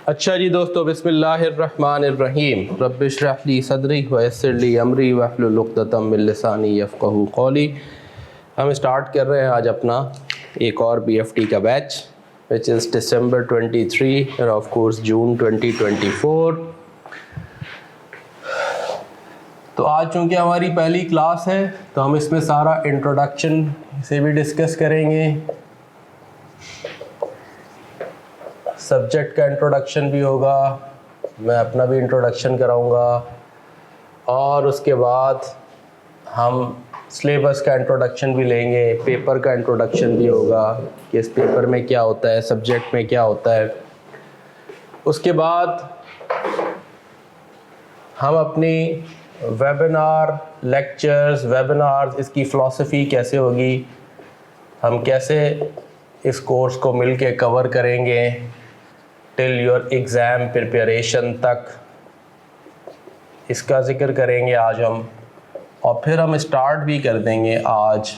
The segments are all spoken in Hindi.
अच्छा जी दोस्तों, बिस्मिल्लाहिर्रहमानिर्रहीम। रब्बिश्रह ली सदरी व यस्सिर ली अमरी वहलुल उक़दतम मिन लिसानी यफ़क़हू क़ौली। हम स्टार्ट कर रहे हैं आज अपना एक और BFT का बैच, विच इज़ दिसंबर 23 और ऑफ कोर्स जून 2024। तो आज चूँकि हमारी पहली क्लास है तो हम इसमें सारा इंट्रोडक्शन से भी डिस्कस करेंगे, सब्जेक्ट का इंट्रोडक्शन भी होगा, मैं अपना भी इंट्रोडक्शन कराऊंगा और उसके बाद हम सिलेबस का इंट्रोडक्शन भी लेंगे, पेपर का इंट्रोडक्शन भी होगा कि इस पेपर में क्या होता है, सब्जेक्ट में क्या होता है। उसके बाद हम अपनी वेबिनार लेक्चर्स इसकी फ़िलासफ़ी कैसे होगी, हम कैसे इस कोर्स को मिलके कवर करेंगे टिल योर एग्ज़ाम प्रिपरेशन तक, इसका ज़िक्र करेंगे आज हम। और फिर हम स्टार्ट भी कर देंगे आज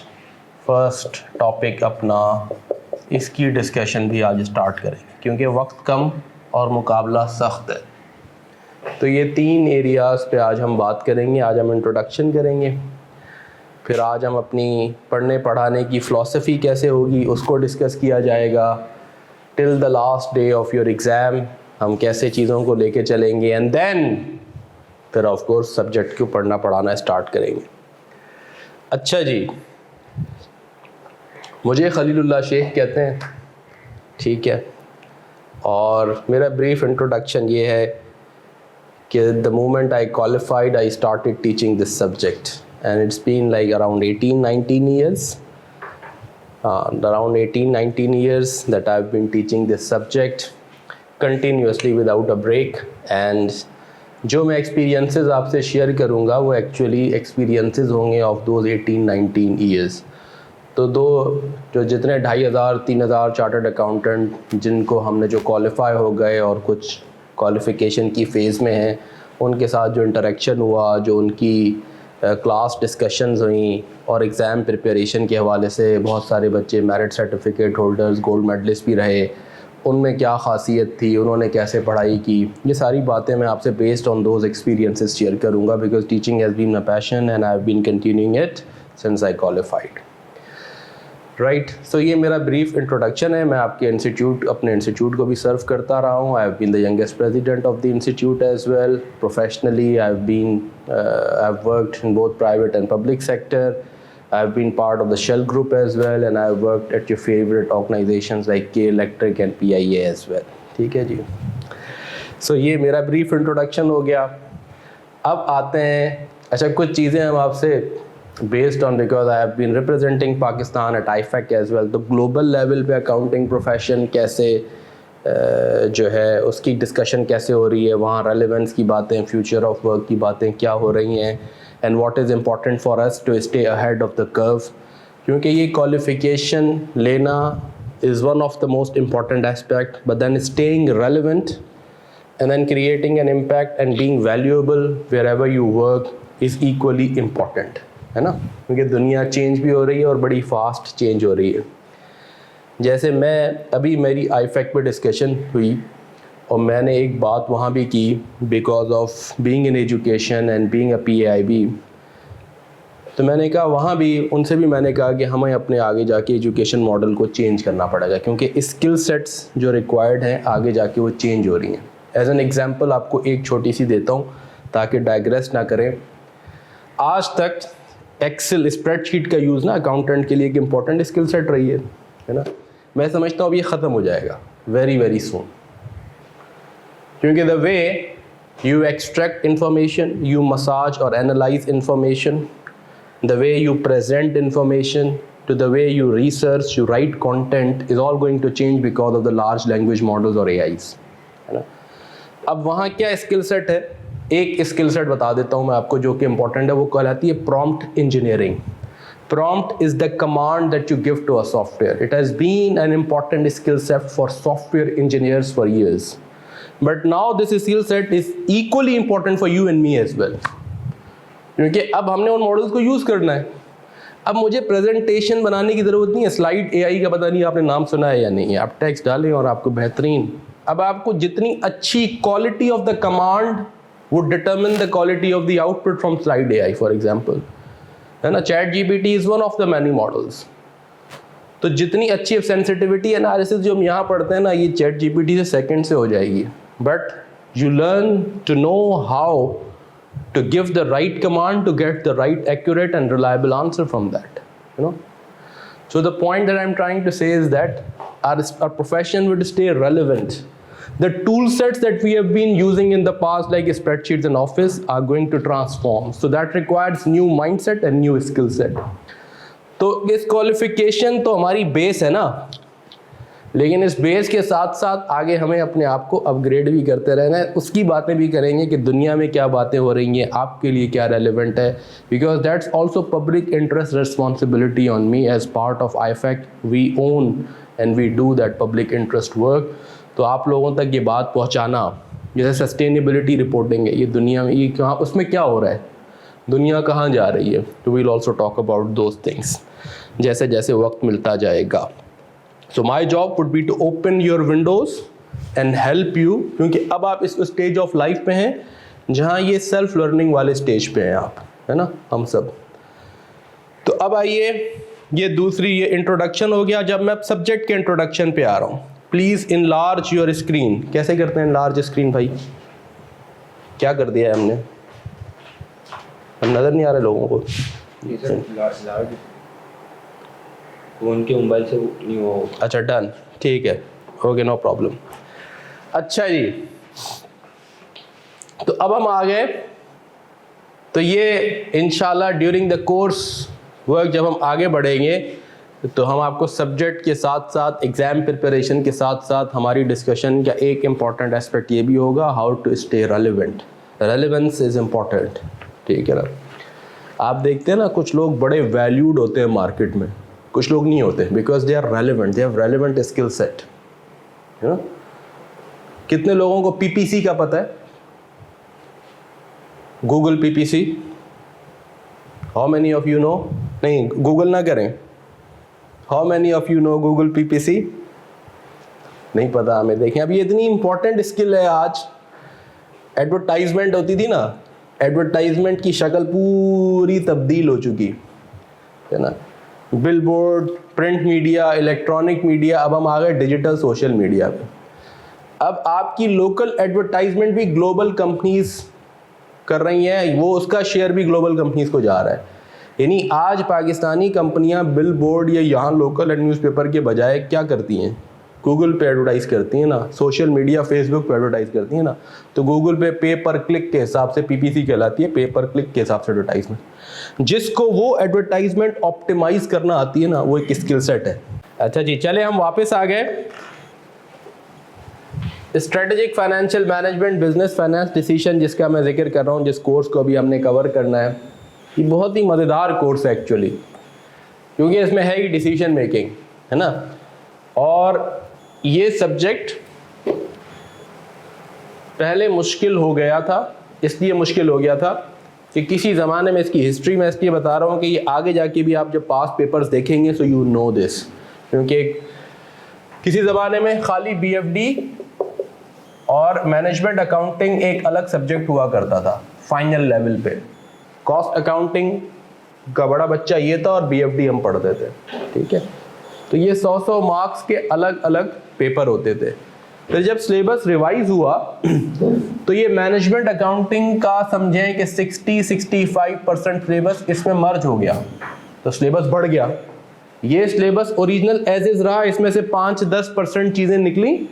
फर्स्ट टॉपिक अपना, इसकी डिस्कशन भी आज स्टार्ट करेंगे क्योंकि वक्त कम और मुकाबला सख्त है। तो ये 3 एरियाज़ पे आज हम बात करेंगे। आज हम इंट्रोडक्शन करेंगे, फिर आज हम अपनी पढ़ने पढ़ाने की फ़िलासफ़ी कैसे होगी उसको डिस्कस किया जाएगा। Till the last day of your exam हम कैसे चीज़ों को लेके चलेंगे, एंड देन फिर ऑफ कोर्स सब्जेक्ट को पढ़ना पढ़ाना स्टार्ट करेंगे। अच्छा जी, मुझे खलीलुल्लाह शेख कहते हैं, ठीक है। और मेरा ब्रीफ इंट्रोडक्शन ये है कि the moment I qualified I started teaching this subject and it's been like around 18-19 years that I've been teaching this subject continuously without a break। and जो मैं experiences आपसे share करूँगा वो actually experiences होंगे of those 18-19 years। तो जो जितने 2500-3000 चार्टर्ड अकाउंटेंट जिनको हमने जो क्वालिफाई हो गए और कुछ क्वालिफ़िकेशन की फ़ेज़ में हैं, उनके साथ जो इंटरेक्शन हुआ, जो उनकी क्लास डिस्कशंस हुई और एग्ज़ाम प्रिपरेशन के हवाले से बहुत सारे बच्चे merit certificate holders, gold medallist भी रहे, उनमें क्या ख़ासियत थी, उन्होंने कैसे पढ़ाई की, ये सारी बातें मैं आपसे based on those experiences share करूँगा because teaching has been my passion and I have been continuing it since I qualified. Right, so ये मेरा ब्रीफ इंट्रोडक्शन है। मैं आपके अपने इंस्टीट्यूट को भी सर्व करता रहा हूँ। I have been the youngest president of the institute as well. Professionally I have worked in both private and public sector. I have been part of the Shell group as well and I have worked at your favourite organisations like K Electric and PIA as well. ठीक है जी, सो ये मेरा ब्रीफ इंट्रोडक्शन हो गया। अब आते हैं, अच्छा कुछ चीज़ें हम आपसे based on because I have been representing Pakistan at IFAC as well, तो ग्लोबल लेवल पे अकाउंटिंग प्रोफेशन कैसे जो है उसकी डिस्कशन कैसे हो रही है, वहाँ रेलेवेंस की बातें, फ्यूचर ऑफ वर्क की बातें क्या हो रही हैं, and what is important for us to stay ahead of the curve, क्योंकि ये क्वालिफिकेशन लेना is one of the most important aspect, but then staying relevant and then creating an impact and being valuable wherever you work is equally important, है ना। क्योंकि दुनिया चेंज भी हो रही है और बड़ी फास्ट चेंज हो रही है। जैसे मैं अभी मेरी IFAC पे डिस्कशन हुई और मैंने एक बात वहाँ भी की, because of being in education and being a PAIB, तो मैंने कहा वहाँ भी उनसे भी मैंने कहा कि हमें अपने आगे जाके एजुकेशन मॉडल को चेंज करना पड़ेगा क्योंकि स्किल सेट्स जो रिक्वायर्ड हैं आगे जाके वो चेंज हो रही हैं। एज एन एग्जांपल आपको एक छोटी सी देता हूँ ताकि डाइग्रेस ना करें। आज तक एक्सेल स्प्रेडशीट का यूज़ ना अकाउंटेंट के लिए एक इम्पॉर्टेंट स्किल सेट रही है ना। मैं समझता हूँ अब ये ख़त्म हो जाएगा वेरी वेरी सून, क्योंकि the way you extract information, you massage और analyse information, the way you present information to the way you research, you write content is all going to change because of the large language models और AIs, है ना। अब वहाँ क्या स्किल सेट है, एक स्किल सेट बता देता हूँ मैं आपको जो कि इंपॉर्टेंट है, वो कहलाती है prompt engineering. Prompt is the command that you give to a software. It has been an important skill set for software engineers for years, but now this skill set is equally important for you and me as well, क्योंकि अब हमने उन मॉडल्स को यूज़ करना है। अब मुझे प्रेजेंटेशन बनाने की ज़रूरत नहीं है। स्लाइड AI का पता नहीं आपने नाम सुना है या नहीं है, आप टेक्स्ट डालें और आपको बेहतरीन अब आपको जितनी अच्छी quality of the command would determine the quality of the output from slide AI, for example, है ना. Chat GPT is one of the many models. तो जितनी अच्छी सेंसिटिविटी एनालिसिस जो हम यहाँ पढ़ते हैं ना, ये चैट जीपीटी से सेकंड से हो जाएगी. But you learn to know how to give the right command to get the right, accurate and reliable answer from that, you know. So the point that I'm trying to say is that our profession would stay relevant. The tool sets that we have been using in the past, like spreadsheets and Office, are going to transform. So that requires new mindset and new skill set. तो इस क्वालिफिकेशन तो हमारी बेस है ना, लेकिन इस बेस के साथ साथ आगे हमें अपने आप को अपग्रेड भी करते रहना है. उसकी बातें भी करेंगे कि दुनिया में क्या बातें हो रही हैं, आपके लिए क्या रेलिवेंट है, because that's also public interest responsibility on me as part of IFAC. We own and we do that public interest work. तो आप लोगों तक ये बात पहुँचाना, जैसे सस्टेनेबिलिटी रिपोर्टिंग है, ये दुनिया में ये कहाँ, उसमें क्या हो रहा है, दुनिया कहाँ जा रही है. तो we'll also talk about those things जैसे जैसे वक्त मिलता जाएगा. So my job would be to open your windows and help you, क्योंकि अब आप इस स्टेज ऑफ लाइफ पे हैं जहाँ ये सेल्फ लर्निंग वाले स्टेज पे हैं आप, है ना, हम सब. तो अब आइए, ये दूसरी ये इंट्रोडक्शन हो गया. जब मैं सब्जेक्ट के इंट्रोडक्शन पे आ रहा हूँ, प्लीज़ इनलार्ज योर स्क्रीन. कैसे करते हैं इनलार्ज स्क्रीन भाई? क्या कर दिया है हमने? हम नज़र नहीं आ रहे लोगों को. फोन के मोबाइल से नहीं हो. अच्छा डन, ठीक है, ओके, नो प्रॉब्लम. अच्छा जी, तो अब हम आ गए. तो ये इंशाल्लाह ड्यूरिंग द कोर्स वर्क जब हम आगे बढ़ेंगे तो हम आपको सब्जेक्ट के साथ साथ एग्ज़ाम प्रिपरेशन के साथ साथ हमारी डिस्कशन का एक इम्पॉर्टेंट एस्पेक्ट ये भी होगा, how to stay relevant. Relevance is important, ठीक है ना. आप देखते हैं ना, कुछ लोग बड़े वैल्यूड होते हैं मार्केट में, कुछ लोग नहीं होते, because they are relevant, they have relevant skill set, है ना. कितने लोगों को पीपीसी का पता है? Google PPC, how many of you know? नहीं, गूगल ना करें. How many of you know Google PPC? नहीं पता हमें. देखें, अब ये इतनी इंपॉर्टेंट स्किल है. आज एडवर्टाइजमेंट होती थी ना, एडवर्टाइजमेंट की शक्ल पूरी तब्दील हो चुकी है ना. Billboard, print media, electronic media, अब हम आ गए डिजिटल सोशल मीडिया पे. अब आपकी लोकल एडवर्टाइजमेंट भी ग्लोबल कंपनीज कर रही हैं, वो उसका शेयर भी ग्लोबल कंपनीज को जा रहा है. यानी आज पाकिस्तानी कंपनियां बिलबोर्ड या यहाँ लोकल न्यूज़पेपर के बजाय क्या करती हैं? गूगल पे एडवर्टाइज़ करती हैं ना, सोशल मीडिया फेसबुक पे एडवर्टाइज़ करती हैं ना. तो गूगल पे पर क्लिक के हिसाब से पीपीसी कहलाती है, पे पर क्लिक के हिसाब से एडवर्टाइजमेंट. जिसको वो एडवर्टाइजमेंट ऑप्टिमाइज करना आती है ना, वो एक स्किल सेट है. अच्छा जी, चले हम वापस आ गए. Strategic financial management, business finance decision, जिसका मैं जिक्र कर रहा हूँ, जिस कोर्स को अभी हमने कवर करना है, ये बहुत ही मज़ेदार कोर्स है एक्चुअली, क्योंकि इसमें है ही डिसीजन मेकिंग, है ना. और ये सब्जेक्ट पहले मुश्किल हो गया था. इसलिए मुश्किल हो गया था कि किसी ज़माने में इसकी हिस्ट्री में इसलिए बता रहा हूँ कि ये आगे जाके भी आप जब पास पेपर्स देखेंगे सो यू नो दिस. क्योंकि किसी ज़माने में खाली BFD और मैनेजमेंट अकाउंटिंग एक अलग सब्जेक्ट हुआ करता था फाइनल लेवल पे. कॉस्ट अकाउंटिंग का बड़ा बच्चा ये था और BFD हम पढ़ते थे, ठीक है. तो ये 100 मार्क्स के अलग अलग पेपर होते थे. फिर जब सिलेबस रिवाइज हुआ तो ये मैनेजमेंट अकाउंटिंग का समझें कि 60-65% सिलेबस इसमें मर्ज हो गया, तो सिलेबस बढ़ गया. ये सिलेबस ओरिजिनल एज इज रहा, इसमें से 5-10% चीज़ें निकली,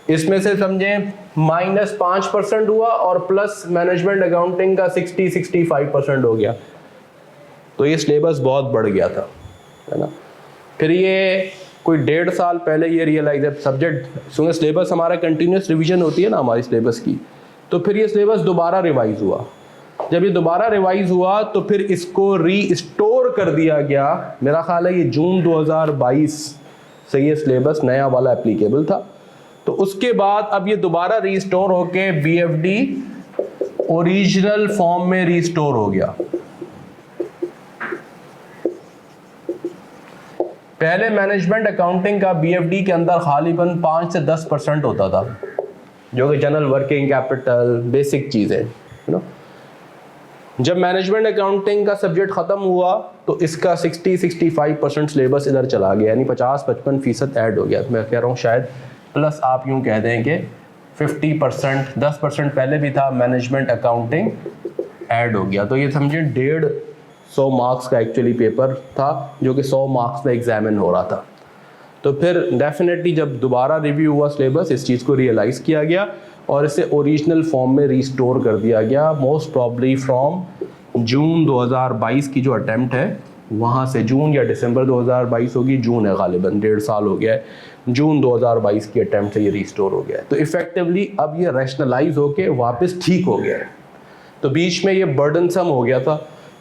इसमें से समझें -5% हुआ और प्लस मैनेजमेंट अकाउंटिंग का 60-65% हो गया. तो ये सिलेबस बहुत बढ़ गया था, है ना. फिर ये कोई 1.5 साल पहले ये रियलाइज है, सब्जेक्ट सुने सिलेबस हमारा कंटिन्यूस रिवीजन होती है ना हमारी सिलेबस की, तो फिर ये सिलेबस दोबारा रिवाइज हुआ. जब ये दोबारा रिवाइज हुआ तो फिर इसको रीस्टोर कर दिया गया. मेरा ख्याल है ये जून 2022 से ये सिलेबस नया वाला एप्लीकेबल था. तो उसके बाद अब ये दोबारा रीस्टोर होके BFD ओरिजिनल फॉर्म में रीस्टोर हो गया. पहले मैनेजमेंट अकाउंटिंग का BFD के अंदर खालीपन 5 से 10% होता था, जो कि जनरल वर्किंग कैपिटल बेसिक चीज़ें, यू नो। जब मैनेजमेंट अकाउंटिंग का सब्जेक्ट ख़त्म हुआ तो इसका 60-65% सिलेबस इधर चला गया, यानी 50-55% ऐड हो गया। मैं कह रहा हूँ शायद प्लस आप यूँ कह दें कि 50%, 10% पहले भी था, मैनेजमेंट अकाउंटिंग ऐड हो गया। तो ये समझिए 150 मार्क्स का एक्चुअली पेपर था, जो कि 100 मार्क्स में एग्जामिन हो रहा था। तो फिर डेफिनेटली जब दोबारा रिव्यू हुआ सिलेबस, इस चीज़ को रियलाइज़ किया गया और इसे ओरिजिनल फॉर्म में रिस्टोर कर दिया गया, मोस्ट प्रॉब्ली फ्रॉम जून 2022 की जो अटैम्प्ट है वहाँ से, जून या दिसंबर 2022 होगी, जून है गालिबन, 1.5 साल हो गया है, जून 2022 की अटैम्प्ट से ये रिस्टोर हो गया है। तो इफेक्टिवली अब ये रैशनलाइज होके वापस ठीक हो गया है। तो बीच में ये बर्डनसम हो गया था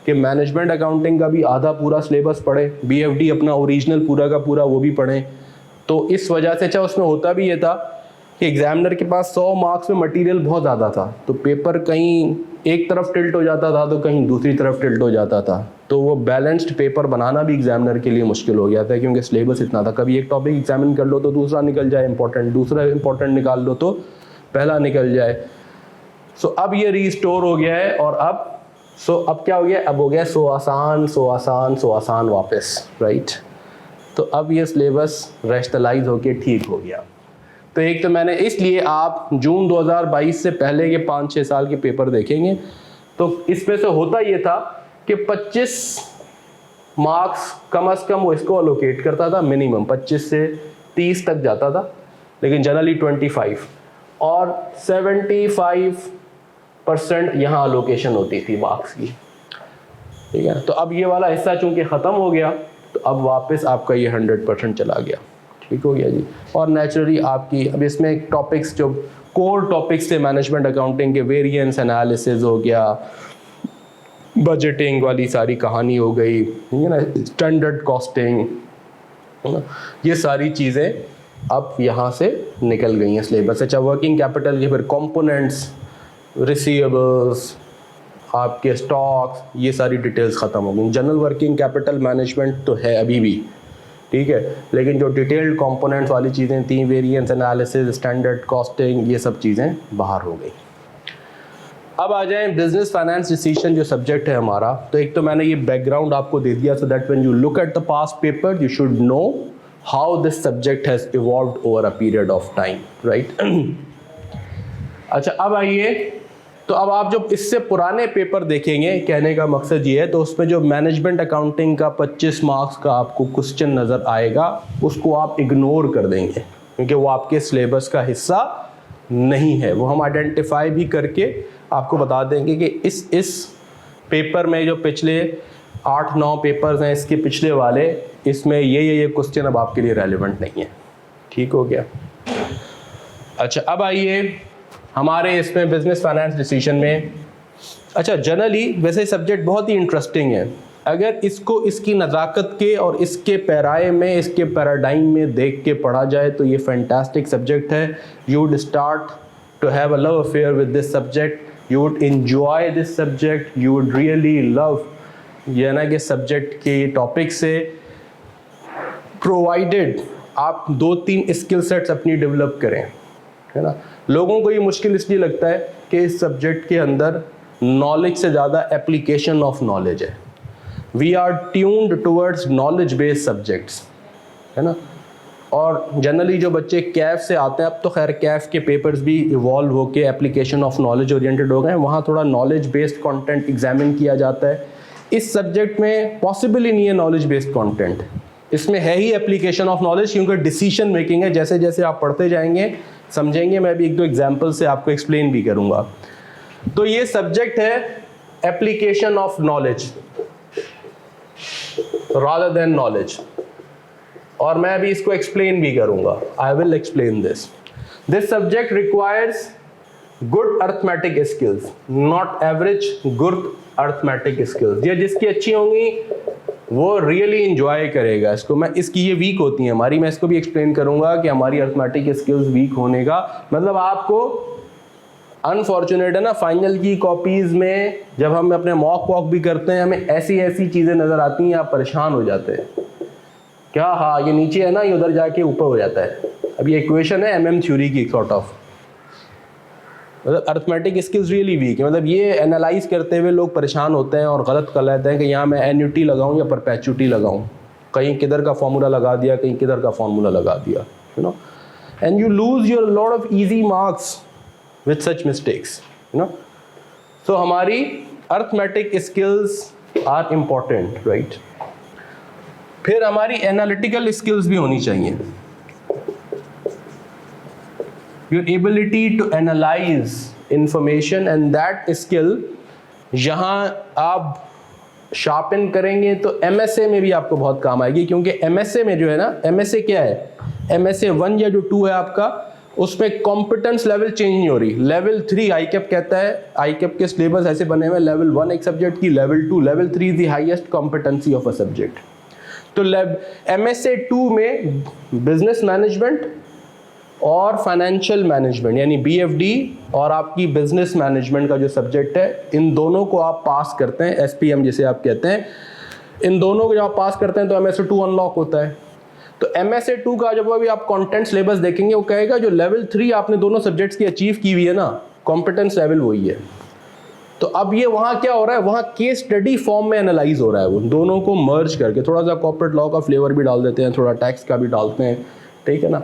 कि मैनेजमेंट अकाउंटिंग का भी आधा पूरा सिलेबस पढ़े, BFD अपना ओरिजिनल पूरा का पूरा वो भी पढ़ें। तो इस वजह से चाहे उसमें होता भी ये था कि एग्जामिनर के पास 100 मार्क्स में मटेरियल बहुत ज़्यादा था, तो पेपर कहीं एक तरफ टिल्ट हो जाता था तो कहीं दूसरी तरफ टिल्ट हो जाता था। तो वो बैलेंस्ड पेपर बनाना भी एग्जामिनर के लिए मुश्किल हो गया था, क्योंकि सिलेबस इतना था। कभी एक टॉपिक एग्जामिन कर लो तो दूसरा निकल जाए इंपॉर्टेंट, दूसरा इंपॉर्टेंट निकाल लो तो पहला निकल जाए। सो अब ये रिस्टोर हो गया है और अब क्या हो गया, अब हो गया सो आसान वापस, राइट। तो अब ये सिलेबस रैशनलाइज होके ठीक हो गया। तो एक तो मैंने, इसलिए आप जून 2022 से पहले के 5-6 साल के पेपर देखेंगे तो इसमें से होता ये था कि 25 मार्क्स कम से कम वो इसको अलोकेट करता था, मिनिमम 25 से 30 तक जाता था, लेकिन जनरली 25 और 75% यहाँ अलोकेशन होती थी मार्क्स की, ठीक है। तो अब ये वाला हिस्सा चूंकि ख़त्म हो गया तो अब वापस आपका ये 100% चला गया, ठीक हो गया जी। और नेचुरली आपकी अब इसमें टॉपिक्स जो कोर टॉपिक्स थे मैनेजमेंट अकाउंटिंग के, वेरिएंस एनालिसिस हो गया, बजटिंग वाली सारी कहानी हो गई, ठीक है ना, स्टैंडर्ड कॉस्टिंग, ये सारी चीज़ें अब यहाँ से निकल गई हैं सिलेबस से। अच्छा, वर्किंग कैपिटल के फिर कंपोनेंट्स, रिसीवेबल्स, आपके स्टॉक्स, ये सारी डिटेल्स ख़त्म हो गई। जनरल वर्किंग कैपिटल मैनेजमेंट तो है अभी भी, ठीक है, लेकिन जो डिटेल्ड कंपोनेंट्स वाली चीज़ें थी, वेरिएंस एनालिसिस, स्टैंडर्ड कॉस्टिंग, ये सब चीज़ें बाहर हो गई। अब आ जाएं बिजनेस फाइनेंस डिसीजन जो सब्जेक्ट है हमारा। तो एक तो मैंने ये बैकग्राउंड आपको दे दिया, so that when you look at the past paper you should know how this subject has evolved over a period of time, right. अच्छा, अब आइए, तो अब आप जो इससे पुराने पेपर देखेंगे, कहने का मकसद ये है, तो उसमें जो मैनेजमेंट अकाउंटिंग का 25 मार्क्स का आपको क्वेश्चन नज़र आएगा उसको आप इग्नोर कर देंगे, क्योंकि वो आपके सिलेबस का हिस्सा नहीं है। वो हम आइडेंटिफाई भी करके आपको बता देंगे कि इस पेपर में जो पिछले 8-9 पेपर्स हैं, इसके पिछले वाले, इसमें ये क्वेश्चन अब आपके लिए रेलिवेंट नहीं है, ठीक हो गया। अच्छा, अब आइए हमारे इसमें बिजनेस फाइनेंस डिसीजन में। अच्छा, जनरली वैसे सब्जेक्ट बहुत ही इंटरेस्टिंग है, अगर इसको इसकी नज़ाकत के और इसके पैराए में, इसके पैराडाइम में देख के पढ़ा जाए तो ये फैंटास्टिक सब्जेक्ट है। You would start to have a love affair with this subject, you would enjoy this subject, you would really love ये ना कि सब्जेक्ट के टॉपिक से, प्रोवाइडेड आप 2-3 स्किल सेट्स अपनी डेवलप करें, है ना। लोगों को ये मुश्किल इसलिए लगता है कि इस सब्जेक्ट के अंदर नॉलेज से ज़्यादा एप्लीकेशन ऑफ नॉलेज है। We are tuned towards knowledge based subjects, है ना। और जनरली जो बच्चे कैफ से आते हैं, अब तो खैर कैफ के पेपर्स भी इवॉल्व होके एप्लीकेशन ऑफ नॉलेज ओरिएंटेड हो गए हैं, वहाँ थोड़ा नॉलेज बेस्ड कंटेंट एग्जामिन किया जाता है। इस सब्जेक्ट में पॉसिबल ही नहीं है नॉलेज बेस्ड कंटेंट, इसमें है ही एप्लीकेशन ऑफ नॉलेज, क्योंकि डिसीजन मेकिंग है। जैसे जैसे आप पढ़ते जाएंगे समझेंगे, मैं भी 1-2 एग्जाम्पल से आपको एक्सप्लेन भी करूंगा। तो ये सब्जेक्ट है application of knowledge rather than knowledge, और मैं भी इसको एक्सप्लेन भी करूंगा। I will explain this subject requires good arithmetic skills, not average, good arithmetic skills. ये जिसकी अच्छी होंगी वो रियली इंजॉय करेगा इसको। मैं इसकी ये वीक होती है हमारी, मैं इसको भी एक्सप्लेन करूंगा कि हमारी अर्थमेटिक स्किल्स वीक होने का मतलब, आपको अनफॉर्चुनेट है ना, फाइनल की कॉपीज में जब हम अपने मॉक वॉक भी करते हैं, हमें ऐसी ऐसी चीज़ें नज़र आती हैं, आप परेशान हो जाते हैं। क्या, हाँ ये नीचे है ना, ये उधर जाके ऊपर हो जाता है। अब ये इक्वेशन है MM थ्योरी की सॉर्ट ऑफ, मतलब अर्थमेटिक स्किल्स रियली वीक है। मतलब ये एनालाइज करते हुए लोग परेशान होते हैं और गलत कर लेते हैं कि यहाँ मैं एन्यूटी लगाऊं या परपेचुटी लगाऊं, कहीं किधर का फॉर्मूला लगा दिया, कहीं किधर का फॉर्मूला लगा दिया, you know, and you lose your lot of easy marks with such mistakes, you know. So हमारी arithmetic skills are important, right. फिर हमारी एनालिटिकल स्किल्स भी होनी चाहिए। Your ability to analyze information and that skill यहाँ आप शार्पन करेंगे तो MSA में भी आपको बहुत काम आएगी, क्योंकि MSA में जो है ना, MSA क्या है, MSA 1 या जो 2 है आपका, उसमें कॉम्पिटेंस लेवल चेंज नहीं हो रही। लेवल 3 ICAP कहता है, ICAP के सिलेबस ऐसे बने हुए, लेवल 1 एक सब्जेक्ट की, level 2, level 3 is the highest competency of a subject. तो MSA 2 में बिजनेस मैनेजमेंट और फाइनेंशियल मैनेजमेंट यानी BFD और आपकी बिजनेस मैनेजमेंट का जो सब्जेक्ट है, इन दोनों को आप पास करते हैं, SPM जिसे आप कहते हैं, इन दोनों को जब आप पास करते हैं तो MSA 2 अनलॉक होता है। तो MSA 2 का जब अभी आप कंटेंट सिलेबस देखेंगे, वो कहेगा जो लेवल 3 आपने दोनों सब्जेक्ट्स की अचीव की हुई है ना, कॉम्पिटेंस लेवल वही है। तो अब ये वहाँ क्या हो रहा है, वहाँ केस स्टडी फॉर्म में एनालाइज हो रहा है, वो दोनों को मर्ज करके थोड़ा सा कॉर्पोरेट लॉ का फ्लेवर भी डाल देते हैं, थोड़ा टैक्स का भी डालते हैं, ठीक है ना।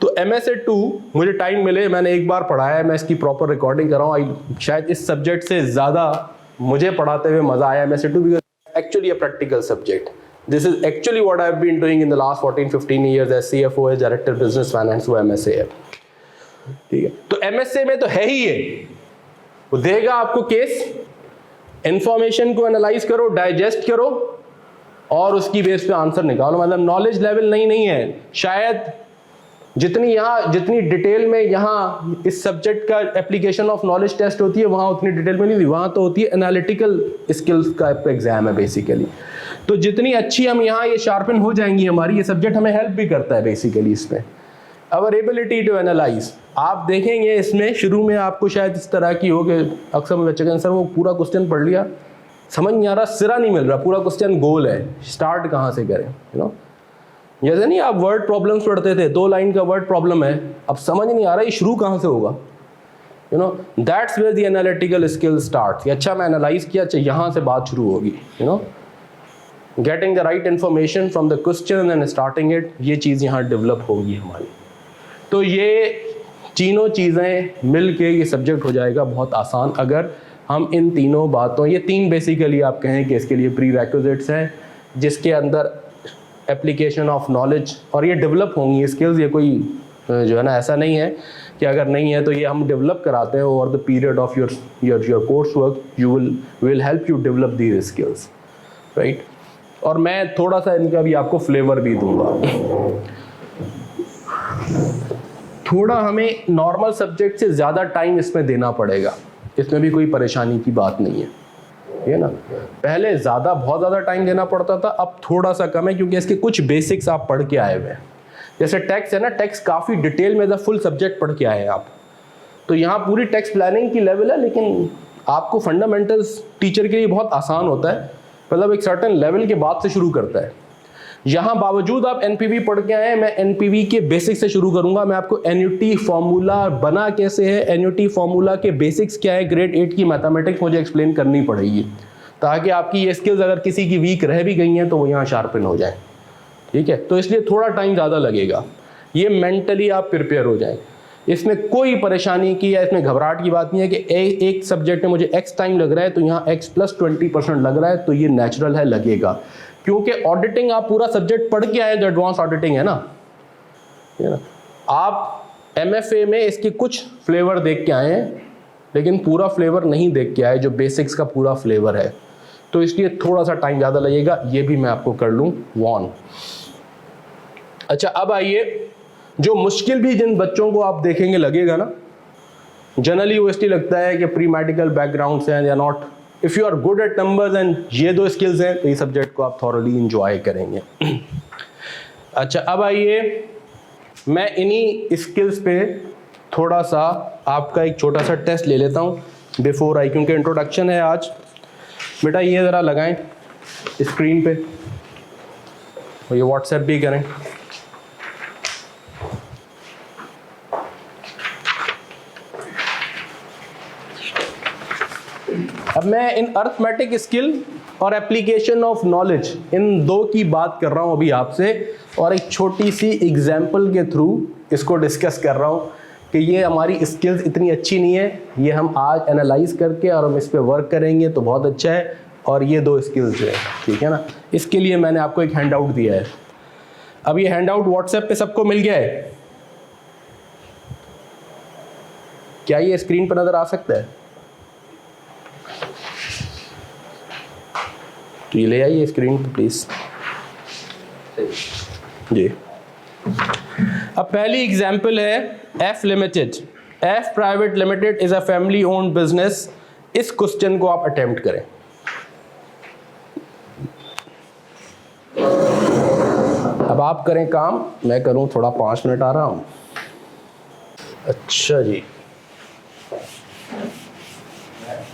तो MSA 2 मुझे टाइम मिले, मैंने एक बार पढ़ाया है, मैं इसकी प्रॉपर रिकॉर्डिंग कर रहा हूँ। शायद इस सब्जेक्ट से ज़्यादा मुझे पढ़ाते हुए मज़ा आया MSA 2, because actually a practical subject. This is actually what I have been doing in the last 14-15 years as CFO, as director business finance, वो MSA है, ठीक है। तो MSA में तो है ही है, वो देगा आपको केस, इंफॉर्मेशन को एनालाइज करो, डाइजेस्ट करो और उसकी बेस पे आंसर निकालो। मतलब नॉलेज लेवल नहीं है, शायद जितनी डिटेल में यहाँ इस सब्जेक्ट का एप्लीकेशन ऑफ नॉलेज टेस्ट होती है, वहाँ उतनी डिटेल में नहीं थी, वहाँ तो होती है एनालिटिकल स्किल्स का एग्जाम है बेसिकली। तो जितनी अच्छी हम यहाँ ये शार्पन हो जाएंगी हमारी, ये सब्जेक्ट हमें हेल्प भी करता है बेसिकली इसमें। अवर एबिलिटी टू एनालाइज, आप देखेंगे इसमें शुरू में आपको शायद इस तरह की हो कि अक्सर बच्चे कहते हैं सर वो पूरा क्वेश्चन पढ़ लिया, समझ नहीं आ रहा, सिरा नहीं मिल रहा, पूरा क्वेश्चन गोल है, स्टार्ट कहाँ से करें, यू नो। जैसे नहीं आप वर्ड प्रॉब्लम्स पढ़ते थे, 2 लाइन का वर्ड प्रॉब्लम है, अब समझ नहीं आ रहा ये शुरू कहाँ से होगा, you know, that's where the analytical skill starts. अच्छा मैं एनालाइज किया, अच्छा यहाँ से बात शुरू होगी, you know, getting the right information from the question and starting it, ये चीज़ यहाँ डेवलप होगी हमारी। तो ये तीनों चीज़ें मिल के ये सब्जेक्ट हो जाएगा बहुत आसान, अगर हम इन तीनों बातों, ये 3 बेसिकली आप कहें कि इसके लिए प्री रिक्विजिट्स हैं, जिसके अंदर एप्लीकेशन ऑफ नॉलेज, और ये डेवलप होंगी स्किल्स, ये कोई जो है ना ऐसा नहीं है कि अगर नहीं है तो ये हम डेवलप कराते हैं over the period of your course work, you will help you develop these skills, right. और मैं थोड़ा सा इनका भी आपको फ्लेवर भी दूंगा। थोड़ा हमें नॉर्मल सब्जेक्ट से ज़्यादा टाइम इसमें देना पड़ेगा, इसमें भी कोई परेशानी की बात नहीं है, ये ना। पहले बहुत ज़्यादा टाइम देना पड़ता था, अब थोड़ा सा कम है, क्योंकि इसके कुछ बेसिक्स आप पढ़ के आए हुए हैं। जैसे टैक्स है ना, टैक्स काफ़ी डिटेल में फुल सब्जेक्ट पढ़ के आए हैं आप, तो यहाँ पूरी टैक्स प्लानिंग की लेवल है, लेकिन आपको फंडामेंटल्स टीचर के लिए बहुत आसान होता है, मतलब एक सर्टेन लेवल के बाद से शुरू करता है। यहाँ बावजूद आप NPV पढ़ के आए हैं, मैं NPV के बेसिक्स से शुरू करूंगा। मैं आपको एन्युटी फॉर्मूला बना कैसे है, एन्युटी फॉर्मूला के बेसिक्स क्या है, ग्रेड 8 की मैथमेटिक्स मुझे एक्सप्लेन करनी पड़ेगी, ताकि आपकी ये स्किल्स अगर किसी की वीक रह भी गई हैं तो वो यहाँ शार्पन हो जाए, ठीक है। तो इसलिए थोड़ा टाइम ज़्यादा लगेगा, ये मेंटली आप प्रिपेयर हो जाएं। इसमें कोई परेशानी की या इसमें घबराहट की बात नहीं है कि एक सब्जेक्ट में मुझे X टाइम लग रहा है तो यहाँ X + 20% लग रहा है, तो ये नेचुरल है, लगेगा, क्योंकि ऑडिटिंग आप पूरा सब्जेक्ट पढ़ के आए, जो एडवांस ऑडिटिंग है ना, आप MFA में इसके कुछ फ्लेवर देख के आए हैं, लेकिन पूरा फ्लेवर नहीं देख के आए, जो बेसिक्स का पूरा फ्लेवर है, तो इसलिए थोड़ा सा टाइम ज़्यादा लगेगा, ये भी मैं आपको कर लूँ वॉर्न। अच्छा अब आइए, जो मुश्किल भी जिन बच्चों को आप देखेंगे लगेगा ना, जनरली वो इसलिए लगता है कि प्री मेडिकल बैकग्राउंड से हैं या not, if you are good at numbers and ये 2 स्किल्स हैं तो ये सब्जेक्ट को आप थॉरली इंजॉय करेंगे। अच्छा अब आइए, मैं इन्हीं स्किल्स पे थोड़ा सा आपका एक छोटा सा टेस्ट ले लेता हूँ बिफोर आई, क्योंकि इंट्रोडक्शन है आज। बेटा ये ज़रा लगाएं स्क्रीन पे, और ये व्हाट्सएप भी करें। अब मैं इन अर्थमेटिक स्किल और एप्लीकेशन ऑफ नॉलेज इन दो की बात कर रहा हूं अभी आपसे, और एक छोटी सी एग्जाम्पल के थ्रू इसको डिस्कस कर रहा हूं कि ये हमारी स्किल्स इतनी अच्छी नहीं है, ये हम आज एनालाइज करके और हम इस पर वर्क करेंगे तो बहुत अच्छा है। और ये दो स्किल्स है, ठीक है ना। इसके लिए मैंने आपको एक हैंड आउट दिया है। अब ये हैंड आउट व्हाट्सएप पे सबको मिल गया है, क्या ये स्क्रीन पर नजर आ सकता है? तो ये ले आइए स्क्रीन पर प्लीज जी। अब पहली एग्जांपल है F limited. F private limited is a family owned business. इस क्वेश्चन को आप अटेम्प्ट करें। अब आप करें काम, मैं करूं थोड़ा 5 मिनट आ रहा हूं। अच्छा जी,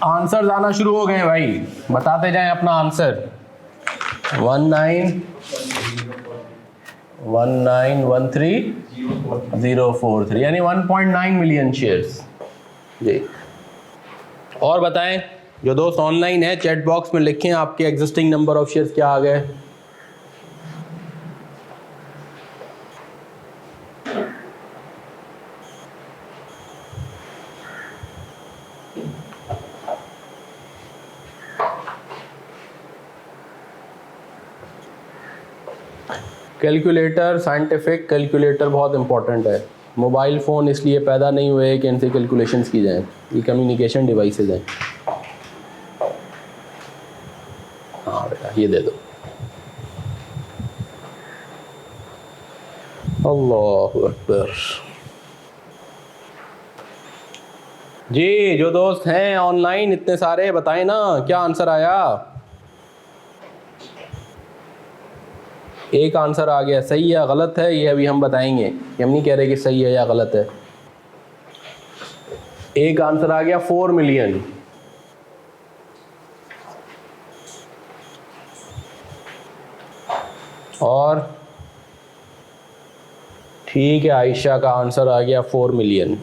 आंसर आना शुरू हो गए भाई, बताते जाएं अपना आंसर। 1913,043 यानी 1.9 मिलियन शेयर्स जी। और बताएं, जो दोस्त ऑनलाइन है चैट बॉक्स में लिखें आपके एग्जिस्टिंग नंबर ऑफ शेयर्स क्या आ गए। कैलकुलेटर, साइंटिफिक कैलकुलेटर बहुत इंपॉर्टेंट है। मोबाइल फ़ोन इसलिए पैदा नहीं हुए कि इनसे कैलकुलेशंस की जाएं, ये कम्युनिकेशन डिवाइसेस हैं। हाँ बेटा ये दे दो। अल्लाहु अकबर जी। जो दोस्त हैं ऑनलाइन इतने सारे, बताएं ना क्या आंसर आया। एक आंसर आ गया, सही या गलत है ये अभी हम बताएंगे, हम नहीं कह रहे कि सही है या गलत है। एक आंसर आ गया 4 मिलियन। और ठीक है, आयशा का आंसर आ गया 4 मिलियन।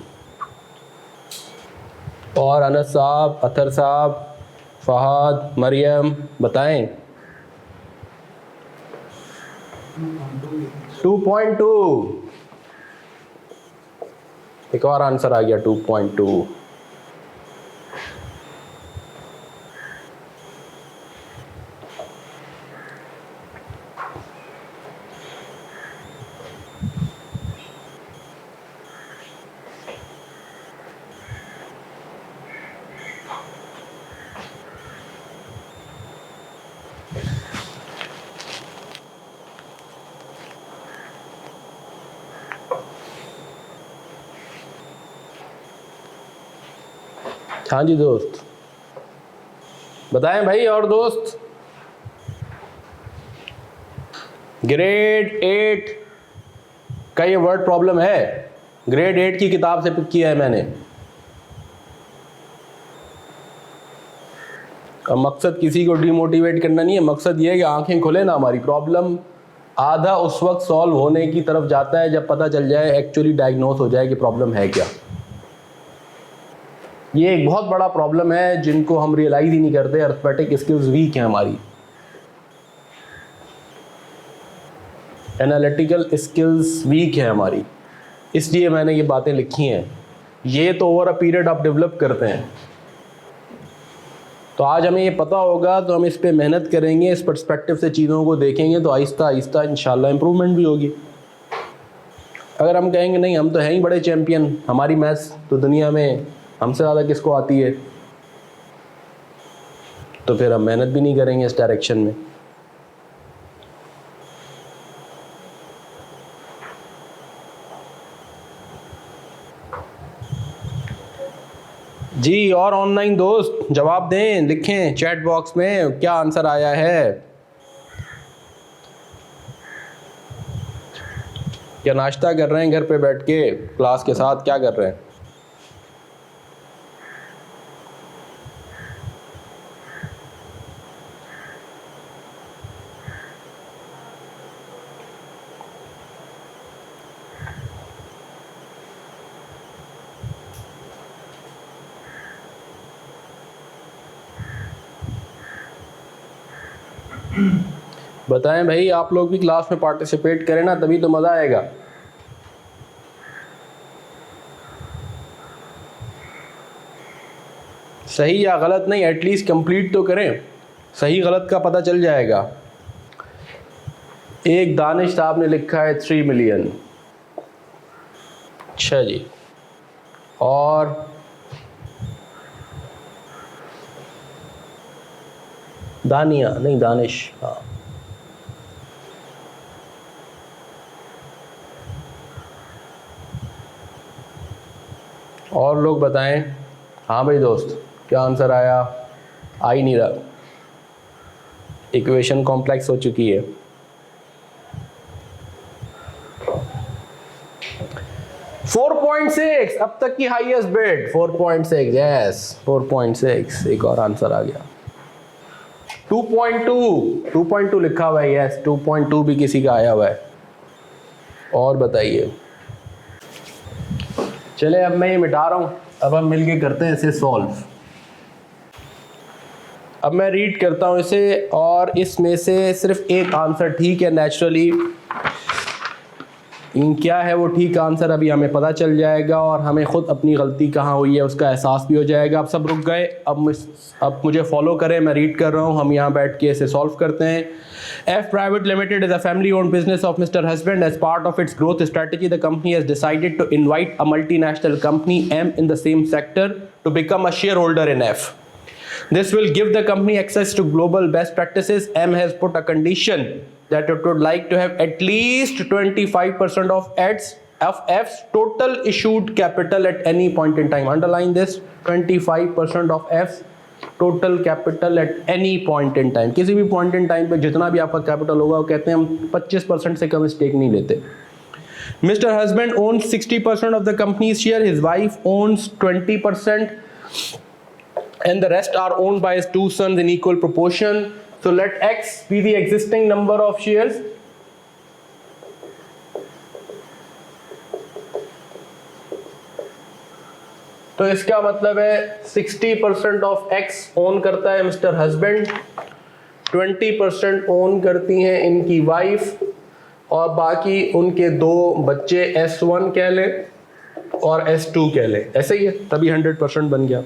और अनस साहब, अतर साहब, फहद, मरियम बताएं। 2.2। एक और आंसर आ गया 2.2। हाँ जी दोस्त बताएं भाई। और दोस्त ग्रेड 8 का ये वर्ड प्रॉब्लम है, ग्रेड 8 की किताब से पिक किया है मैंने। अब मकसद किसी को डिमोटिवेट करना नहीं है, मकसद ये है कि आंखें खुले ना हमारी। प्रॉब्लम आधा उस वक्त सॉल्व होने की तरफ जाता है जब पता चल जाए, एक्चुअली डायग्नोस हो जाए कि प्रॉब्लम है क्या। ये एक बहुत बड़ा प्रॉब्लम है जिनको हम रियलाइज ही नहीं करते। अर्थमेटिक स्किल्स वीक है हमारी, एनालिटिकल स्किल्स वीक है हमारी, इसलिए मैंने ये बातें लिखी हैं। ये तो ओवर अ पीरियड आप डेवलप करते हैं। तो आज हमें ये पता होगा तो हम इस पे मेहनत करेंगे, इस पर्सपेक्टिव से चीज़ों को देखेंगे तो आहिस्ता आहिस्ता इंशाल्लाह इम्प्रूवमेंट भी होगी। अगर हम कहेंगे नहीं हम तो हैं ही बड़े चैम्पियन, हमारी मैथ्स तो दुनिया में हमसे ज़्यादा किसको आती है, तो फिर हम मेहनत भी नहीं करेंगे इस डायरेक्शन में। जी और ऑनलाइन दोस्त जवाब दें, लिखें चैट बॉक्स में क्या आंसर आया है। क्या नाश्ता कर रहे हैं घर पे बैठ के क्लास के साथ, क्या कर रहे हैं? बताएं भाई, आप लोग भी क्लास में पार्टिसिपेट करें ना, तभी तो मज़ा आएगा। सही या गलत नहीं, एटलीस्ट कंप्लीट तो करें, सही गलत का पता चल जाएगा। एक दानिश साहब ने लिखा है 3 मिलियन। अच्छा जी, और दानिया नहीं, दानिश, हाँ। और लोग बताएं। हाँ भाई दोस्त, क्या आंसर आया? आ ही नहीं रहा, इक्वेशन कॉम्प्लेक्स हो चुकी है। 4.6 अब तक की हाईएस्ट बिड, 4.6, यस 4.6। एक और आंसर आ गया। 2.2 लिखा हुआ है, यस 2.2 भी किसी का आया हुआ है। और बताइए। चले, अब मैं ये मिटा रहा हूँ, अब हम मिलके करते हैं इसे सॉल्व। अब मैं रीड करता हूँ इसे, और इसमें से सिर्फ एक आंसर ठीक है नेचुरली। क्या है वो ठीक आंसर अभी हमें पता चल जाएगा, और हमें खुद अपनी गलती कहाँ हुई है उसका एहसास भी हो जाएगा। अब सब रुक गए, अब मुझे फॉलो करें, मैं रीड कर रहा हूँ, हम यहाँ बैठ के इसे सॉल्व करते हैं। F Private Limited is a family-owned business of Mr. Husband. As part of its growth strategy, the company has decided to invite a multinational company M in the same sector to become a shareholder in F. This will give the company access to global best practices. M has put a condition that it would like to have at least 25% of F's total issued capital at any point in time. Underline this, 25% of F's total capital at any point in time. किसी भी पॉइंट इन टाइम पे जितना भी आपका कैपिटल होगा, वो कहते हैं हम 25% से कम स्टेक नहीं लेते। Mister husband owns 60% of the company's share, his wife owns 20%, and the rest are owned by his 2 sons in equal proportion. So let X be the existing number of shares. तो इसका मतलब है 60% ऑफ X ओन करता है मिस्टर हस्बैंड, 20% ओन करती हैं इनकी वाइफ, और बाकी उनके 2 बच्चे S1 कह लें और S2 कह लें। ऐसे ही है, तभी 100% बन गया।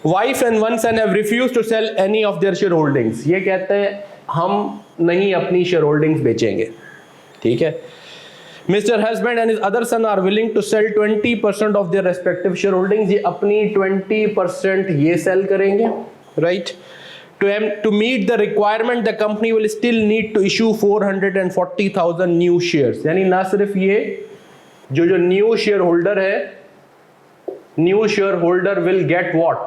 Wife and one son have refused to sell any of their share holdings. ये कहते हैं हम नहीं अपनी शेयर होल्डिंग्स बेचेंगे, ठीक है। Mr. Husband and his other son are willing to sell 20% of their respective shareholdings. ये अपनी 20% ये sell करेंगे, right? To meet the requirement, the company will still need to issue 440,000 new shares. यानी ना सिर्फ ये जो new shareholder है, new shareholder will get what?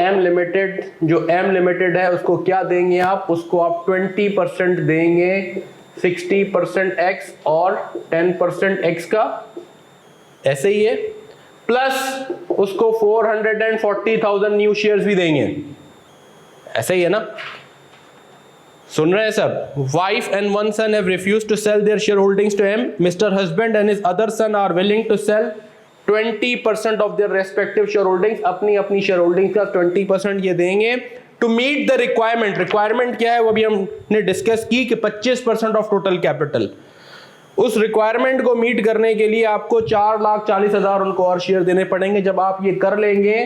M Limited, जो M Limited है उसको क्या देंगे आप? उसको आप 20% देंगे, 60% X और 10% X का, ऐसे ही है, प्लस उसको 440,000 न्यू शेयर्स भी देंगे, ऐसे ही है ना? सुन रहे हैं सब? Wife and one son have refused to sell their share holdings to M. Mister husband and his other son are willing to sell 20% of their respective share holdings. अपनी शेयर होल्डिंग्स का 20% ये देंगे। To meet the requirement, requirement क्या है वो भी हमने डिस्कस की कि 25% ऑफ टोटल कैपिटल। उस रिक्वायरमेंट को मीट करने के लिए आपको 4,40,000 उनको और शेयर देने पड़ेंगे। जब आप ये कर लेंगे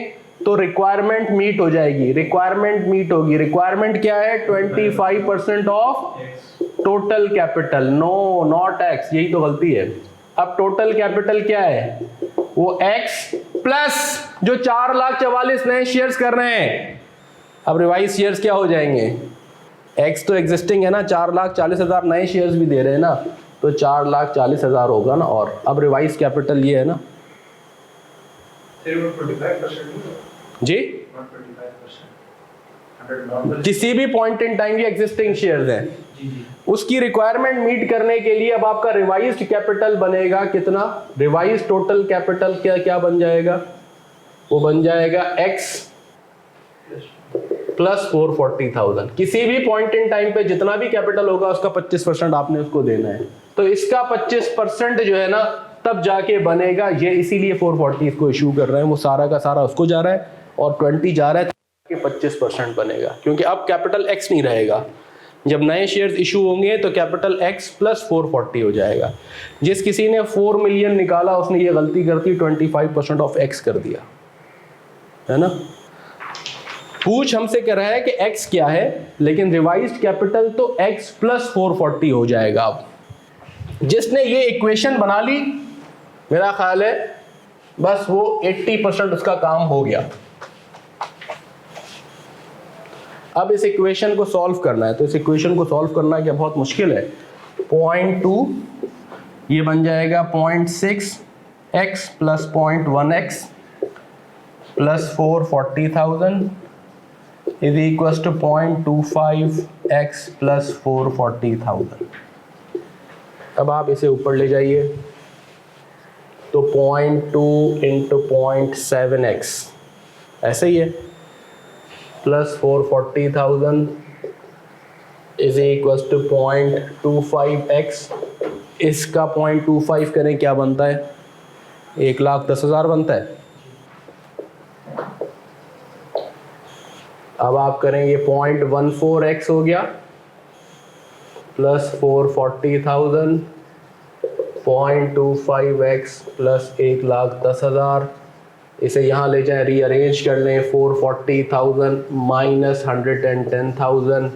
तो रिक्वायरमेंट मीट हो जाएगी, रिक्वायरमेंट मीट होगी। रिक्वायरमेंट क्या है? 25% of total capital, no not X, यही तो गलती है। अब टोटल कैपिटल क्या है? वो X प्लस जो 4,44,000 नए शेयर्स कर रहे हैं। अब रिवाइज शेयर्स क्या हो जाएंगे? X तो एग्जिस्टिंग है ना, 4,40,000 नए शेयर्स भी दे रहे हैं ना, तो 4,40,000 होगा ना। और अब रिवाइज कैपिटल ये है ना जी, किसी भी पॉइंट इन टाइम ये एग्जिस्टिंग शेयर्स हैं, उसकी रिक्वायरमेंट मीट करने के लिए अब आपका रिवाइज्ड कैपिटल बनेगा कितना? रिवाइज टोटल कैपिटल क्या बन जाएगा? वो बन जाएगा X प्लस 440,000। किसी भी पॉइंट इन टाइम पे जितना भी कैपिटल होगा उसका 25% आपने उसको देना है। तो इसका 25% जो है ना तब जाके बनेगा ये, इसीलिए 440 इसको इशू कर रहे हैं। वो सारा का सारा उसको जा रहा है और 20 जा रहा है। कि 25% बनेगा, क्योंकि अब कैपिटल एक्स नहीं रहेगा। जब नए शेयर्स इशू होंगे तो कैपिटल एक्स प्लस 440 हो जाएगा। जिस किसी ने 4 मिलियन निकाला उसने ये गलती कर दी, 25% ऑफ एक्स कर दिया, है ना। पूछ हमसे कह रहा है कि x क्या है, लेकिन रिवाइज्ड कैपिटल तो x प्लस 440 हो जाएगा। अब जिसने ये इक्वेशन बना ली, मेरा ख्याल है बस वो 80% उसका काम हो गया। अब इस इक्वेशन को सॉल्व करना है, तो इस इक्वेशन को सॉल्व करना क्या बहुत मुश्किल है। 0.2 ये बन जाएगा 0.6x plus 0.1x plus 440,000 is equal to 0.25x plus 440,000। अब आप इसे ऊपर ले जाइए, तो 0.2 इंटू 0.7x ऐसे ही है, plus 440,000 is equal to 0.25x। इसका 0.25 करें क्या बनता है, 1,10,000 बनता है। अब आप करेंगे 0.14x हो गया प्लस 440,000, 0.25x प्लस 1,10,000। इसे यहाँ ले जाएं, रीअरेंज कर लें, 440,000 माइनस 110,000,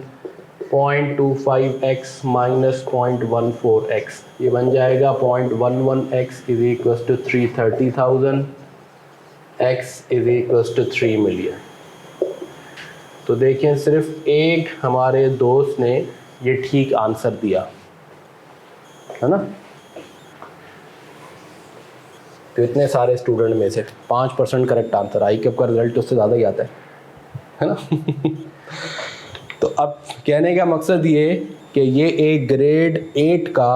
0.25x माइनस 0.14x, ये बन जाएगा 0.11x is equal to 330,000, x is equal to 3 million. तो देखिए सिर्फ एक हमारे दोस्त ने ये ठीक आंसर दिया, है ना। तो इतने सारे स्टूडेंट में से 5% करेक्ट आंसर, आई कैप का रिजल्ट उससे ज़्यादा ही आता है ना। तो अब कहने का मकसद ये कि ये एक ग्रेड 8 का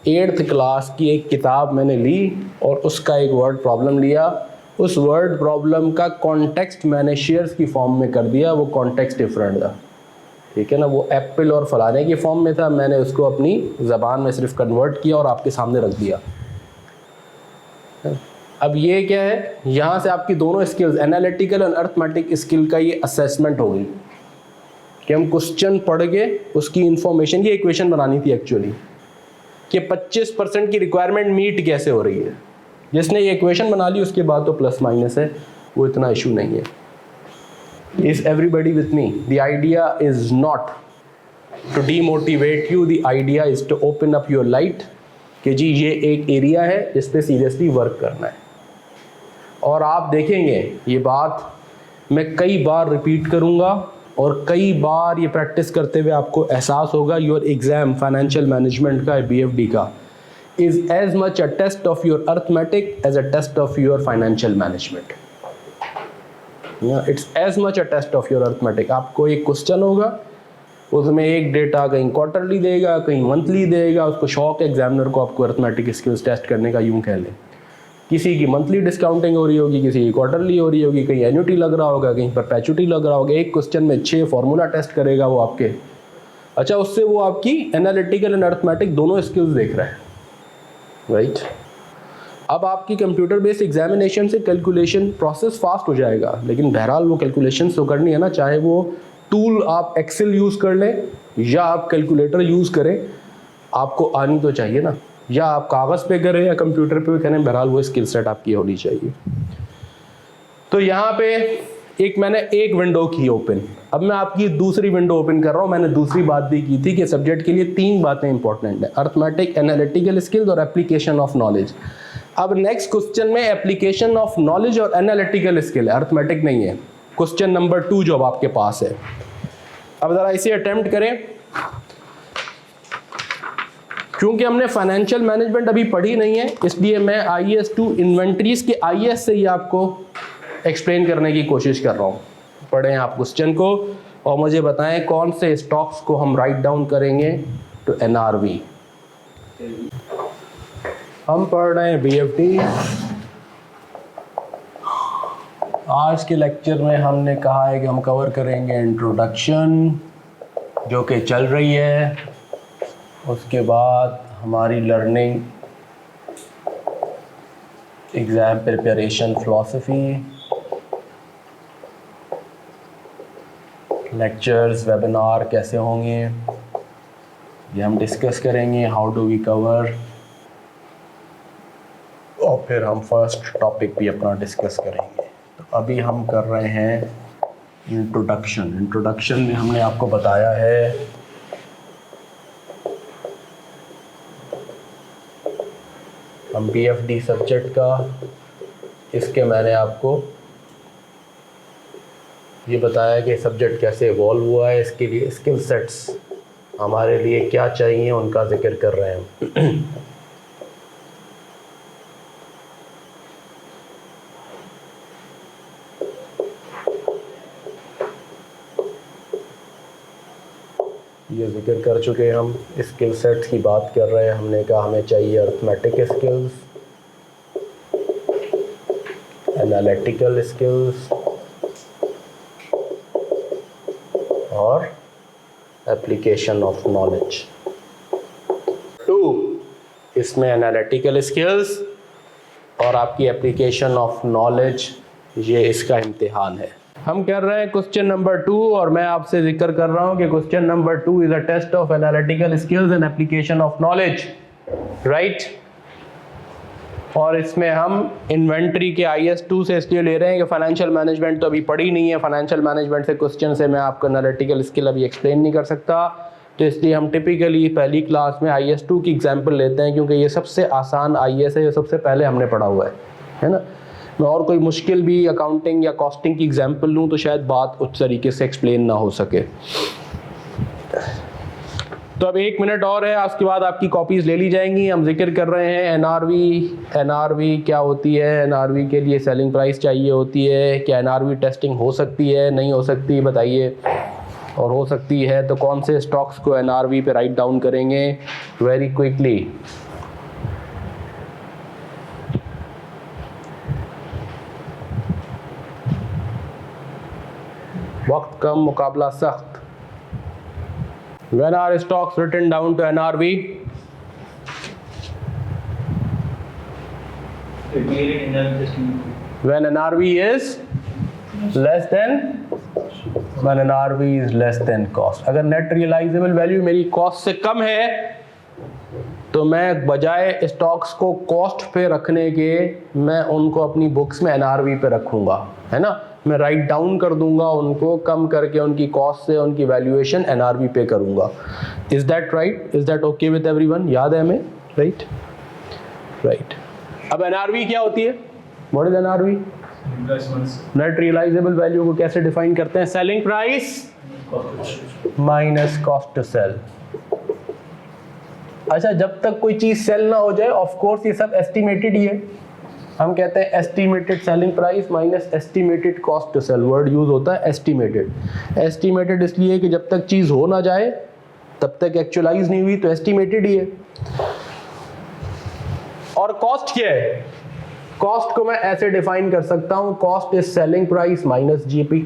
8th क्लास की एक किताब मैंने ली और उसका एक वर्ड प्रॉब्लम लिया। उस वर्ड प्रॉब्लम का कॉन्टेक्स्ट मैंने शेयर्स की फॉर्म में कर दिया, वो कॉन्टेक्स्ट डिफरेंट था, ठीक है ना। वो एप्पल और फलाने की फॉर्म में था, मैंने उसको अपनी ज़बान में सिर्फ कन्वर्ट किया और आपके सामने रख दिया। अब ये क्या है, यहाँ से आपकी दोनों स्किल्स, एनालिटिकल और अर्थमेटिक स्किल का ये असेसमेंट हो गई कि हम क्वेश्चन पढ़ के उसकी इंफॉर्मेशन, ये इक्वेशन बनानी थी एक्चुअली कि 25% की रिक्वायरमेंट मीट कैसे हो रही है। जिसने ये इक्वेशन बना ली उसके बाद तो प्लस माइनस है, वो इतना इशू नहीं है। Is everybody with me? The idea is not to demotivate you, the idea is to open up your light कि जी ये एक एरिया है जिस पे सीरियसली वर्क करना है। और आप देखेंगे ये बात मैं कई बार रिपीट करूँगा और कई बार ये प्रैक्टिस करते हुए आपको एहसास होगा, योर एग्ज़ाम फाइनेंशियल मैनेजमेंट का, BFD का, is as much a test of your arithmetic as a test of your financial management. Yeah, it's as much a test of your arithmetic. आपको एक क्वेश्चन होगा, उसमें एक डेटा कहीं क्वार्टरली देगा, कहीं मंथली देगा, उसको शौक एग्जामिनर को आपको अरिथमेटिक स्किल्स टेस्ट करने का, यूं कह लें। किसी की मंथली डिस्काउंटिंग हो रही होगी, किसी की क्वार्टरली हो रही होगी, कहीं एन्युटी लग रहा होगा, कहीं परपेचुटी लग रहा होगा। एक क्वेश्चन में 6 फार्मूला टेस्ट करेगा वो आपके। अच्छा, उससे वो आपकी एनालिटिकल एंड अरिथमेटिक दोनों स्किल्स देख रहा है, राइट। अब आपकी कंप्यूटर बेस्ड एग्जामिनेशन से कैलकुलेशन प्रोसेस फास्ट हो जाएगा, लेकिन बहरहाल वो कैलकुलेशन तो करनी है ना, चाहे वो टूल आप एक्सेल यूज़ कर लें या आप कैलकुलेटर यूज़ करें, आपको आनी तो चाहिए ना। या आप कागज़ पे करें या कंप्यूटर पे करें, बहरहाल वो स्किल सेट आपकी होनी चाहिए। तो यहाँ पे एक मैंने एक विंडो की ओपन, अब मैं आपकी दूसरी विंडो ओपन कर रहा हूँ। मैंने दूसरी बात भी की थी कि सब्जेक्ट के लिए 3 बातें इंपॉर्टेंट है, अर्थमेटिक, एनालिटिकल स्किल्स और एप्लीकेशन ऑफ नॉलेज। अब नेक्स्ट क्वेश्चन में एप्लीकेशन ऑफ नॉलेज और एनालिटिकल स्किल है, अर्थमेटिक नहीं है। क्वेश्चन नंबर 2 जो अब आपके पास है, अब ज़रा इसे अटेम्प्ट करें। क्योंकि हमने फाइनेंशियल मैनेजमेंट अभी पढ़ी नहीं है, इसलिए मैं IAS2 इन्वेंट्रीज के IAS से ही आपको एक्सप्लेन करने की कोशिश कर रहा हूँ। पढ़ें आप क्वेश्चन को और मुझे बताएं कौन से स्टॉक्स को हम राइट डाउन करेंगे टू NRV। हम पढ़ रहे हैं BFD। आज के लेक्चर में हमने कहा है कि हम कवर करेंगे इंट्रोडक्शन, जो कि चल रही है। उसके बाद हमारी learning, exam preparation, philosophy, lectures webinar कैसे होंगे ये हम डिस्कस करेंगे, हाउ डू वी कवर, और फिर हम फर्स्ट टॉपिक भी अपना डिस्कस करेंगे। तो अभी हम कर रहे हैं इंट्रोडक्शन में हमने आपको बताया है हम BFD सब्जेक्ट का, इसके मैंने आपको ये बताया कि सब्जेक्ट कैसे इवॉल्व हुआ है, इसके लिए स्किल सेट्स हमारे लिए क्या चाहिए उनका जिक्र कर रहे हैं। ये जिक्र कर चुके हैं, हम स्किल सेट्स की बात कर रहे हैं। हमने कहा हमें चाहिए अर्थमेटिक स्किल्स, एनालिटिकल स्किल्स और एप्लीकेशन ऑफ नॉलेज। 2 इसमें एनालिटिकल स्किल्स और आपकी एप्लीकेशन ऑफ नॉलेज, ये इसका इम्तिहान है। हम कर रहे हैं क्वेश्चन नंबर 2 और मैं आपसे जिक्र कर रहा हूं कि question number 2 is a test of analytical skills and application of knowledge, right. और इसमें हम इन्वेंट्री के IS2 से इसलिए ले रहे हैं कि फाइनेंशियल मैनेजमेंट तो अभी पढ़ी नहीं है, फाइनेंशियल मैनेजमेंट से क्वेश्चन से मैं आपको एनालिटिकल स्किल अभी एक्सप्लेन नहीं कर सकता, तो इसलिए हम टिपिकली पहली क्लास में IS2 की एग्जाम्पल लेते हैं क्योंकि ये सबसे आसान IS है, ये सबसे पहले हमने पढ़ा हुआ है ना। मैं और कोई मुश्किल भी अकाउंटिंग या कॉस्टिंग की एग्जाम्पल लूँ तो शायद बात उस तरीके से एक्सप्लेन ना हो सके। तो अब 1 मिनट और है, उसके बाद आपकी कॉपीज़ ले ली जाएंगी। हम जिक्र कर रहे हैं NRV क्या होती है, NRV के लिए सेलिंग प्राइस चाहिए होती है, क्या NRV टेस्टिंग हो सकती है, नहीं हो सकती बताइए, और हो सकती है तो कौन से स्टॉक्स को NRV पे राइट डाउन करेंगे वेरी क्विकली। वक्त कम, मुकाबला सख्त। When are stocks written down to NRV? When NRV is less than cost। अगर नेट रियलाइजेबल वैल्यू मेरी कॉस्ट से कम है तो मैं बजाय स्टॉक्स को कॉस्ट पे रखने के मैं उनको अपनी बुक्स में NRV पे रखूंगा, है ना। मैं राइट डाउन कर दूंगा उनको, कम करके उनकी कॉस्ट से उनकी वैल्यूएशन NRV पे करूंगा। Is that right? Is that okay with everyone? याद है हमें? राइट। अब NRV क्या होती है? What is NRV? Net realisable value को कैसे डिफाइन करते हैं? Selling price minus cost to sell. अच्छा, जब तक कोई चीज सेल ना हो जाए, ऑफ कोर्स ये सब एस्टिमेटेड ही है। हम कहते हैं estimated selling price minus estimated cost to sell. Word use होता है एस्टिमेटेड इसलिए कि जब तक चीज हो ना जाए तब तक एक्चुअलाइज नहीं हुई, तो एस्टिमेटेड ही है। और कॉस्ट क्या है? कॉस्ट को मैं ऐसे डिफाइन कर सकता हूं, cost is selling price minus GP।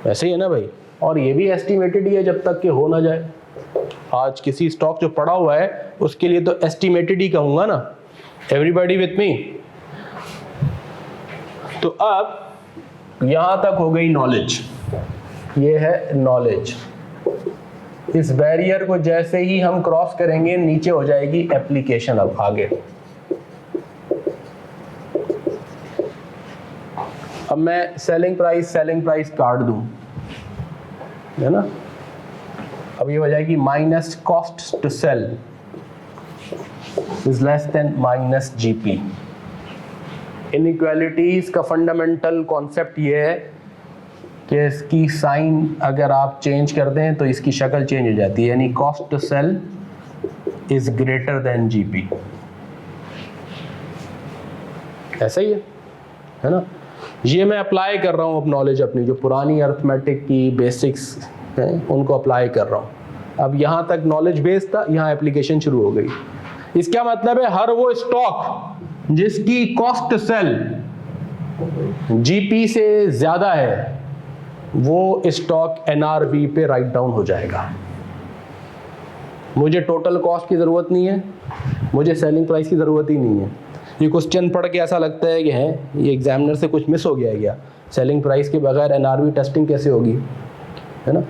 ऐसे ही है ना भाई। और ये भी एस्टिमेटेड ही है जब तक कि हो ना जाए। आज किसी स्टॉक जो पड़ा हुआ है उसके लिए तो एस्टिमेटेड ही कहूंगा ना। एवरीबॉडी विथ मी? तो अब यहां तक हो गई नॉलेज, ये है नॉलेज। इस बैरियर को जैसे ही हम क्रॉस करेंगे नीचे हो जाएगी एप्लीकेशन। अब आगे अब मैं सेलिंग प्राइस काट दूं, है ना। अब ये हो जाएगी minus cost to sell is less than minus GP। Inequalities का फंडामेंटल कॉन्सेप्ट ये है कि इसकी साइन अगर आप चेंज कर दें तो इसकी शक्ल चेंज हो जाती है, यानी cost to sell is greater than GP। ऐसा ही है ना। ये मैं अप्लाई कर रहा हूँ अब नॉलेज अपनी, जो पुरानी अर्थमेटिक की बेसिक्स हैं उनको अप्लाई कर रहा हूँ। अब यहाँ तक नॉलेज बेस था, यहाँ एप्लीकेशन शुरू हो गई। इसका मतलब है हर वो स्टॉक जिसकी कॉस्ट टू सेल GP से ज्यादा है वो स्टॉक NRV पे राइट डाउन हो जाएगा। मुझे टोटल कॉस्ट की ज़रूरत नहीं है, मुझे सेलिंग प्राइस की ज़रूरत ही नहीं है। ये क्वेश्चन पढ़ के ऐसा लगता है कि है ये एग्जामिनर से कुछ मिस हो गया है क्या? सेलिंग प्राइस के बगैर एनआरवी टेस्टिंग कैसे होगी, है ना।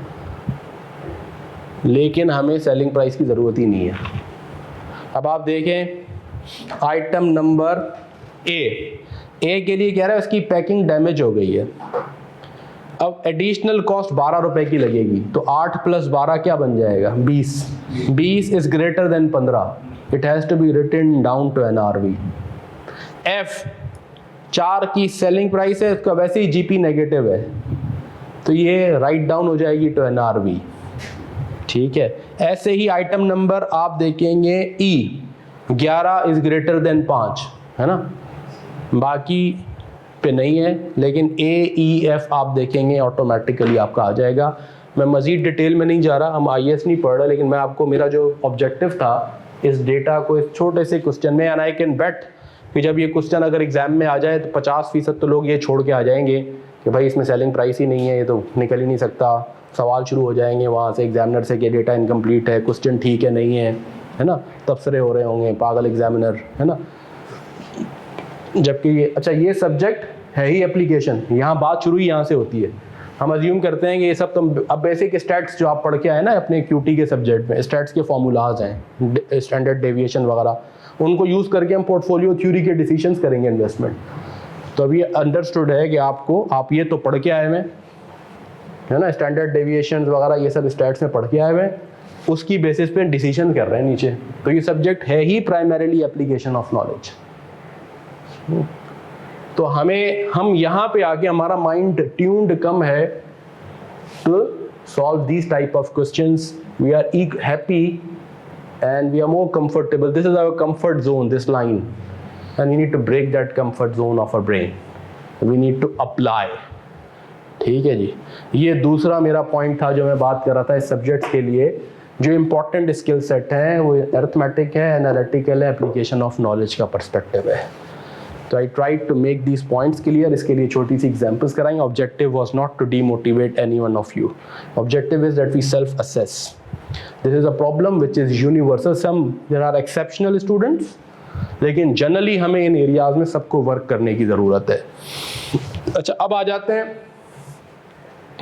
लेकिन हमें सेलिंग प्राइस की ज़रूरत ही नहीं है। अब आप देखें आइटम नंबर ए के लिए कह रहा है उसकी पैकिंग डैमेज हो गई है। अब एडिशनल कॉस्ट 12 रुपए की लगेगी, तो 8 + 12 क्या बन जाएगा, 20। 20 is greater than 15, it has to be written down to NRV. F 4 की सेलिंग प्राइस है, उसका वैसे ही जीपी नेगेटिव है, तो ये राइट डाउन हो जाएगी टू एनआरवी, ठीक है। ऐसे ही आइटम नंबर आप देखेंगे ई 11 इज ग्रेटर देन 5, है ना, बाकी पे नहीं है, लेकिन ए ई एफ आप देखेंगे ऑटोमेटिकली आपका आ जाएगा। मैं मज़ीद डिटेल में नहीं जा रहा, हम आईएएस नहीं पढ़ रहे, लेकिन मैं आपको मेरा जो ऑब्जेक्टिव था इस डेटा को इस छोटे से क्वेश्चन में, एंड आई कैन बेट कि जब ये क्वेश्चन अगर एग्जाम में आ जाए तो 50% तो लोग ये छोड़ के आ जाएंगे कि भाई इसमें सेलिंग प्राइस ही नहीं है, ये तो निकल ही नहीं सकता। सवाल शुरू हो जाएंगे वहाँ से एग्जामिनर से कि डेटा इनकम्प्लीट है, क्वेश्चन ठीक है नहीं है ना, तबसरे हो रहे होंगे, पागल एग्जामिनर, है ना। जबकि ये अच्छा ये सब्जेक्ट है ही एप्लीकेशन, यहाँ बात शुरू ही यहाँ से होती है। हम अज्यूम करते हैं कि ये सब तो अब बेसिक स्टैट्स जो आप पढ़ के आए ना अपने क्यूटी के सब्जेक्ट में, स्टैट्स के फॉर्मूलाज हैं, स्टैंडर्ड डेविएशन वगैरह, उनको यूज़ करके हम पोर्टफोलियो थ्योरी के डिसीजंस करेंगे इन्वेस्टमेंट। तो अभी अंडरस्टूड है कि आपको, आप ये तो पढ़ के आए हुए, है ना, स्टैंडर्ड डेविएशन वगैरह ये सब स्टैट्स में पढ़ के आए हुए, उसकी बेसिस पे डिसीजन कर रहे हैं नीचे। तो ये सब्जेक्ट है ही प्राइमरीली एप्लीकेशन ऑफ नॉलेज। तो हम यहाँ पे आके हमारा माइंड ट्यून्ड कम है to solve these type of questions. We are happy and we are more comfortable. This is our comfort zone, this line, and we need to break that comfort zone of our brain. We need to apply. ठीक है जी, ये दूसरा मेरा पॉइंट था जो मैं बात कर रहा था इस सब्जेक्ट के लिए। जो इम्पोर्टेंट स्किल सेट हैं वो अरिथमेटिक है, एनालिटिकल है, एप्लीकेशन ऑफ नॉलेज का पर्सपेक्टिव है। तो I tried to make these points clear. इसके लिए छोटी सी एग्जाम्पल्स कराएंगे। Objective was not to demotivate any one of you, objective is that we self assess. This is a problem which is universal. There are exceptional students, लेकिन जनरली हमें इन एरियाज में सबको वर्क करने की ज़रूरत है। अच्छा, अब आ जाते हैं,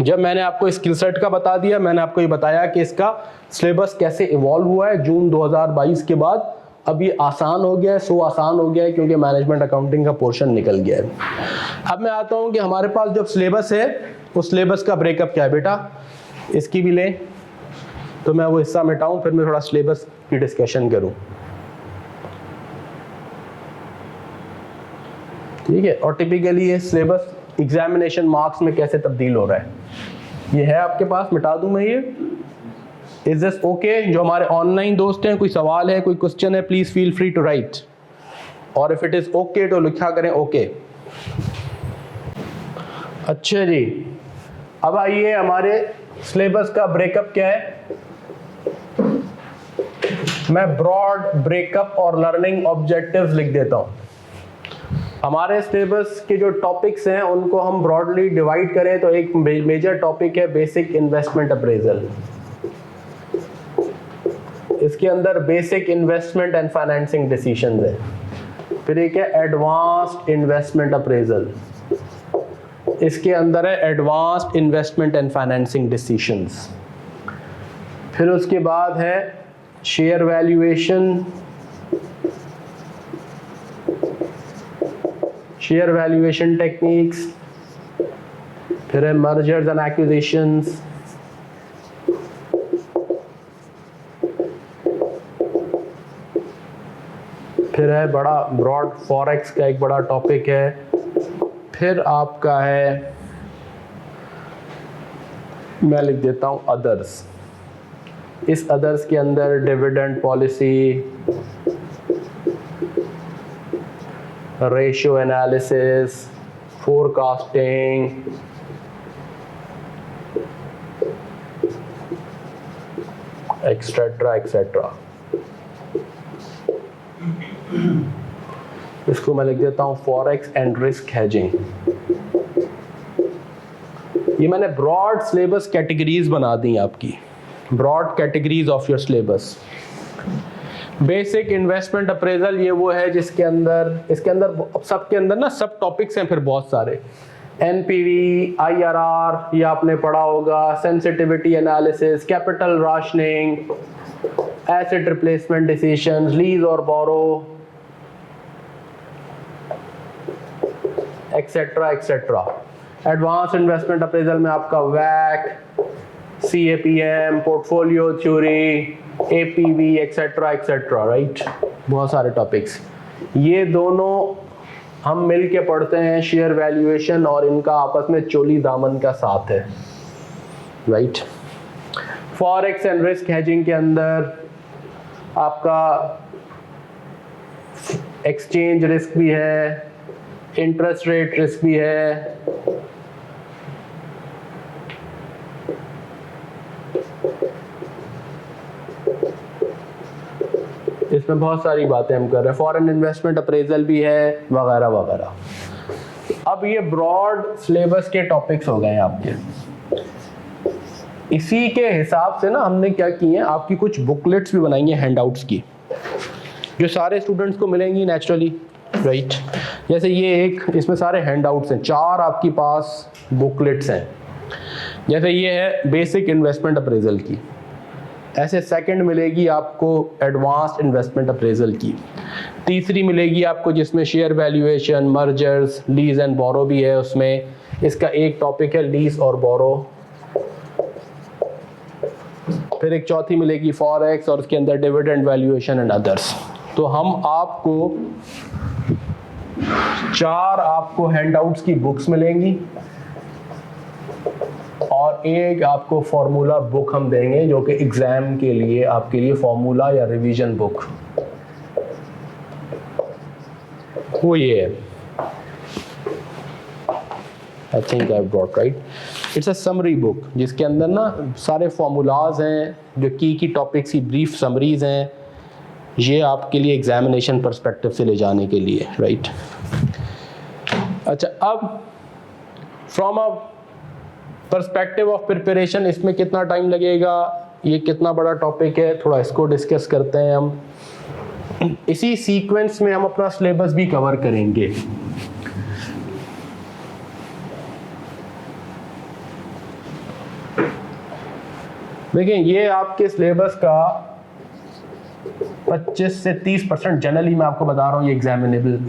जब मैंने आपको स्किल सेट का बता दिया, मैंने आपको ये बताया कि इसका सिलेबस कैसे इवॉल्व हुआ है जून 2022 के बाद। अब ये आसान हो गया है, आसान हो गया है क्योंकि मैनेजमेंट अकाउंटिंग का पोर्शन निकल गया है। अब मैं आता हूँ कि हमारे पास जब सिलेबस है उस सिलेबस का ब्रेकअप क्या है बेटा, इसकी भी लें, तो मैं वो हिस्सा मिटाऊं, फिर मैं थोड़ा सिलेबस की डिस्कशन करूं, ठीक है। और टिपिकली ये सिलेबस एग्जामिनेशन मार्क्स में कैसे तब्दील हो रहा है, ये है आपके पास, मिटा दूं मैं ये। Is this okay? जो हमारे ऑनलाइन दोस्त हैं, कोई सवाल है, कोई क्वेश्चन है, please feel free to write, और इफ इट इज ओके तो लिखा करें ओके। अच्छा जी, अब आइए हमारे सिलेबस का ब्रेकअप क्या है। मैं ब्रॉड ब्रेकअप और लर्निंग ऑब्जेक्टिव्स लिख देता हूं। हमारे सिलेबस के जो टॉपिक्स हैं उनको हम ब्रॉडली डिवाइड करें तो एक मेजर टॉपिक है बेसिक इन्वेस्टमेंट अप्रेजल। इसके अंदर basic investment and financing decisions है। फिर एक है एडवांस्ड इन्वेस्टमेंट अप्रेजल, इसके अंदर है advanced investment and financing decisions. फिर उसके बाद है share valuation, share valuation techniques. फिर है मर्जर्स एंड एक्विजिशंस। फिर है बड़ा ब्रॉड फॉरेक्स का एक बड़ा टॉपिक है। फिर आपका है, मैं लिख देता हूं अदर्स। इस अदर्स के अंदर dividend policy, ratio analysis, forecasting, etcetera etcetera. इसको मैं लिख देता हूं फॉरेक्स एंड रिस्क हेजिंग। ये मैंने ब्रॉड सिलेबस कैटेगरीज बना दी आपकी, broad categories of your syllabus. Basic investment appraisal ये वो है जिसके अंदर, इसके अंदर सबके अंदर ना सब टॉपिक्स हैं फिर बहुत सारे, एनपीवी, आईआरआर ये आपने पढ़ा होगा, sensitivity analysis, capital rationing, asset replacement decisions, lease और borrow, etcetera etcetera. Advance investment appraisal में आपका वैक, CAPM, portfolio theory, APV etcetera etcetera, right. बहुत सारे टॉपिक्स ये दोनों हम मिल के पढ़ते हैं, शेयर वैल्यूएशन और इनका आपस में चोली दामन का साथ है, right. Forex and risk hedging के अंदर आपका एक्सचेंज रिस्क भी है, इंटरेस्ट रेट रिस्क भी है, इसमें बहुत सारी बातें हम कर रहे हैं, फॉरेन इन्वेस्टमेंट अप्रेजल भी है वगैरह वगैरह। अब ये ब्रॉड सिलेबस के टॉपिक्स हो गए हैं आपके। इसी के हिसाब से ना हमने क्या किए हैं, आपकी कुछ बुकलेट्स भी बनाई हैं हैंडआउट्स की, जो सारे स्टूडेंट्स को मिलेंगी नेचुरली, राइट। जैसे ये एक, इसमें सारे हैंडआउट्स हैं, 4 आपके पास बुकलेट्स हैं। जैसे ये है बेसिक इन्वेस्टमेंट अप्रेजल की, ऐसे सेकंड मिलेगी आपको एडवांस्ड इन्वेस्टमेंट अप्रेजल की, तीसरी मिलेगी आपको जिसमें share valuation, mergers, lease and borrow भी है उसमें। इसका एक टॉपिक है लीज और बोरो। फिर एक चौथी मिलेगी फॉरेक्स और उसके अंदर डिविडेंड वैल्यूएशन एंड अदर्स। तो हम आपको 4 आपको हैंडआउट्स की बुक्स मिलेंगी और एक आपको फॉर्मूला बुक हम देंगे जो कि एग्जाम के लिए आपके लिए फॉर्मूला या रिवीजन बुक, वो ये है। I think I brought right, it's a summary book जिसके अंदर ना सारे फॉर्मूलाज हैं, जो की टॉपिक्स की ब्रीफ समरीज हैं, ये आपके लिए एग्जामिनेशन पर्सपेक्टिव से ले जाने के लिए, राइट। अच्छा, अब from a perspective of preparation इसमें कितना टाइम लगेगा, ये कितना बड़ा टॉपिक है, थोड़ा इसको डिस्कस करते हैं हम। इसी सीक्वेंस में हम अपना सिलेबस भी कवर करेंगे। देखिए, ये आपके सिलेबस का 25 से 30% जनरली मैं आपको बता रहा हूँ, ये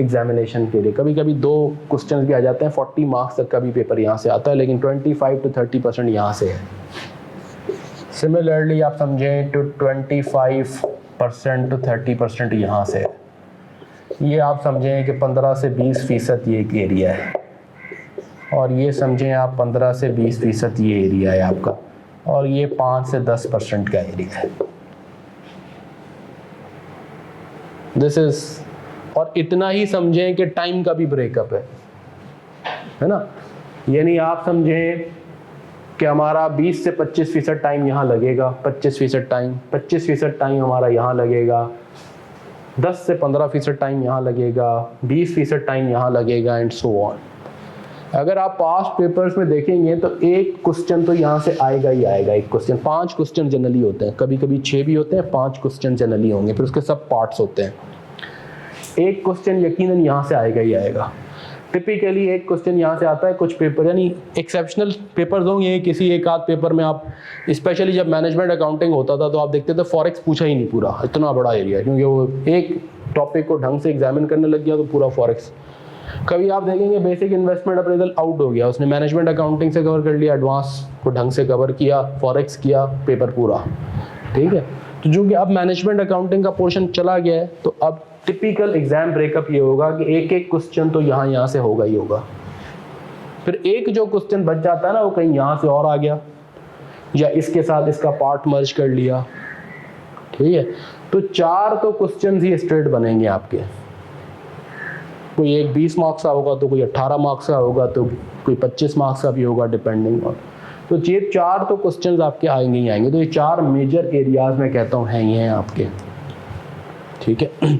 एग्जामिनेशन के लिए। कभी कभी 2 क्वेश्चन भी आ जाते हैं, 40 मार्क्स तक का भी पेपर यहाँ से आता है, लेकिन 25 to 30% यहाँ से है। सिमिलरली आप समझें तो 25% to 30% यहाँ से है। ये आप समझें कि 15 से 20% ये एक एरिया है, और ये समझें आप 15 से 20% ये एरिया है आपका, और ये 5 से 10% का एरिया है। दिस इज, और इतना ही समझें कि टाइम का भी ब्रेकअप है ना। यानी आप समझें कि हमारा 20 से 25% टाइम यहाँ लगेगा, 25% टाइम हमारा यहाँ लगेगा, 10 से 15% टाइम यहाँ लगेगा, 20% टाइम यहाँ लगेगा, एंड सो ऑन। अगर आप पास्ट पेपर्स में देखेंगे तो एक क्वेश्चन तो यहाँ से आएगा ही आएगा। एक क्वेश्चन, 5 क्वेश्चन जनरली होते हैं, कभी कभी 6 भी होते हैं, 5 क्वेश्चन जनरली होंगे, फिर उसके सब पार्ट्स होते हैं। एक क्वेश्चन यकीनन यहाँ से आएगा ही आएगा। टिपिकली एक क्वेश्चन यहाँ से आता है, कुछ पेपर यानी एक्सेप्शनल पेपर्स होंगे, किसी एक आध पेपर में आप, स्पेशली जब मैनेजमेंट अकाउंटिंग होता था तो आप देखते थे फॉरेक्स पूछा ही नहीं पूरा, इतना बड़ा एरिया है, क्योंकि वो एक टॉपिक को ढंग से एग्जामिन करने लग गया तो पूरा फॉरेक्स। कभी आप देखेंगे बेसिक इन्वेस्टमेंट अप्रेजल आउट हो गया, उसने मैनेजमेंट अकाउंटिंग से कवर कर लिया, एडवांस को ढंग से कवर किया, फॉरेक्स किया, पेपर पूरा, ठीक है। तो जो कि अब मैनेजमेंट अकाउंटिंग का पोर्शन चला गया है, तो अब टिपिकल एग्जाम ब्रेकअप ये होगा कि एक एक क्वेश्चन तो यहाँ से होगा ही होगा। फिर एक जो क्वेश्चन बच जाता है ना, वो कहीं यहाँ से और आ गया, या इसके साथ इसका पार्ट मर्ज कर लिया, ठीक है। तो 4 तो क्वेश्चन ही स्ट्रेट बनेंगे आपके, कोई एक 20 मार्क्स का होगा, तो कोई 18 मार्क्स का होगा, तो कोई 25 मार्क्स का भी होगा, डिपेंडिंग ऑन। तो ये 4 तो क्वेश्चंस आपके आएंगे ही आएंगे। तो ये 4 मेजर एरियाज में कहता हूँ हैं ये हैं आपके, ठीक है।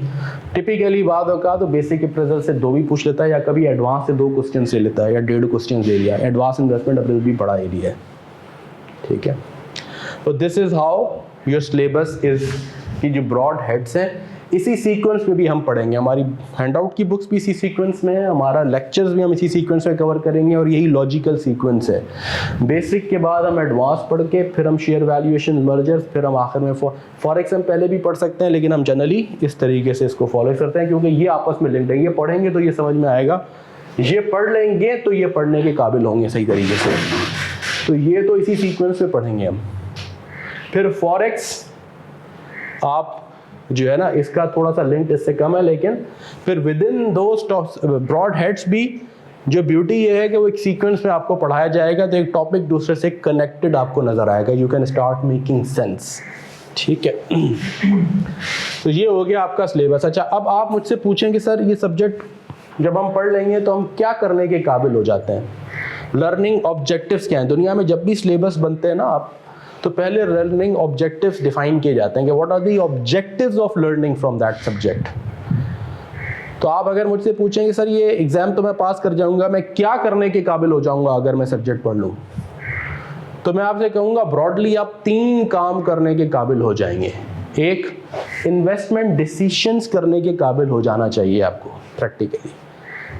टिपिकली बात होगा तो बेसिक अप्रेजल से 2 भी पूछ लेता है, या कभी एडवांस से 2 क्वेश्चन ले लेता है, या 1.5 क्वेश्चन ले लिया। एडवांस इन्वेस्टमेंट अप्रेजल भी बड़ा एरिया है, ठीक है। तो this is how your syllabus is, की जो ब्रॉड हेड्स हैं इसी सीक्वेंस में भी हम पढ़ेंगे, हमारी हैंडआउट की बुक्स भी इसी सीक्वेंस में है, हमारा लेक्चर्स भी हम इसी सीक्वेंस में कवर करेंगे और यही लॉजिकल सीक्वेंस है। बेसिक के बाद हम एडवांस पढ़ के फिर हम शेयर वैल्यूएशन, मर्जर्स, फिर हम आखिर में फॉरेक्स हम पहले भी पढ़ सकते हैं, लेकिन हम जनरली इस तरीके से इसको फॉलो करते हैं क्योंकि ये आपस में लिंक्ड है। ये पढ़ेंगे तो ये समझ में आएगा, ये पढ़ लेंगे तो ये पढ़ने के काबिल होंगे सही तरीके से। तो ये तो इसी सीक्वेंस में पढ़ेंगे हम। फिर फॉरेक्स आप जो है ना, इसका थोड़ा सा लिंक इससे कम है, लेकिन फिर within those broad heads भी जो ब्यूटी ये है कि वो एक सीक्वेंस में आपको पढ़ाया जाएगा, तो एक टॉपिक दूसरे से कनेक्टेड आपको नजर आएगा, you can start making sense. ठीक है, तो ये हो गया आपका सिलेबस। अच्छा, अब आप मुझसे पूछेंगे सर ये सब्जेक्ट जब हम पढ़ लेंगे तो हम क्या करने के काबिल हो जाते हैं, लर्निंग ऑब्जेक्टिव्स क्या हैं। दुनिया में जब भी सिलेबस बनते हैं ना आप, तो पहले लर्निंग ऑब्जेक्टिव्स डिफाइन किए जाते हैं कि what are the objectives of learning from that subject. तो आप अगर मुझसे पूछेंगे सर ये एग्जाम तो मैं पास कर जाऊंगा, मैं क्या करने के काबिल हो जाऊंगा अगर मैं सब्जेक्ट पढ़ लूँ, तो मैं आपसे कहूँगा ब्रॉडली आप 3 काम करने के काबिल हो जाएंगे। एक, इन्वेस्टमेंट डिसीजंस करने के काबिल हो जाना चाहिए आपको प्रैक्टिकली,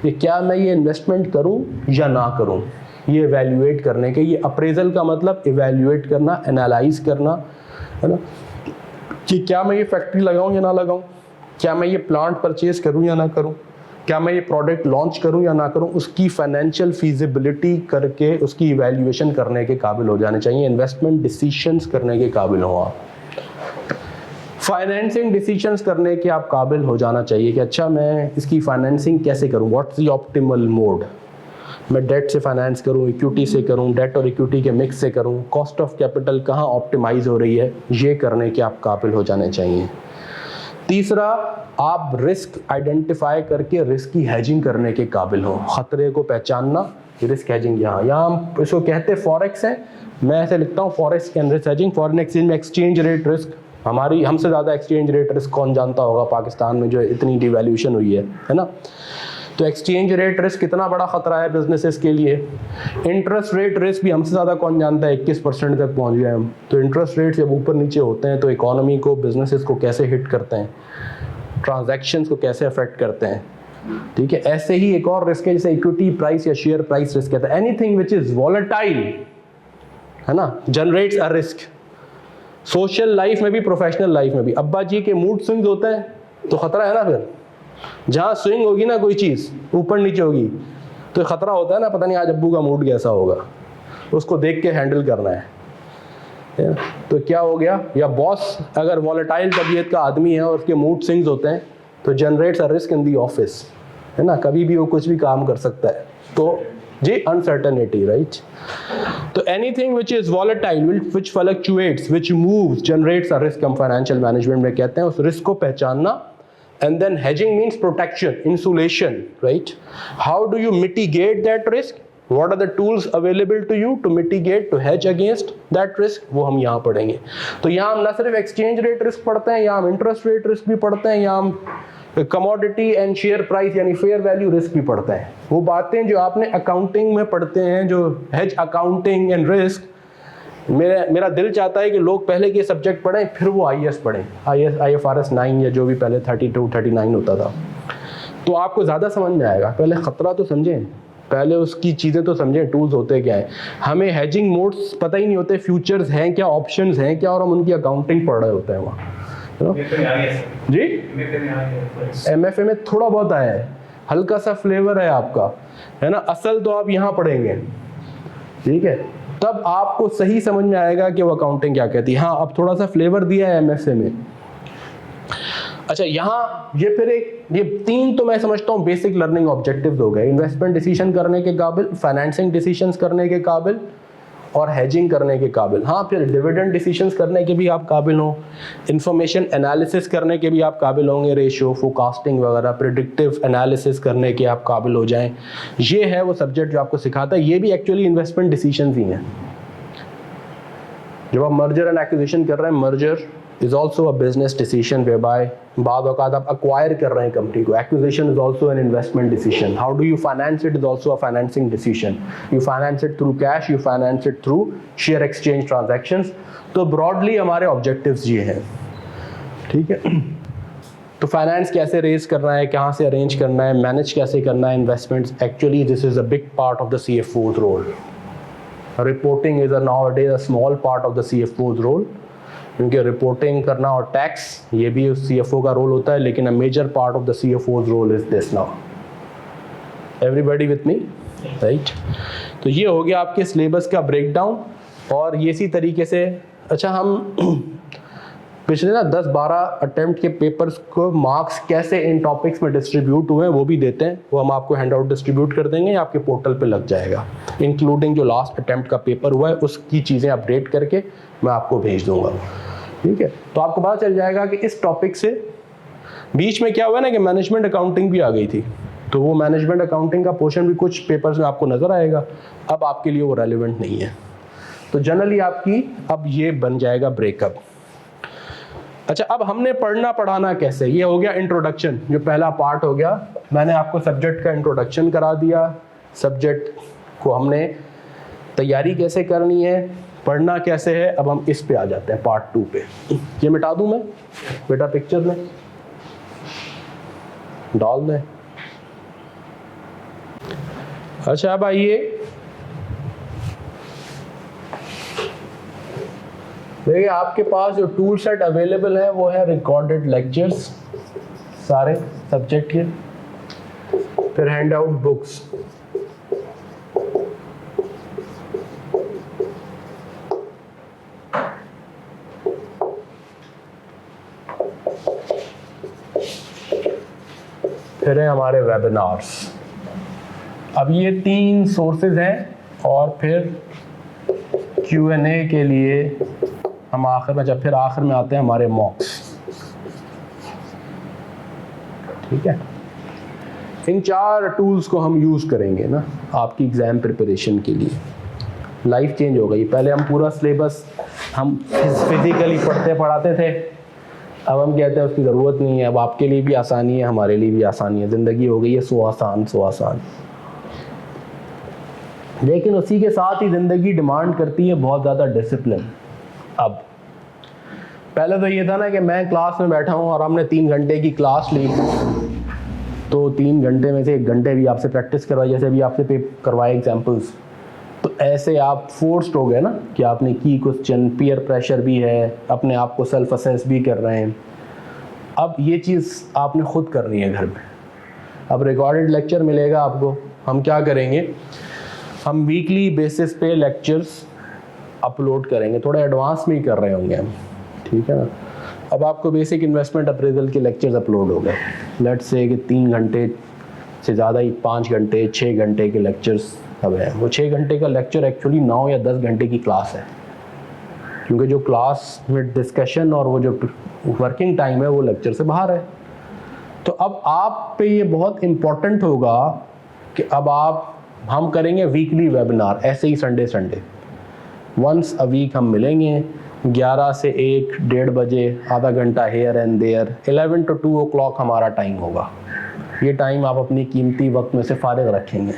ये क्या मैं ये इन्वेस्टमेंट करूं या ना करूं, ये इवैल्यूएट करने के। ये अप्रेजल का मतलब इवैल्यूएट करना, एनालाइज करना, है ना, कि क्या मैं ये फैक्ट्री लगाऊं या ना लगाऊं, क्या मैं ये प्लांट परचेज करूं या ना करूं, क्या मैं ये प्रोडक्ट लॉन्च करूं या ना करूं, उसकी फाइनेंशियल फीजिबिलिटी करके उसकी इवैल्यूएशन करने के काबिल हो जाने चाहिए। इन्वेस्टमेंट डिसीजंस करने के काबिल हो आप। फाइनेंसिंग डिसीजंस करने के आप काबिल हो जाना चाहिए कि अच्छा मैं इसकी फाइनेंसिंग कैसे करूं, व्हाट्स द ऑप्टिमल मोड, मैं डेट से फाइनेंस करूं, इक्विटी से करूं, डेट और इक्विटी के मिक्स से करूं, कॉस्ट ऑफ कैपिटल कहाँ ऑप्टिमाइज हो रही है, ये करने के आप काबिल हो जाने चाहिए। तीसरा, आप रिस्क आइडेंटिफाई करके रिस्क की हैजिंग करने के काबिल हो, खतरे को पहचानना, रिस्क हैजिंग। यहाँ हम इसको कहते हैं फॉरेक्स है, मैं ऐसे लिखता हूँ forex can risk hedging. Foreign exchange में एक्सचेंज रेट रिस्क, हमारी हमसे ज़्यादा एक्सचेंज रेट रिस्क कौन जानता होगा पाकिस्तान में जो इतनी डिवैल्यूएशन हुई है ना। तो एक्सचेंज रेट रिस्क कितना बड़ा खतरा है बिजनेसेस के लिए। इंटरेस्ट रेट रिस्क भी हमसे ज़्यादा कौन जानता है, 21% तक पहुंच गए हम। तो इंटरेस्ट रेट जब ऊपर नीचे होते हैं तो इकोनॉमी को, बिजनेसेस को कैसे हिट करते हैं, ट्रांजैक्शंस को कैसे अफेक्ट करते हैं। ठीक है, ऐसे ही एक और रिस्क है जिसे इक्विटी प्राइस या शेयर प्राइस रिस्क कहते हैं। एनीथिंग विच इज वॉलेटाइल, है ना, generates a risk. Social life में भी, प्रोफेशनल लाइफ में भी। अब्बा जी के मूड स्विंग्स होते हैं तो खतरा है ना। फिर जहाँ स्विंग होगी ना कोई चीज़ ऊपर नीचे होगी तो खतरा होता है ना, पता नहीं आज अब्बू का मूड कैसा होगा, उसको देख के हैंडल करना है। तो क्या हो गया, या बॉस अगर वॉलेटाइल तबीयत का आदमी है और उसके मूड स्विंग्स होते हैं तो generates a risk in the office, है ना, कभी भी वो कुछ भी काम कर सकता है। तो जी अनसर्टेनिटी, राइट। तो anything which is volatile, which fluctuates, which moves, generates a risk, हम फाइनेंशियल मैनेजमेंट में कहते हैं। उस रिस्क को पहचानना। And then hedging means protection, insulation, right? How do you mitigate that risk? What are the tools available to you to mitigate, to hedge against that risk? वो हम यहाँ पढ़ेंगे। तो यहाँ हम न सिर्फ एक्सचेंज रेट रिस्क पढ़ते हैं, यहाँ हम इंटरेस्ट रेट रिस्क भी पढ़ते हैं, यहाँ हम कमोडिटी एंड शेयर प्राइस यानी फेयर वैल्यू रिस्क भी पढ़ते हैं। वो बातें जो आपने अकाउंटिंग में पढ़ते हैं, जो हेज अकाउंटिंग एंड रिस्क, मेरा दिल चाहता है कि लोग पहले के सब्जेक्ट पढ़ें फिर वो IAS पढ़ें, IFRS 9 या जो भी पहले 32, 39 होता था, तो आपको ज़्यादा समझ में आएगा। पहले ख़तरा तो समझें, पहले उसकी चीज़ें तो समझें, टूल्स होते क्या हैं। हमें हेजिंग मोड्स पता ही नहीं होते, फ्यूचर्स हैं क्या, ऑप्शंस हैं क्या, और हम उनकी अकाउंटिंग पढ़ रहे होते हैं वहाँ। जी MFA में थोड़ा बहुत आया है, हल्का सा फ्लेवर है आपका, है ना। असल तो आप यहाँ पढ़ेंगे, ठीक है, तब आपको सही समझ में आएगा कि वो अकाउंटिंग क्या कहती है। हाँ, अब थोड़ा सा फ्लेवर दिया है MFA में। अच्छा, यहाँ ये फिर ये 3 तो मैं समझता हूँ बेसिक लर्निंग ऑब्जेक्टिव्स हो गए। इन्वेस्टमेंट डिसीजन करने के काबिल, फाइनेंसिंग डिसीजंस करने के काबिल, और हेजिंग करने के काबिल। हाँ, फिर डिविडेंड डिसीजंस करने के भी आप काबिल हो, इंफॉर्मेशन एनालिसिस करने के भी आप काबिल होंगे, रेशियो, फोरकास्टिंग वगैरह, प्रेडिक्टिव एनालिसिस करने के आप काबिल हो जाएं। ये है वो सब्जेक्ट जो आपको सिखाता है। ये भी एक्चुअली इन्वेस्टमेंट डिसीजंस ही हैं। जब आप मर्जर एंड एक्विजिशन कर रहे हैं, merger is also a business decision whereby बाद औकात आप acquire कर रहे हैं कंपनी को। Acquisition is also an investment decision. How do you finance it is also a financing decision. You finance it through cash, you finance it through share exchange transactions. तो broadly हमारे objectives ये हैं, ठीक है। तो फाइनेंस कैसे रेज करना है, कहाँ से अरेंज करना है, मैनेज कैसे करना है investments, actually this is a big part of the CFO's role. Reporting is nowadays a small part of the CFO's role, क्योंकि रिपोर्टिंग करना और टैक्स ये भी CFO का रोल होता है, लेकिन a major part of the CFO's role is this now. Everybody with me, right? तो ये हो गया आपके सिलेबस का ब्रेकडाउन. और ये इसी तरीके से, अच्छा हम पिछले ना 10-12 अटेम्प्ट के पेपर्स को मार्क्स कैसे इन टॉपिक्स में डिस्ट्रीब्यूट हुए हैं वो भी देते हैं. वो हम आपको हैंड आउट डिस्ट्रीब्यूट कर देंगे, आपके पोर्टल पे लग जाएगा, इंक्लूडिंग जो लास्ट अटेम्प्ट का पेपर हुआ है उसकी चीज़ें अपडेट करके मैं आपको भेज दूंगा. ठीक है, तो आपको पता चल जाएगा कि इस टॉपिक से बीच में क्या हुआ ना कि मैनेजमेंट अकाउंटिंग भी आ गई थी, तो वो मैनेजमेंट अकाउंटिंग का पोर्शन भी कुछ पेपर्स में आपको नज़र आएगा. अब आपके लिए वो रेलिवेंट नहीं है, तो जनरली आपकी अब ये बन जाएगा ब्रेकअप. अच्छा, अब हमने पढ़ना पढ़ाना कैसे, ये हो गया इंट्रोडक्शन, जो पहला पार्ट हो गया. मैंने आपको सब्जेक्ट का इंट्रोडक्शन करा दिया, सब्जेक्ट को हमने तैयारी कैसे करनी है, पढ़ना कैसे है. अब हम इस पे आ जाते हैं पार्ट 2 पे. ये मिटा दूं मैं बेटा, पिक्चर में डाल दें. अच्छा, अब आइए देखिए, आपके पास जो टूल सेट अवेलेबल है वो है रिकॉर्डेड लेक्चर्स सारे सब्जेक्ट के, फिर हैंड आउट बुक्स, फिर है हमारे वेबिनार्स. अब ये 3 सोर्सेज हैं, और फिर Q&A के लिए हम आखिर में, जब फिर आखिर में आते हैं हमारे मॉक्स. ठीक है, इन 4 टूल्स को हम यूज़ करेंगे ना आपकी एग्ज़ाम प्रिपरेशन के लिए. लाइफ चेंज हो गई. पहले हम पूरा सिलेबस हम फिजिकली पढ़ते पढ़ाते थे, अब हम कहते हैं उसकी ज़रूरत नहीं है. अब आपके लिए भी आसानी है, हमारे लिए भी आसानी है, ज़िंदगी हो गई है सो आसान. लेकिन उसी के साथ ही ज़िंदगी डिमांड करती है बहुत ज़्यादा डिसिप्लिन. अब पहले तो ये था ना कि मैं क्लास में बैठा हूँ और हमने 3 घंटे की क्लास ली, तो 3 घंटे में से 1 घंटे भी आपसे प्रैक्टिस करवाई, जैसे भी आपसे पे करवाए एग्जाम्पल्स, तो ऐसे आप फोर्स्ड हो गए ना कि आपने की क्वेश्चन, पीयर प्रेशर भी है, अपने आप को सेल्फ असेस भी कर रहे हैं. अब ये चीज़ आपने खुद करनी है घर में. अब रिकॉर्डेड लेक्चर मिलेगा आपको. हम क्या करेंगे, हम वीकली बेसिस पे लेक्चर्स अपलोड करेंगे, थोड़ा एडवांस में ही कर रहे होंगे हम. ठीक है ना. अब आपको बेसिक इन्वेस्टमेंट अप्रेजल के लेक्चर्स अपलोड हो गए. लेट्स से कि 3 घंटे से ज़्यादा ही 5 घंटे 6 घंटे के लेक्चर्स अब हैं. वो 6 घंटे का लेक्चर एक्चुअली 9 या 10 घंटे की क्लास है, क्योंकि जो क्लास में डिस्कशन और वो जो वर्किंग टाइम है वो लेक्चर से बाहर है. तो अब आप पे ये बहुत इम्पोर्टेंट होगा कि अब हम करेंगे वीकली वेबिनार, ऐसे ही संडे वंस अ वीक हम मिलेंगे 11 से 1-1:30 बजे, आधा घंटा hair and there. 11 to 2 o'clock हमारा टाइम होगा. ये टाइम आप अपनी कीमती वक्त में से फारिग रखेंगे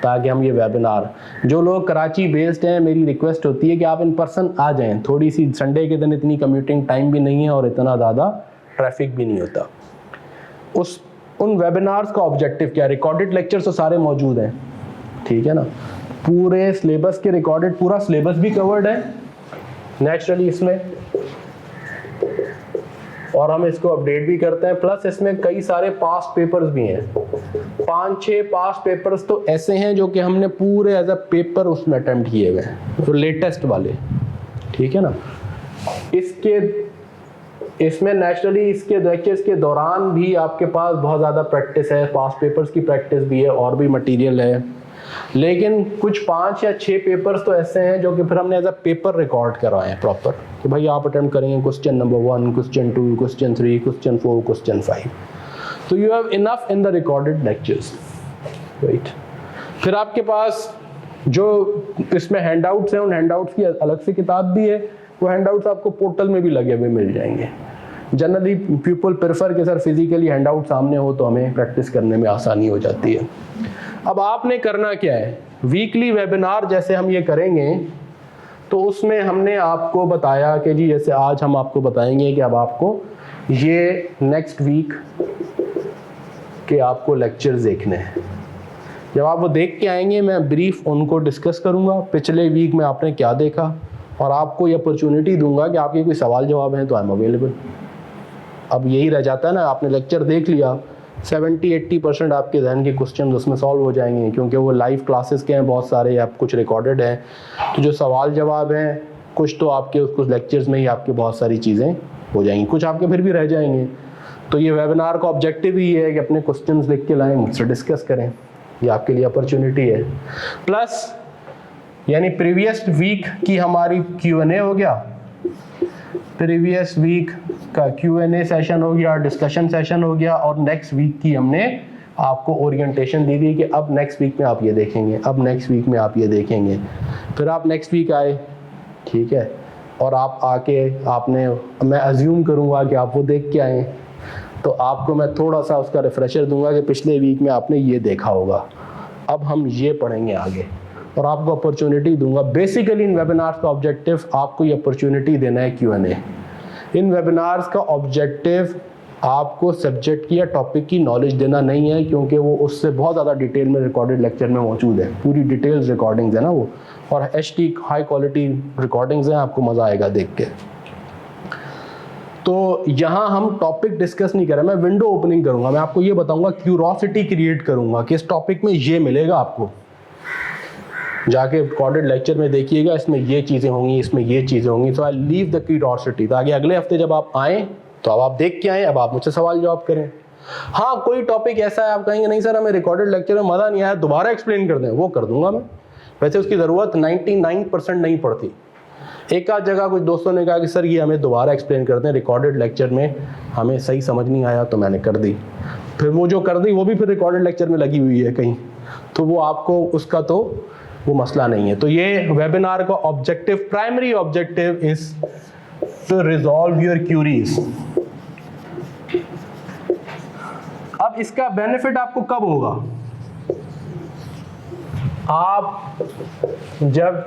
ताकि हम ये वेबिनार, जो लोग कराची बेस्ड हैं, मेरी रिक्वेस्ट होती है कि आप इन पर्सन आ जाएं. थोड़ी सी संडे के दिन इतनी कम्यूटिंग टाइम भी नहीं है और इतना ज़्यादा ट्रैफिक भी नहीं होता. उन वेबिनार्स का ऑब्जेक्टिव क्या, रिकॉर्डेड लेक्चर्स तो सारे मौजूद हैं. ठीक है ना, पूरे सिलेबस के रिकॉर्डेड, पूरा सिलेबस भी कवर्ड है नेचुरली इसमें, और हम इसको अपडेट भी करते हैं. प्लस इसमें कई सारे पास्ट पेपर्स भी हैं. 5-6 पास्ट पेपर्स तो ऐसे हैं जो कि हमने पूरे एज अ पेपर उसमें अटेम्प्ट किए हुए हैं, तो लेटेस्ट वाले. ठीक है ना. इसमें नेचुरली इसके लेक्चर्स के दौरान भी आपके पास बहुत ज़्यादा प्रैक्टिस है, पास्ट पेपर्स की प्रैक्टिस भी है, और भी मटेरियल है. लेकिन कुछ 5 या 6 पेपर्स तो ऐसे हैं जो कि फिर हमने एज अ पेपर रिकॉर्ड करवाए हैं प्रॉपर, कि भाई आप अटेम्प्ट करेंगे question number 1, question 2, question 3, question 4, question 5. तो you have enough in the recorded lectures, right. फिर आपके पास जो इसमें हैंडआउट्स हैं, उन हैंडआउट्स की अलग से किताब भी है. वो हैंडआउट्स आपको पोर्टल में भी लगे हुए मिल जाएंगे. जनरली पीपल प्रेफर कि सर फिजिकली हैंडआउट सामने हो तो हमें प्रैक्टिस करने में आसानी हो जाती है. अब आपने करना क्या है, वीकली वेबिनार जैसे हम ये करेंगे तो उसमें हमने आपको बताया कि जी जैसे आज हम आपको बताएंगे कि अब आपको ये नेक्स्ट वीक के आपको लेक्चर्स देखने हैं। जब आप वो देख के आएंगे मैं ब्रीफ उनको डिस्कस करूँगा, पिछले वीक में आपने क्या देखा, और आपको ये अपॉर्चुनिटी दूंगा कि आपके कोई सवाल जवाब हैं तो आई एम अवेलेबल। अब यही रह जाता है ना, आपने लेक्चर देख लिया, 70-80% आपके जहन के क्वेश्चन उसमें सॉल्व हो जाएंगे, क्योंकि वो लाइव क्लासेस के हैं बहुत सारे, आप कुछ रिकॉर्डेड हैं। तो जो सवाल जवाब हैं कुछ तो आपके कुछ लेक्चर्स में ही आपके बहुत सारी चीज़ें हो जाएंगी, कुछ आपके फिर भी रह जाएंगे। तो ये वेबिनार का ऑब्जेक्टिव ही है कि अपने क्वेश्चंस लिख के लाएं, मुझसे डिस्कस करें, ये आपके लिए अपॉर्चुनिटी है। प्लस यानी प्रीवियस वीक की हमारी Q&A हो गया, प्रीवियस वीक का Q&A सेशन हो गया, डिस्कशन सेशन हो गया, और नेक्स्ट वीक की हमने आपको ओरिएंटेशन दी थी कि अब नेक्स्ट वीक में आप ये देखेंगे, अब नेक्स्ट वीक में आप ये देखेंगे। फिर आप नेक्स्ट वीक आए, ठीक है, और आप आके आपने, मैं अज्यूम करूँगा कि आप वो देख के आए, तो आपको मैं थोड़ा सा उसका रिफ्रेशर दूंगा कि पिछले वीक में आपने ये देखा होगा, अब हम ये पढ़ेंगे आगे, और आपको अपॉर्चुनिटी दूंगा। बेसिकली इन वेबिनार्स का ऑब्जेक्टिव आपको ये अपॉर्चुनिटी देना है Q&A। इन वेबिनार्स का ऑब्जेक्टिव आपको सब्जेक्ट की या टॉपिक की नॉलेज देना नहीं है, क्योंकि वो उससे बहुत ज़्यादा डिटेल में रिकॉर्डेड लेक्चर में मौजूद है, पूरी डिटेल्स रिकॉर्डिंग्स है ना वो, और HD हाई क्वालिटी रिकॉर्डिंग्स हैं, आपको मज़ा आएगा देख के। तो यहाँ हम टॉपिक डिस्कस नहीं करें, मैं विंडो ओपनिंग करूँगा, मैं आपको ये बताऊँगा, क्यूरोसिटी क्रिएट करूँगा कि इस टॉपिक में ये मिलेगा आपको, जाके रिकॉर्डेड लेक्चर में देखिएगा, इसमें ये चीज़ें होंगी, इसमें ये चीज़ें होंगी। सो आई लीव द क्यूरोसिटी, ताकि अगले हफ्ते जब आप आएँ तो अब आप देख के आएँ, अब आप मुझसे सवाल जवाब करें। हाँ, कोई टॉपिक ऐसा है आप कहेंगे नहीं सर हमें रिकॉर्डेड लेक्चर में मज़ा नहीं आया, दोबारा एक्सप्लेन कर दें, वो कर दूंगा मैं। वैसे उसकी ज़रूरत 99% नहीं पड़ती। एक आध जगह कुछ दोस्तों ने कहा कि सर ये हमें दोबारा एक्सप्लेन करते हैं, रिकॉर्डेड लेक्चर में हमें सही समझ नहीं आया, तो मैंने कर दी। फिर वो जो कर दी वो भी फिर रिकॉर्डेड लेक्चर में लगी हुई है कहीं, तो वो आपको उसका तो वो मसला नहीं है। तो ये वेबिनार का objective, primary objective is to resolve your queries. अब इसका बेनिफिट आपको कब होगा? आप जब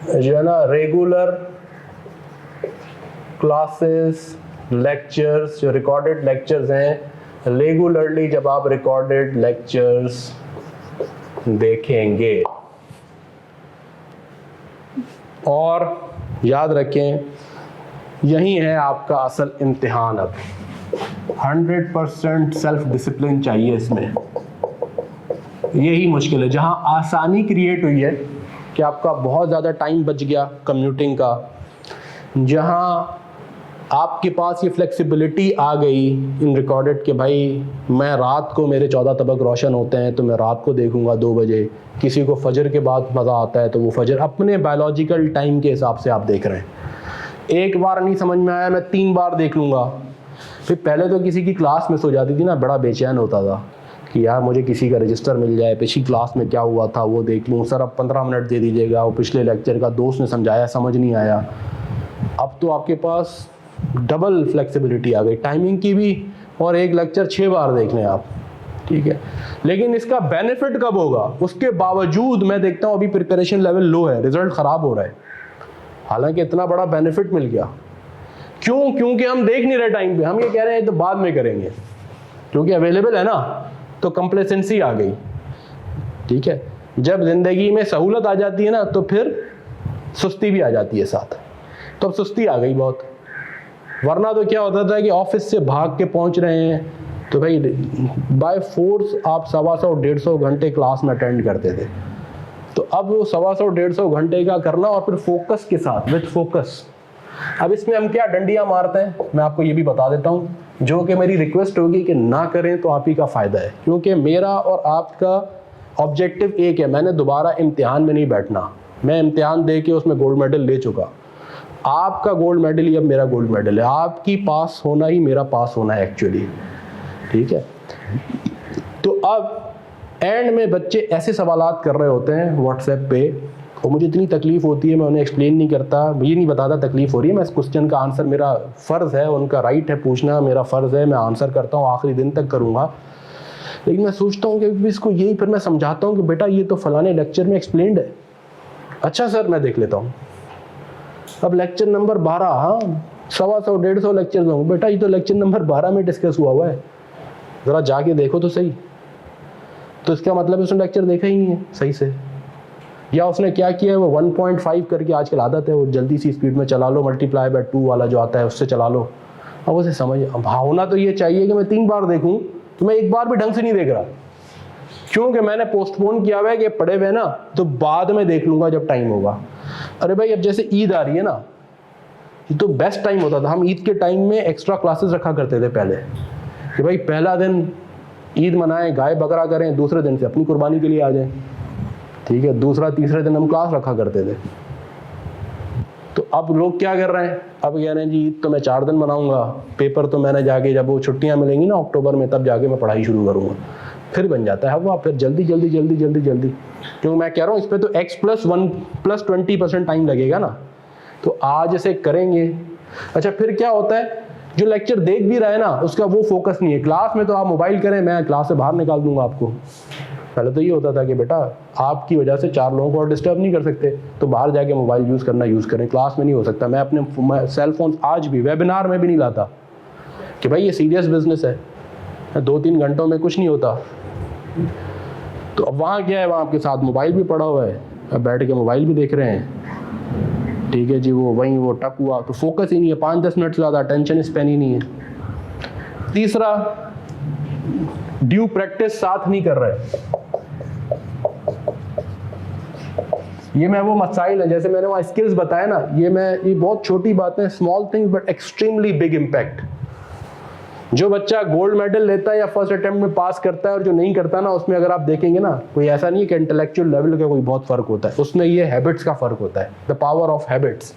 जो है ना रेगुलर क्लासेस, लेक्चर्स, जो रिकॉर्डेड लेक्चर्स हैं, रेगुलरली जब आप रिकॉर्डेड लेक्चर्स देखेंगे, और याद रखें यही है आपका असल इम्तिहान। अब 100% सेल्फ डिसिप्लिन चाहिए इसमें, यही मुश्किल है। जहां आसानी क्रिएट हुई है कि आपका बहुत ज़्यादा टाइम बच गया कम्यूटिंग का, जहां आपके पास ये फ्लेक्सिबिलिटी आ गई इन रिकॉर्डेड के भाई मैं रात को मेरे 14 तबक रोशन होते हैं तो मैं रात को देखूंगा 2 बजे, किसी को फजर के बाद मज़ा आता है तो वो फजर, अपने बायोलॉजिकल टाइम के हिसाब से आप देख रहे हैं। एक बार नहीं समझ में आया मैं 3 बार देख लूँगा। फिर पहले तो किसी की क्लास मिस हो जाती थी ना, बड़ा बेचैन होता था कि यार मुझे किसी का रजिस्टर मिल जाए, पिछली क्लास में क्या हुआ था वो देख लूँ। सर अब 15 मिनट दे दीजिएगा, वो पिछले लेक्चर का दोस्त ने समझाया समझ नहीं आया। अब तो आपके पास डबल फ्लेक्सिबिलिटी आ गई टाइमिंग की भी, और एक लेक्चर 6 बार देख लें आप, ठीक है। लेकिन इसका बेनिफिट कब होगा? उसके बावजूद मैं देखता हूँ अभी प्रिपरेशन लेवल लो है, रिजल्ट ख़राब हो रहा है, हालांकि इतना बड़ा बेनिफिट मिल गया। क्यों? क्योंकि हम देख नहीं रहे टाइम पे, हम ये कह रहे हैं तो बाद में करेंगे, क्योंकि अवेलेबल है ना, तो कंप्लेसेंसी आ गई, ठीक है। जब ज़िंदगी में सहूलत आ जाती है ना तो फिर सुस्ती भी आ जाती है साथ, तो अब सुस्ती आ गई बहुत। वरना तो क्या होता था कि ऑफिस से भाग के पहुंच रहे हैं तो भाई बाय फोर्स आप 125-150 घंटे क्लास में अटेंड करते थे, तो अब वो 125-150 घंटे का करना और फिर फोकस के साथ, विद फोकस। अब इसमें हम क्या डंडियां मारते हैं, मैं आपको ये भी बता देता हूँ, जो कि मेरी रिक्वेस्ट होगी कि ना करें तो आप ही का फ़ायदा है, क्योंकि मेरा और आपका ऑब्जेक्टिव एक है। मैंने दोबारा इम्तिहान में नहीं बैठना, मैं इम्तिहान दे के उसमें गोल्ड मेडल ले चुका। आपका गोल्ड मेडल ही अब मेरा गोल्ड मेडल है, आपकी पास होना ही मेरा पास होना है एक्चुअली, ठीक है। तो अब एंड में बच्चे ऐसे सवालात कर रहे होते हैं व्हाट्सएप पे, और मुझे इतनी तकलीफ होती है, मैं उन्हें एक्सप्लेन नहीं करता, ये नहीं बताता तकलीफ हो रही है। मैं इस क्वेश्चन का आंसर, मेरा फ़र्ज़ है, उनका राइट है पूछना, मेरा फ़र्ज़ है, मैं आंसर करता हूँ, आखिरी दिन तक करूँगा। लेकिन मैं सोचता हूँ कि इसको यही, फिर मैं समझाता हूँ कि बेटा ये तो फलाने लेक्चर में एक्सप्लेन्ड है। अच्छा सर मैं देख लेता हूँ। अब लेक्चर नंबर 12, हाँ 100 150 लेक्चर्स होंगे। बेटा ये तो लेक्चर नंबर 12 में डिस्कस हुआ है, ज़रा जाके देखो तो सही। तो इसका मतलब उसने लेक्चर देखा ही नहीं है सही से, या उसने क्या किया है, वो 1.5 करके आजकल आदत है, वो जल्दी सी स्पीड में चला लो, मल्टीप्लाई बाय 2 वाला जो आता है उससे चला लो। अब उसे समझ, अब होना तो ये चाहिए कि मैं 3 बार देखूं, तो मैं एक बार भी ढंग से नहीं देख रहा, क्योंकि मैंने पोस्टपोन किया हुआ है कि पढ़े हुए ना तो बाद में देख लूंगा जब टाइम होगा। अरे भाई अब जैसे ईद आ रही है ना, ये तो बेस्ट टाइम होता था। हम ईद के टाइम में एक्स्ट्रा क्लासेस रखा करते थे पहले, कि भाई पहला दिन ईद मनाएं, गाय बकरा करें, दूसरे दिन से अपनी कुर्बानी के लिए आ जाएं, ठीक है। दूसरा तीसरे दिन हम क्लास रखा करते थे। तो अब लोग क्या कर रहे हैं, अब कह रहे हैं जी ईद तो मैं 4 दिन मनाऊंगा, पेपर तो मैंने जाके जब वो छुट्टियां मिलेंगी ना अक्टूबर में, तब जाके मैं पढ़ाई शुरू करूंगा। फिर बन जाता है वो, फिर जल्दी जल्दी जल्दी जल्दी जल्दी, क्योंकि मैं कह रहा हूँ इस पर तो x+1 +20% टाइम लगेगा ना, तो आज इसे करेंगे। अच्छा फिर क्या होता है, जो लेक्चर देख भी रहा है ना उसका वो फोकस नहीं है। क्लास में तो आप मोबाइल करें, मैं क्लास से बाहर निकाल दूंगा आपको। पहले तो ये होता था कि बेटा आपकी वजह से 4 लोगों को और डिस्टर्ब नहीं कर सकते, तो बाहर जाके मोबाइल यूज़ करना यूज़ करें, क्लास में नहीं हो सकता। मैं अपने सेल फोन आज भी वेबिनार में भी नहीं लाता कि भाई ये सीरियस बिजनेस है, 2-3 घंटों में कुछ नहीं होता। तो अब वहाँ क्या है, वहाँ आपके साथ मोबाइल भी पड़ा हुआ है, अब बैठ के मोबाइल भी देख रहे हैं, ठीक है जी। वो वहीं वो टक हुआ, तो फोकस ही नहीं है, 5-10 मिनट से ज़्यादा अटेंशन स्पैन ही नहीं है। तीसरा, ड्यू प्रैक्टिस साथ नहीं कर रहे। ये मैं वो मसाइल है, जैसे मैंने वहाँ स्किल्स बताया ना, ये बहुत छोटी बातें, small things but extremely big impact. जो बच्चा गोल्ड मेडल लेता है या फर्स्ट अटेम्प्ट में पास करता है और जो नहीं करता ना, उसमें अगर आप देखेंगे ना, कोई ऐसा नहीं है कि इंटेलेक्चुअल लेवल का कोई बहुत फर्क होता है, उसमें ये हैबिट्स का फर्क होता है, the power of habits.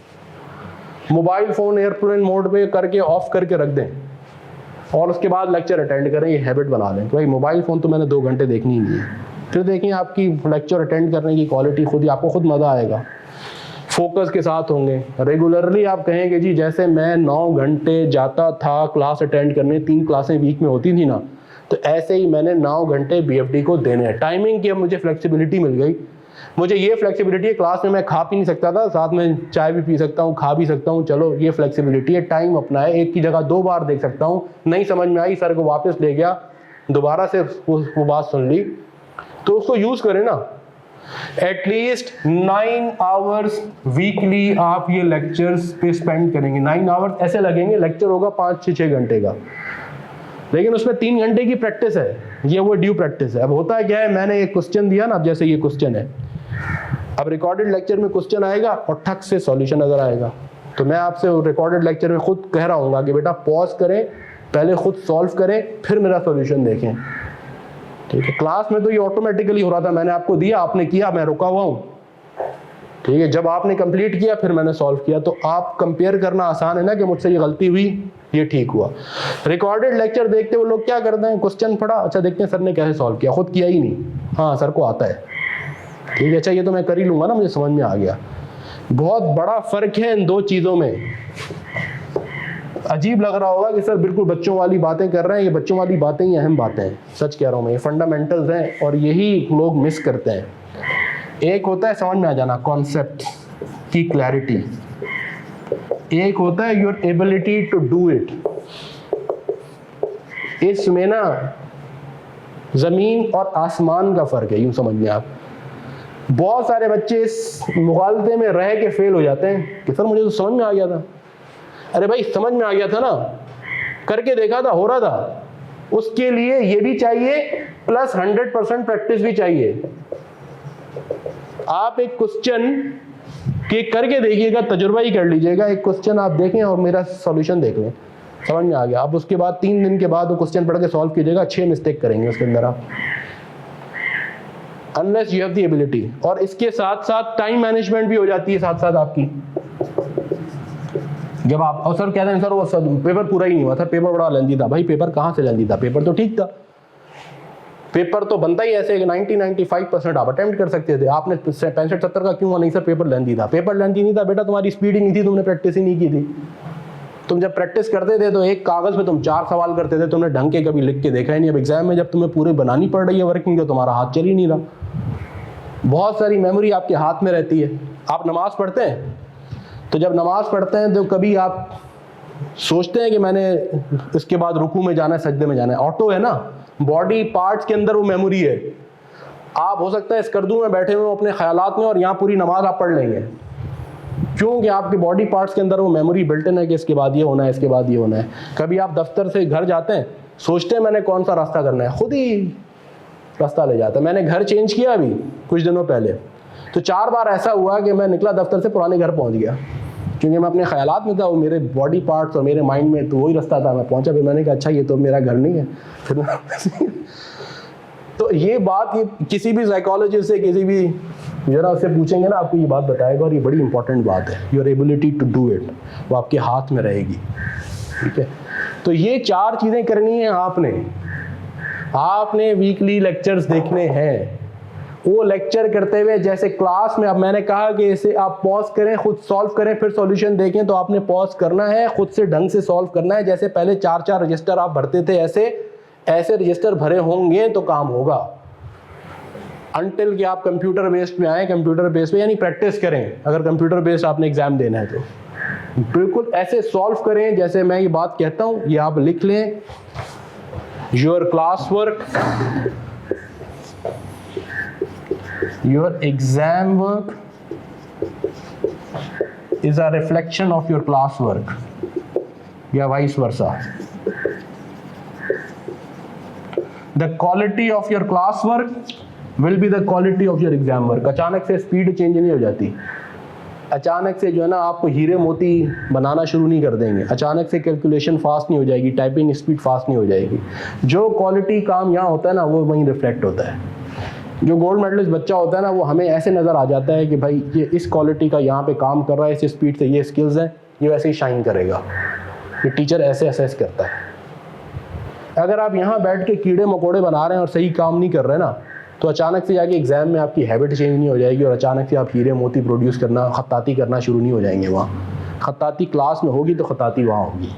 Mobile phone airplane mode पे करके ऑफ करके रख दें और उसके बाद लेक्चर अटेंड करें, ये हैबिट बना लें। तो भाई मोबाइल फोन तो मैंने 2 घंटे देखनी ही नहीं है, फिर देखें आपकी लेक्चर अटेंड करने की क्वालिटी खुद ही, आपको खुद मज़ा आएगा, फोकस के साथ होंगे। रेगुलरली आप कहेंगे जी जैसे मैं 9 घंटे जाता था क्लास अटेंड करने, 3 क्लासें वीक में होती थी ना, तो ऐसे ही मैंने 9 घंटे BFD को देने हैं। टाइमिंग की अब मुझे फ्लेक्सिबिलिटी मिल गई। मुझे ये फ्लेक्सिबिलिटी है, क्लास में मैं खा पी नहीं सकता था, साथ में चाय भी पी सकता हूँ, खा भी सकता हूँ, चलो ये फ्लेक्सिबिलिटी है। टाइम अपना है, एक की जगह 2 बार देख सकता हूँ, नहीं समझ में आई सर को वापस ले गया, दोबारा से वो बात सुन ली, तो उसको यूज करें ना। एटलीस्ट 9 आवर्स वीकली आप ये लेक्चर्स पे स्पेंड करेंगे। 9 आवर्स ऐसे लगेंगे, लेक्चर होगा 5-6 घंटे का, लेकिन उसमें 3 घंटे की प्रैक्टिस है, ये वो ड्यू प्रैक्टिस है। अब होता है क्या है, मैंने एक क्वेश्चन दिया ना, अब जैसे ये क्वेश्चन है, अब रिकॉर्डेड लेक्चर में क्वेश्चन आएगा और ठक से सॉल्यूशन नजर आएगा, तो मैं आपसे रिकॉर्डेड लेक्चर में खुद कह रहा हूँ कि बेटा पॉज करें, पहले खुद सॉल्व करें, फिर मेरा सॉल्यूशन देखें, ठीक है। क्लास में तो ये ऑटोमेटिकली हो रहा था, मैंने आपको दिया, आपने किया, मैं रुका हुआ हूँ, ठीक है। जब आपने कंप्लीट किया फिर मैंने सॉल्व किया, तो आप कंपेयर करना आसान है ना कि मुझसे ये गलती हुई, ये ठीक हुआ। रिकॉर्डेड लेक्चर देखते वो लोग क्या करते हैं, क्वेश्चन पढ़ा, अच्छा देखते हैं सर ने कैसे सॉल्व किया, खुद किया ही नहीं, हाँ सर को आता है, ठीक है, अच्छा ये तो मैं कर ही लूंगा ना, मुझे समझ में आ गया। बहुत बड़ा फर्क है इन 2 चीजों में। अजीब लग रहा होगा कि सर बिल्कुल बच्चों वाली बातें कर रहे हैं, ये बच्चों वाली बातें ही अहम बातें हैं, सच कह रहा हूँ मैं, ये फंडामेंटल्स हैं और यही लोग मिस करते हैं। एक होता है समझ में आ जाना, कॉन्सेप्ट की क्लैरिटी, एक होता है your ability to do it. इसमें ना जमीन और आसमान का फर्क है, यूं समझिए आप। बहुत सारे बच्चे इस मुगालते में रह के फेल हो जाते हैं कि सर मुझे तो समझ में आ गया था। अरे भाई समझ में आ गया था ना, करके देखा था, हो रहा था, उसके लिए ये भी चाहिए प्लस 100% प्रैक्टिस भी चाहिए। आप एक क्वेश्चन के करके देखिएगा, तजुर्बा ही कर लीजिएगा, एक क्वेश्चन आप देखें और मेरा सॉल्यूशन देख लें, समझ में आ गया, आप उसके बाद 3 दिन के बाद वो क्वेश्चन पढ़ के सॉल्व कीजिएगा, 6 मिस्टेक करेंगे उसके अंदर आप, unless you have the ability. और इसके साथ साथ टाइम मैनेजमेंट भी हो जाती है साथ साथ आपकी। जब आप, और सर कहते हैं सर वो पेपर पूरा ही नहीं हुआ था, पेपर बड़ा लेंदी था, भाई पेपर कहाँ से लेंदी था, पेपर तो ठीक था, पेपर तो बनता ही ऐसे कि 90-95% आप अटेम्प्ट कर सकते थे, आपने 65-70 का क्यों हुआ, नहीं सर पेपर लेंदी था। पेपर लेंदी नहीं था बेटा, तुम्हारी स्पीड ही नहीं थी, तुमने प्रैक्टिस ही नहीं की थी। तुम जब प्रैक्टिस करते थे तो एक कागज में तुम 4 सवाल करते थे, तुमने ढंग के कभी लिख के देखा ही नहीं। अब एग्जाम में जब तुम्हें पूरे बनानी पड़ रही है वर्किंग, तो तुम्हारा हाथ चल ही नहीं रहा। बहुत सारी मेमोरी आपके हाथ में रहती है। आप नमाज पढ़ते हैं, तो जब नमाज पढ़ते हैं तो कभी आप सोचते हैं कि मैंने इसके बाद रुकू में जाना है, सजदे में जाना है। ऑटो है ना, बॉडी पार्ट्स के अंदर वो मेमोरी है। आप हो सकता है स्कर्दू में बैठे हुए हो अपने ख्यालात में और यहाँ पूरी नमाज आप पढ़ लेंगे, क्योंकि आपके बॉडी पार्ट्स के अंदर वो मेमोरी बिल्ट इन है कि इसके बाद ये होना है, इसके बाद ये होना है। कभी आप दफ्तर से घर जाते हैं, सोचते हैं मैंने कौन सा रास्ता करना है, खुद ही रास्ता ले जाता है। मैंने घर चेंज किया अभी कुछ दिनों पहले, तो 4 बार ऐसा हुआ कि मैं निकला दफ्तर से पुराने घर पहुंच गया, क्योंकि मैं अपने ख्यालात में था, वो मेरे बॉडी पार्ट्स और मेरे माइंड में तो वही रास्ता था। मैं पहुंचा, फिर मैंने कहा अच्छा ये तो मेरा घर नहीं है फिर तो ये बात, ये किसी भी साइकोलॉजिस्ट से, किसी भी जरा उससे पूछेंगे ना, आपको ये बात बताएगा, और ये बड़ी इंपॉर्टेंट बात है। Your ability to do it, वो आपके हाथ में रहेगी। ठीक है, तो ये 4 चीज़ें करनी है आपने वीकली लेक्चर्स देखने हैं। वो लेक्चर करते हुए जैसे क्लास में, अब मैंने कहा कि इसे आप पॉज करें, खुद सॉल्व करें, फिर सॉल्यूशन देखें, तो आपने पॉज करना है, खुद से ढंग से सॉल्व करना है। जैसे पहले 4-4 रजिस्टर आप भरते थे, ऐसे रजिस्टर भरे होंगे तो काम होगा। अनटिल कि आप कंप्यूटर बेस्ड में आए, कंप्यूटर बेस्ड पे यानी प्रैक्टिस करें। अगर कंप्यूटर बेस्ड आपने एग्जाम देना है तो बिल्कुल ऐसे सॉल्व करें जैसे मैं ये बात कहता हूँ। ये आप लिख लें, your class work, your exam work is a reflection of your class work या vice versa. The quality of your class work will be the quality of your exam work. अचानक से स्पीड चेंज नहीं हो जाती, अचानक से जो है ना आपको हीरे मोती बनाना शुरू नहीं कर देंगे, अचानक से कैलकुलेशन फास्ट नहीं हो जाएगी, टाइपिंग स्पीड फास्ट नहीं हो जाएगी। जो क्वालिटी काम यहाँ होता है ना, वो वहीं रिफ्लेक्ट होता है। जो गोल्ड मेडलिस्ट बच्चा होता है ना, वो हमें ऐसे नज़र आ जाता है कि भाई ये इस क्वालिटी का यहाँ पे काम कर रहा है, इस स्पीड से, ये स्किल्स हैं, ये वैसे ही शाइन करेगा। ये टीचर ऐसे असेस करता है। अगर आप यहाँ बैठ के कीड़े मकोड़े बना रहे हैं और सही काम नहीं कर रहे ना, तो अचानक से जाके एग्जाम में आपकी हैबिट चेंज नहीं हो जाएगी और अचानक से आप हीरे मोती प्रोड्यूस करना, खत्ताती करना शुरू नहीं हो जाएंगे। वहाँ खत्ताती क्लास में होगी तो खत्ताती वहाँ होगी।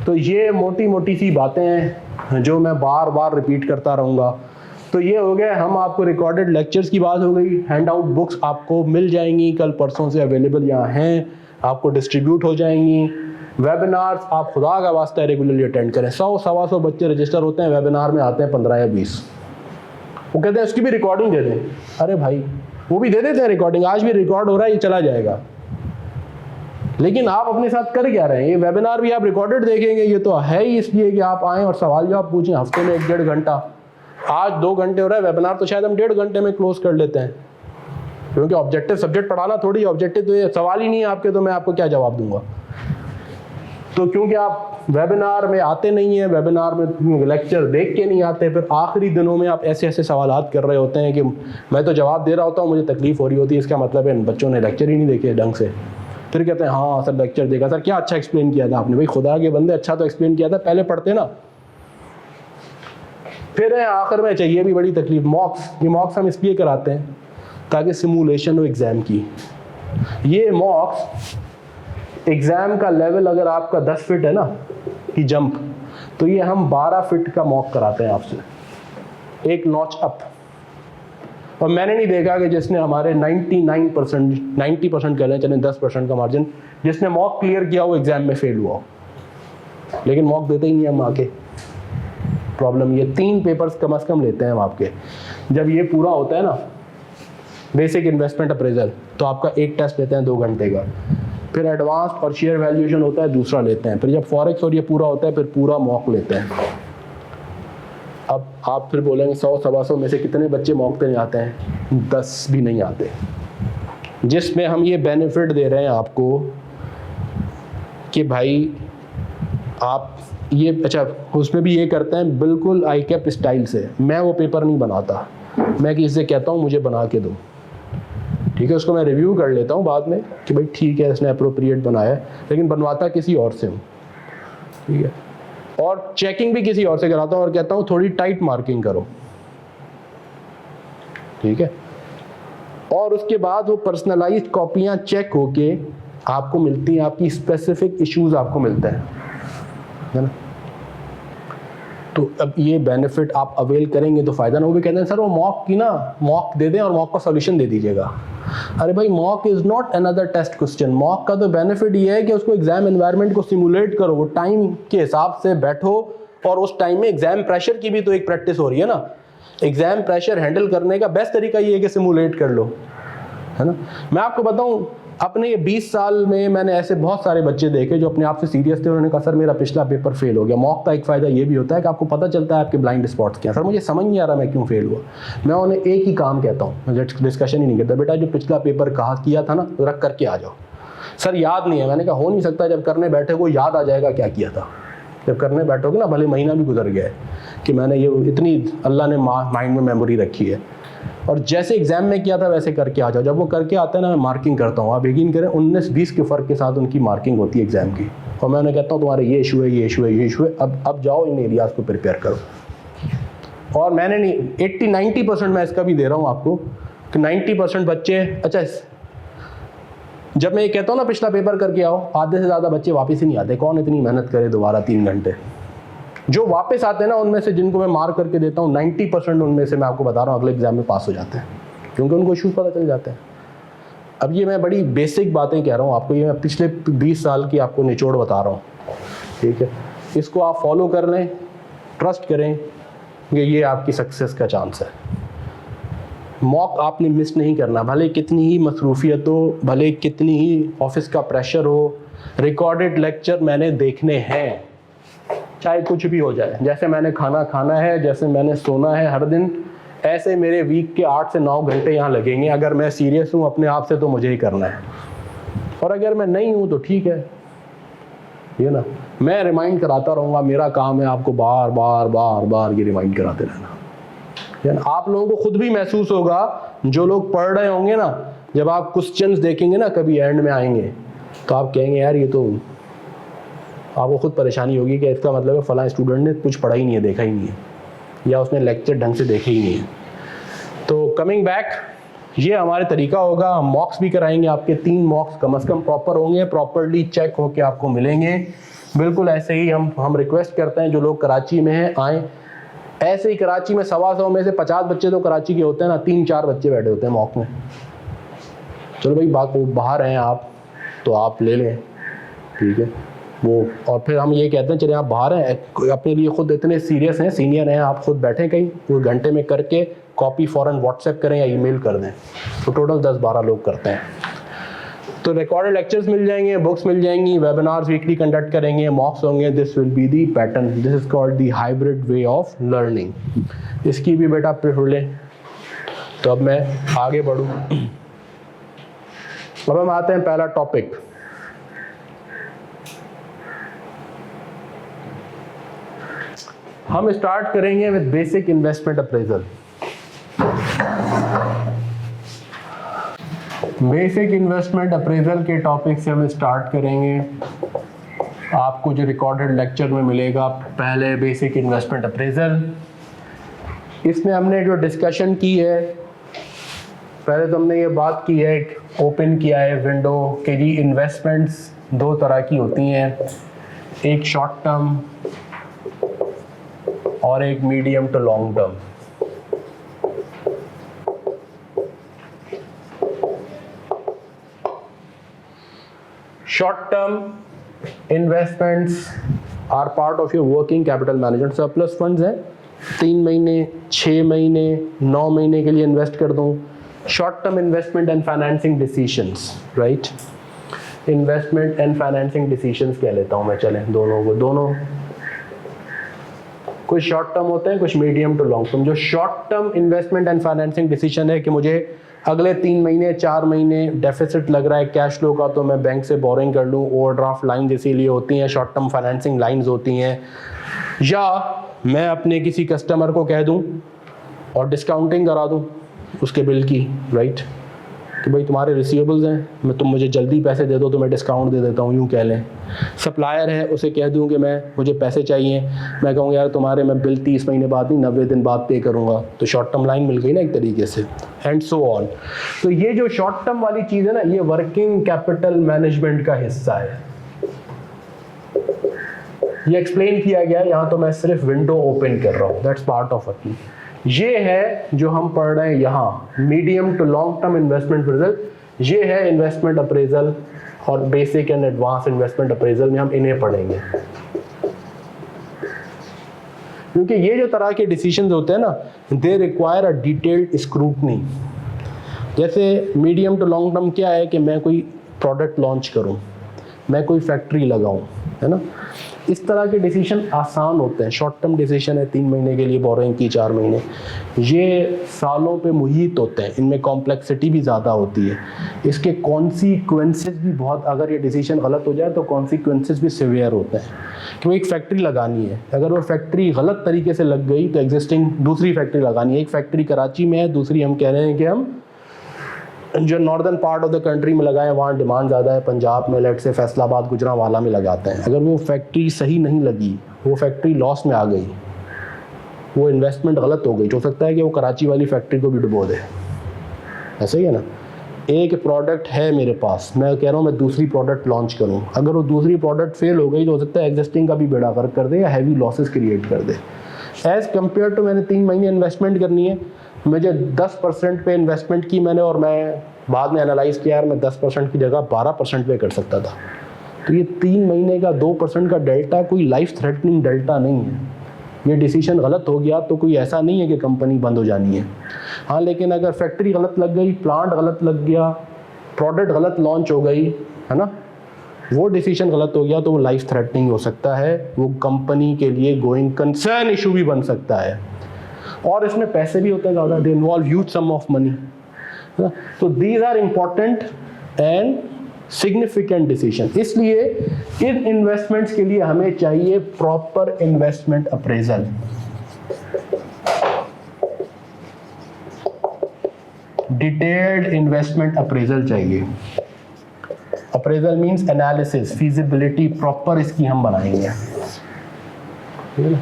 तो ये मोटी मोटी सी बातें हैं जो मैं बार बार रिपीट करता रहूँगा। तो ये हो गया, हम आपको रिकॉर्डेड लेक्चर्स की बात हो गई। हैंड आउट बुक्स आपको मिल जाएंगी, कल परसों से अवेलेबल यहाँ हैं, आपको डिस्ट्रीब्यूट हो जाएंगी। वेबिनार्स आप खुदा का वास्ता रेगुलरली अटेंड करें। 100-125 बच्चे रजिस्टर होते हैं, वेबिनार में आते हैं 15 या 20। वो कहते हैं उसकी भी रिकॉर्डिंग दे दें। अरे भाई, वो भी दे देते हैं रिकॉर्डिंग, आज भी रिकॉर्ड हो रहा है, ये चला जाएगा। लेकिन आप अपने साथ कर क्या रहे हैं? ये वेबिनार भी आप रिकॉर्डेड देखेंगे, ये तो है ही इसलिए कि आप आएँ और सवाल जवाब पूछें। हफ्ते में 1-1.5 घंटा, आज 2 घंटे हो रहा है, वेबिनार तो शायद हम 1.5 घंटे में क्लोज कर लेते हैं, क्योंकि ऑब्जेक्टिव सब्जेक्ट पढ़ाना थोड़ी, ऑब्जेक्टिव तो ये सवाल ही नहीं है आपके, तो मैं आपको क्या जवाब दूंगा। तो क्योंकि आप वेबिनार में आते नहीं हैं, वेबिनार में लेक्चर देख के नहीं आते, फिर आखिरी दिनों में आप ऐसे ऐसे सवालात कर रहे होते हैं कि मैं तो जवाब दे रहा होता हूँ, मुझे तकलीफ हो रही होती है, इसका मतलब है बच्चों ने लेक्चर ही नहीं देखे ढंग से। फिर कहते हैं हाँ सर लेक्चर देखा, सर क्या अच्छा एक्सप्लेन किया था आपने। भाई खुदा के बंदे, अच्छा तो एक्सप्लेन किया था, पहले पढ़ते ना। फिर आखिर में चाहिए भी बड़ी तकलीफ, मॉक्स। ये मॉक्स हम इसलिए कराते हैं ताकि सिमुलेशन हो एग्ज़ाम की। ये मॉक्स एग्ज़ाम का लेवल अगर आपका 10 फीट है ना कि जंप, तो ये हम 12 फीट का मॉक कराते हैं आपसे, एक नॉच अप। और मैंने नहीं देखा कि जिसने हमारे 90% कह लें, चलें 10% का मार्जिन, जिसने मॉक क्लियर किया वो एग्ज़ाम में फेल हुआ। लेकिन मॉक देते ही नहीं हम आके। प्रॉब्लम ये 3 पेपर्स कम से कम लेते हैं हम आपके। जब ये पूरा होता है ना, बेसिक इन्वेस्टमेंट अप्रेजल, तो आपका एक टेस्ट लेते हैं 2 घंटे का। फिर एडवांस और शेयर वैल्यूएशन होता है, दूसरा लेते हैं। फिर जब फॉरेक्स और ये पूरा होता है, फिर पूरा मॉक लेते हैं। अब आप फिर बोलेंगे 100-125 में से कितने बच्चे मॉक देने आते हैं? 10 भी नहीं आते। जिसमें हम ये बेनिफिट दे रहे हैं आपको कि भाई आप ये, अच्छा उसमें भी ये करते हैं बिल्कुल आई कैप स्टाइल से। मैं वो पेपर नहीं बनाता, मैं किसी से कहता हूँ मुझे बना के दो, ठीक है। उसको मैं रिव्यू कर लेता हूँ बाद में कि भाई ठीक है इसने अप्रोप्रिएट बनाया है, लेकिन बनवाता किसी और से हूँ, ठीक है। और चेकिंग भी किसी और से कराता हूँ और कहता हूँ थोड़ी टाइट मार्किंग करो, ठीक है। और उसके बाद वो पर्सनलाइज्ड कॉपियाँ चेक होके आपको मिलती हैं, आपकी स्पेसिफिक इश्यूज आपको मिलते हैं, है ना। तो अब ये बेनिफिट आप अवेल करेंगे तो फ़ायदा ना। वो भी कहते हैं सर वो मॉक की ना मॉक दे दें और मॉक का सॉल्यूशन दे दीजिएगा। अरे भाई mock is not another test question. Mock का तो बेनिफिट ये है कि उसको एग्जाम एनवायरनमेंट को सिमुलेट करो, वो टाइम के हिसाब से बैठो और उस टाइम में एग्जाम प्रेशर की भी तो एक प्रैक्टिस हो रही है ना। एग्जाम प्रेशर हैंडल करने का बेस्ट तरीका ये है कि सिमुलेट कर लो, है ना। मैं आपको बताऊं अपने ये 20 साल में मैंने ऐसे बहुत सारे बच्चे देखे जो अपने आप से सीरियस थे। उन्होंने कहा सर मेरा पिछला पेपर फेल हो गया। मॉक का एक फ़ायदा ये भी होता है कि आपको पता चलता है आपके ब्लाइंड स्पॉट्स क्या। सर मुझे समझ नहीं आ रहा मैं क्यों फेल हुआ। मैं उन्हें एक ही काम कहता हूँ, मैं डिस्कशन ही नहीं करता, बेटा जो पिछला पेपर कहा किया था ना रख करके आ जाओ। सर याद नहीं है। मैंने कहा हो नहीं सकता, जब करने बैठे को याद आ जाएगा क्या किया था। जब करने बैठोगे ना, भले महीना भी गुजर गया है कि मैंने ये इतनी अल्लाह ने माइंड में मेमोरी रखी है, और जैसे एग्जाम में किया था वैसे करके आ जाओ। जब वो करके आते हैं ना, मैं मार्किंग करता हूँ। आप यकीन करें 19-20 के फ़र्क के साथ उनकी मार्किंग होती है एग्जाम की। और मैं उन्हें कहता हूँ तुम्हारे ये इशू है, ये इशू है, ये इशू है, अब जाओ इन एरियाज़ को प्रिपेयर करो। और मैंने नहीं 80-90% मैं इसका भी दे रहा हूँ आपको कि 90% बच्चे, अच्छा जब मैं ये कहता हूँ ना पिछला पेपर करके आओ, आधे से ज़्यादा बच्चे वापस ही नहीं आते। कौन इतनी मेहनत करे दोबारा 3 घंटे। जो वापस आते हैं ना, उनमें से जिनको मैं मार्क करके देता हूँ 90% उनमें से मैं आपको बता रहा हूँ अगले एग्जाम में पास हो जाते हैं, क्योंकि उनको इशूज़ पता चल जाते हैं। अब ये मैं बड़ी बेसिक बातें कह रहा हूँ आपको, ये मैं पिछले 20 साल की आपको निचोड़ बता रहा हूँ, ठीक है। इसको आप फॉलो कर लें, ट्रस्ट करें कि ये आपकी सक्सेस का चांस है। मॉक आपने मिस नहीं करना, भले कितनी ही मसरूफियत हो, भले कितनी ही ऑफिस का प्रेशर हो। रिकॉर्डेड लेक्चर मैंने देखने हैं, चाहे कुछ भी हो जाए। जैसे मैंने खाना खाना है, जैसे मैंने सोना है हर दिन, ऐसे मेरे वीक के 8 से 9 घंटे यहाँ लगेंगे। अगर मैं सीरियस हूँ अपने आप से तो मुझे ही करना है, और अगर मैं नहीं हूँ तो ठीक है, ये ना। मैं रिमाइंड कराता रहूँगा, मेरा काम है आपको बार बार बार बार ये रिमाइंड कराते रहना। आप लोगों को खुद भी महसूस होगा, जो लोग पढ़ रहे होंगे ना, जब आप क्वेश्चंस देखेंगे ना कभी एंड में आएंगे, तो आप कहेंगे यार ये तो, आपको खुद परेशानी होगी कि इसका मतलब है फलां स्टूडेंट ने कुछ पढ़ा ही नहीं है, देखा ही नहीं है, या उसने लेक्चर ढंग से देखे ही नहीं है। तो कमिंग बैक, ये हमारे तरीका होगा। हम मॉक्स भी कराएंगे आपके, 3 मॉक्स कम से कम प्रॉपर होंगे, प्रॉपरली चेक होके आपको मिलेंगे। बिल्कुल ऐसे ही हम रिक्वेस्ट करते हैं जो लोग कराची में हैं आएँ। ऐसे ही कराची में 125 में से 50 बच्चे तो कराची के होते हैं ना, 3-4 बच्चे बैठे होते हैं मॉक में। चलो भाई बाहर हैं आप तो आप ले लें, ठीक है वो। और फिर हम ये कहते हैं चले आप बाहर हैं, अपने लिए खुद इतने सीरियस हैं, सीनियर हैं, आप खुद बैठें कहीं, वो घंटे में करके कॉपी फ़ौरन व्हाट्सएप करें या ईमेल कर दें। तो टोटल 10-12 लोग करते हैं। तो रिकॉर्डेड लेक्चर्स मिल जाएंगे, बुक्स मिल जाएंगी, वेबिनार्स वीकली कंडक्ट करेंगे, मॉक्स होंगे। This will be the pattern, this is called the hybrid way of learning. इसकी भी बेटा प्रिफर लें। तो अब मैं आगे बढ़ूँ। अब हम आते हैं पहला टॉपिक, हम स्टार्ट करेंगे with basic investment appraisal. Basic investment appraisal के टॉपिक से हम स्टार्ट करेंगे। आपको जो रिकॉर्डेड लेक्चर में मिलेगा, पहले बेसिक इन्वेस्टमेंट अप्रेजल। इसमें हमने जो डिस्कशन की है, पहले तो हमने ये बात की है, ओपन किया है विंडो के जी इन्वेस्टमेंट्स 2 तरह की होती हैं, एक शॉर्ट टर्म और एक medium to long term. Short term investments are part of your working capital management. Surplus funds हैं, 3 महीने, 6 महीने, 9 महीने के लिए इन्वेस्ट कर दूं। Short term investment and financing decisions, right. Investment and financing decisions कह लेता हूं मैं, चलें दोनों को, दोनों कुछ शॉर्ट टर्म होते हैं, कुछ मीडियम टू लॉन्ग टर्म। जो short term investment and financing decision है कि मुझे अगले 3 महीने 4 महीने डेफिसिट लग रहा है कैश फ्लो का, तो मैं बैंक से बोरिंग कर लूँ। ओवरड्राफ्ट लाइन इसीलिए होती हैं, शॉर्ट टर्म फाइनेंसिंग लाइंस होती हैं। या मैं अपने किसी कस्टमर को कह दूँ और डिस्काउंटिंग करा दूँ उसके बिल की, राइट, कि भाई तुम्हारे रिसीवेबल्स हैं, मैं तुम मुझे जल्दी पैसे दे दो तो मैं डिस्काउंट दे देता हूँ, यूँ कह लें। सप्लायर है, उसे कह दूँ कि मुझे पैसे चाहिए, मैं कहूँ यार तुम्हारे मैं बिल 30 महीने बाद नहीं 90 दिन बाद पे करूँगा, तो शॉर्ट टर्म लाइन मिल गई ना एक तरीके से, एंड सो ऑन। तो ये जो शॉर्ट टर्म वाली चीज़ है ना, ये वर्किंग कैपिटल मैनेजमेंट का हिस्सा है। ये एक्सप्लेन किया गया, यहाँ तो मैं सिर्फ विंडो ओपन कर रहा हूँ, दैट्स पार्ट ऑफ इट। ये है जो हम पढ़ रहे हैं यहाँ, medium to long term investment appraisal. ये है इन्वेस्टमेंट अप्रेजल और basic and advance investment appraisal में हम इन्हें पढ़ेंगे, क्योंकि ये जो तरह के डिसीजंस होते हैं ना, they require a detailed scrutiny. जैसे मीडियम टू लॉन्ग टर्म क्या है कि मैं कोई प्रोडक्ट लॉन्च करूं, मैं कोई फैक्ट्री लगाऊं, है ना, इस तरह के डिसीजन आसान होते हैं। शॉर्ट टर्म डिसीजन है 3 महीने के लिए बोरोइंग की, 4 महीने, ये सालों पे मुहित होते हैं, इनमें कॉम्प्लेक्सिटी भी ज़्यादा होती है, इसके कॉन्सिक्वेंसेस भी बहुत, अगर ये डिसीजन गलत हो जाए तो कॉन्सिक्वेंसेस भी सिवियर होते हैं। क्योंकि एक फैक्ट्री लगानी है, अगर वो फैक्ट्री गलत तरीके से लग गई तो एग्जिस्टिंग दूसरी फैक्ट्री लगानी है। एक फैक्ट्री कराची में है, दूसरी हम कह रहे हैं कि हम जो northern part of the country में लगाएं, वहाँ डिमांड ज़्यादा है, पंजाब में, लेट से फैसलाबाद, गुजरांवाला में लगाते हैं। अगर वो फैक्ट्री सही नहीं लगी, वो फैक्ट्री लॉस में आ गई, वो इन्वेस्टमेंट गलत हो गई, तो हो सकता है कि वो कराची वाली फैक्ट्री को भी डुबो दे। ऐसे ही है ना, एक प्रोडक्ट है मेरे पास, मैं कह रहा हूँ मैं दूसरी प्रोडक्ट लॉन्च करूँ, अगर वो दूसरी प्रोडक्ट फेल हो गई तो हो सकता है एग्जिस्टिंग का भी बेड़ा गर्क कर दे या हैवी लॉसेस क्रिएट कर दे। एज़ कम्पेयर टू मैंने 3 महीने इन्वेस्टमेंट करनी है, मुझे 10% पे इन्वेस्टमेंट की मैंने, और मैं बाद में एनालाइज किया यार मैं 10% की जगह 12% पे कर सकता था। तो ये 3 महीने का 2% का डेल्टा कोई लाइफ थ्रेटनिंग डेल्टा नहीं है। ये डिसीजन गलत हो गया तो कोई ऐसा नहीं है कि कंपनी बंद हो जानी है। हाँ, लेकिन अगर फैक्ट्री गलत लग गई, प्लांट गलत लग गया, प्रोडक्ट गलत लॉन्च हो गई, है ना, वो डिसीजन गलत हो गया तो वो लाइफ थ्रेटनिंग हो सकता है, वो कंपनी के लिए गोइंग कंसर्न इशू भी बन सकता है, और इसमें पैसे भी होते हैं ज़्यादा, they involve huge sum of money. तो these are important and significant decision. इसलिए इन इन्वेस्टमेंट्स के लिए हमें चाहिए proper investment appraisal. Detailed investment appraisal चाहिए। Appraisal means analysis, feasibility, proper इसकी हम बनाएंगे, ठीक है ना।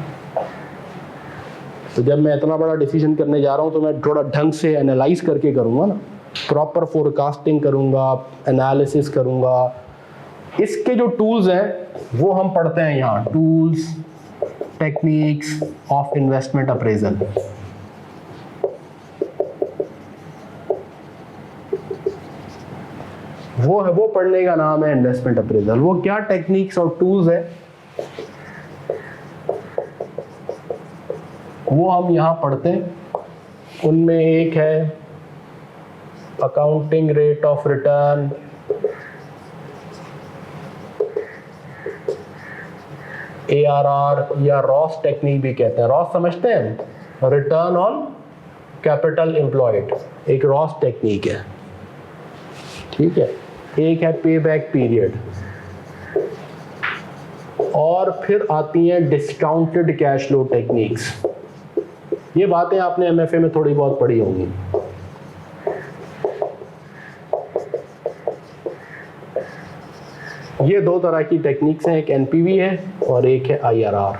तो जब मैं इतना बड़ा डिसीजन करने जा रहा हूँ तो मैं थोड़ा ढंग से एनालाइज करके करूँगा ना, प्रॉपर फोरकास्टिंग करूँगा, एनालिसिस करूँगा। इसके जो टूल्स हैं वो हम पढ़ते हैं यहाँ, tools, techniques of investment appraisal. वो पढ़ने का नाम है इन्वेस्टमेंट अप्रेजल। वो क्या टेक्निक्स और टूल्स है वो हम यहाँ पढ़ते हैं। उनमें एक है accounting rate of return, ARR या रॉस टेक्निक भी कहते हैं। रॉस समझते हैं, रिटर्न ऑन कैपिटल एम्प्लॉयड, एक रॉस टेक्निक है, ठीक है। एक है पे बैक पीरियड, और फिर आती हैं डिस्काउंटेड कैश फ्लो टेक्निक्स। ये बातें आपने MFA में थोड़ी बहुत पढ़ी होंगी। ये 2 तरह की टेक्निक्स हैं, एक NPV है और एक है IRR।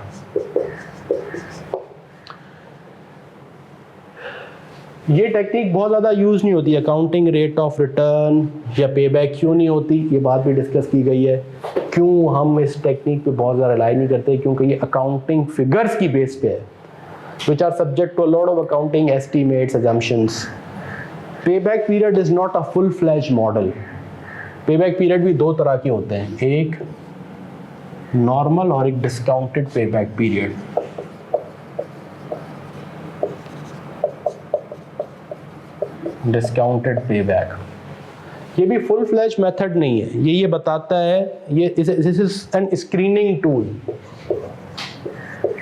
ये टेक्निक बहुत ज़्यादा यूज़ नहीं होती। अकाउंटिंग रेट ऑफ रिटर्न या पेबैक क्यों नहीं होती, ये बात भी डिस्कस की गई है। क्यों हम इस टेक्निक पे बहुत ज़्यादा रिलाई नहीं करते, क्योंकि ये अकाउंटिंग फिगर्स की बेस पे है, which are subject to a lot of accounting estimates, assumptions. Payback period is not a full-fledged model. Payback period भी 2 तरह के होते हैं, एक नॉर्मल और एक discounted payback period. Discounted payback ये भी फुल फ्लैज मेथड नहीं है, ये बताता है, ये this is an screening tool,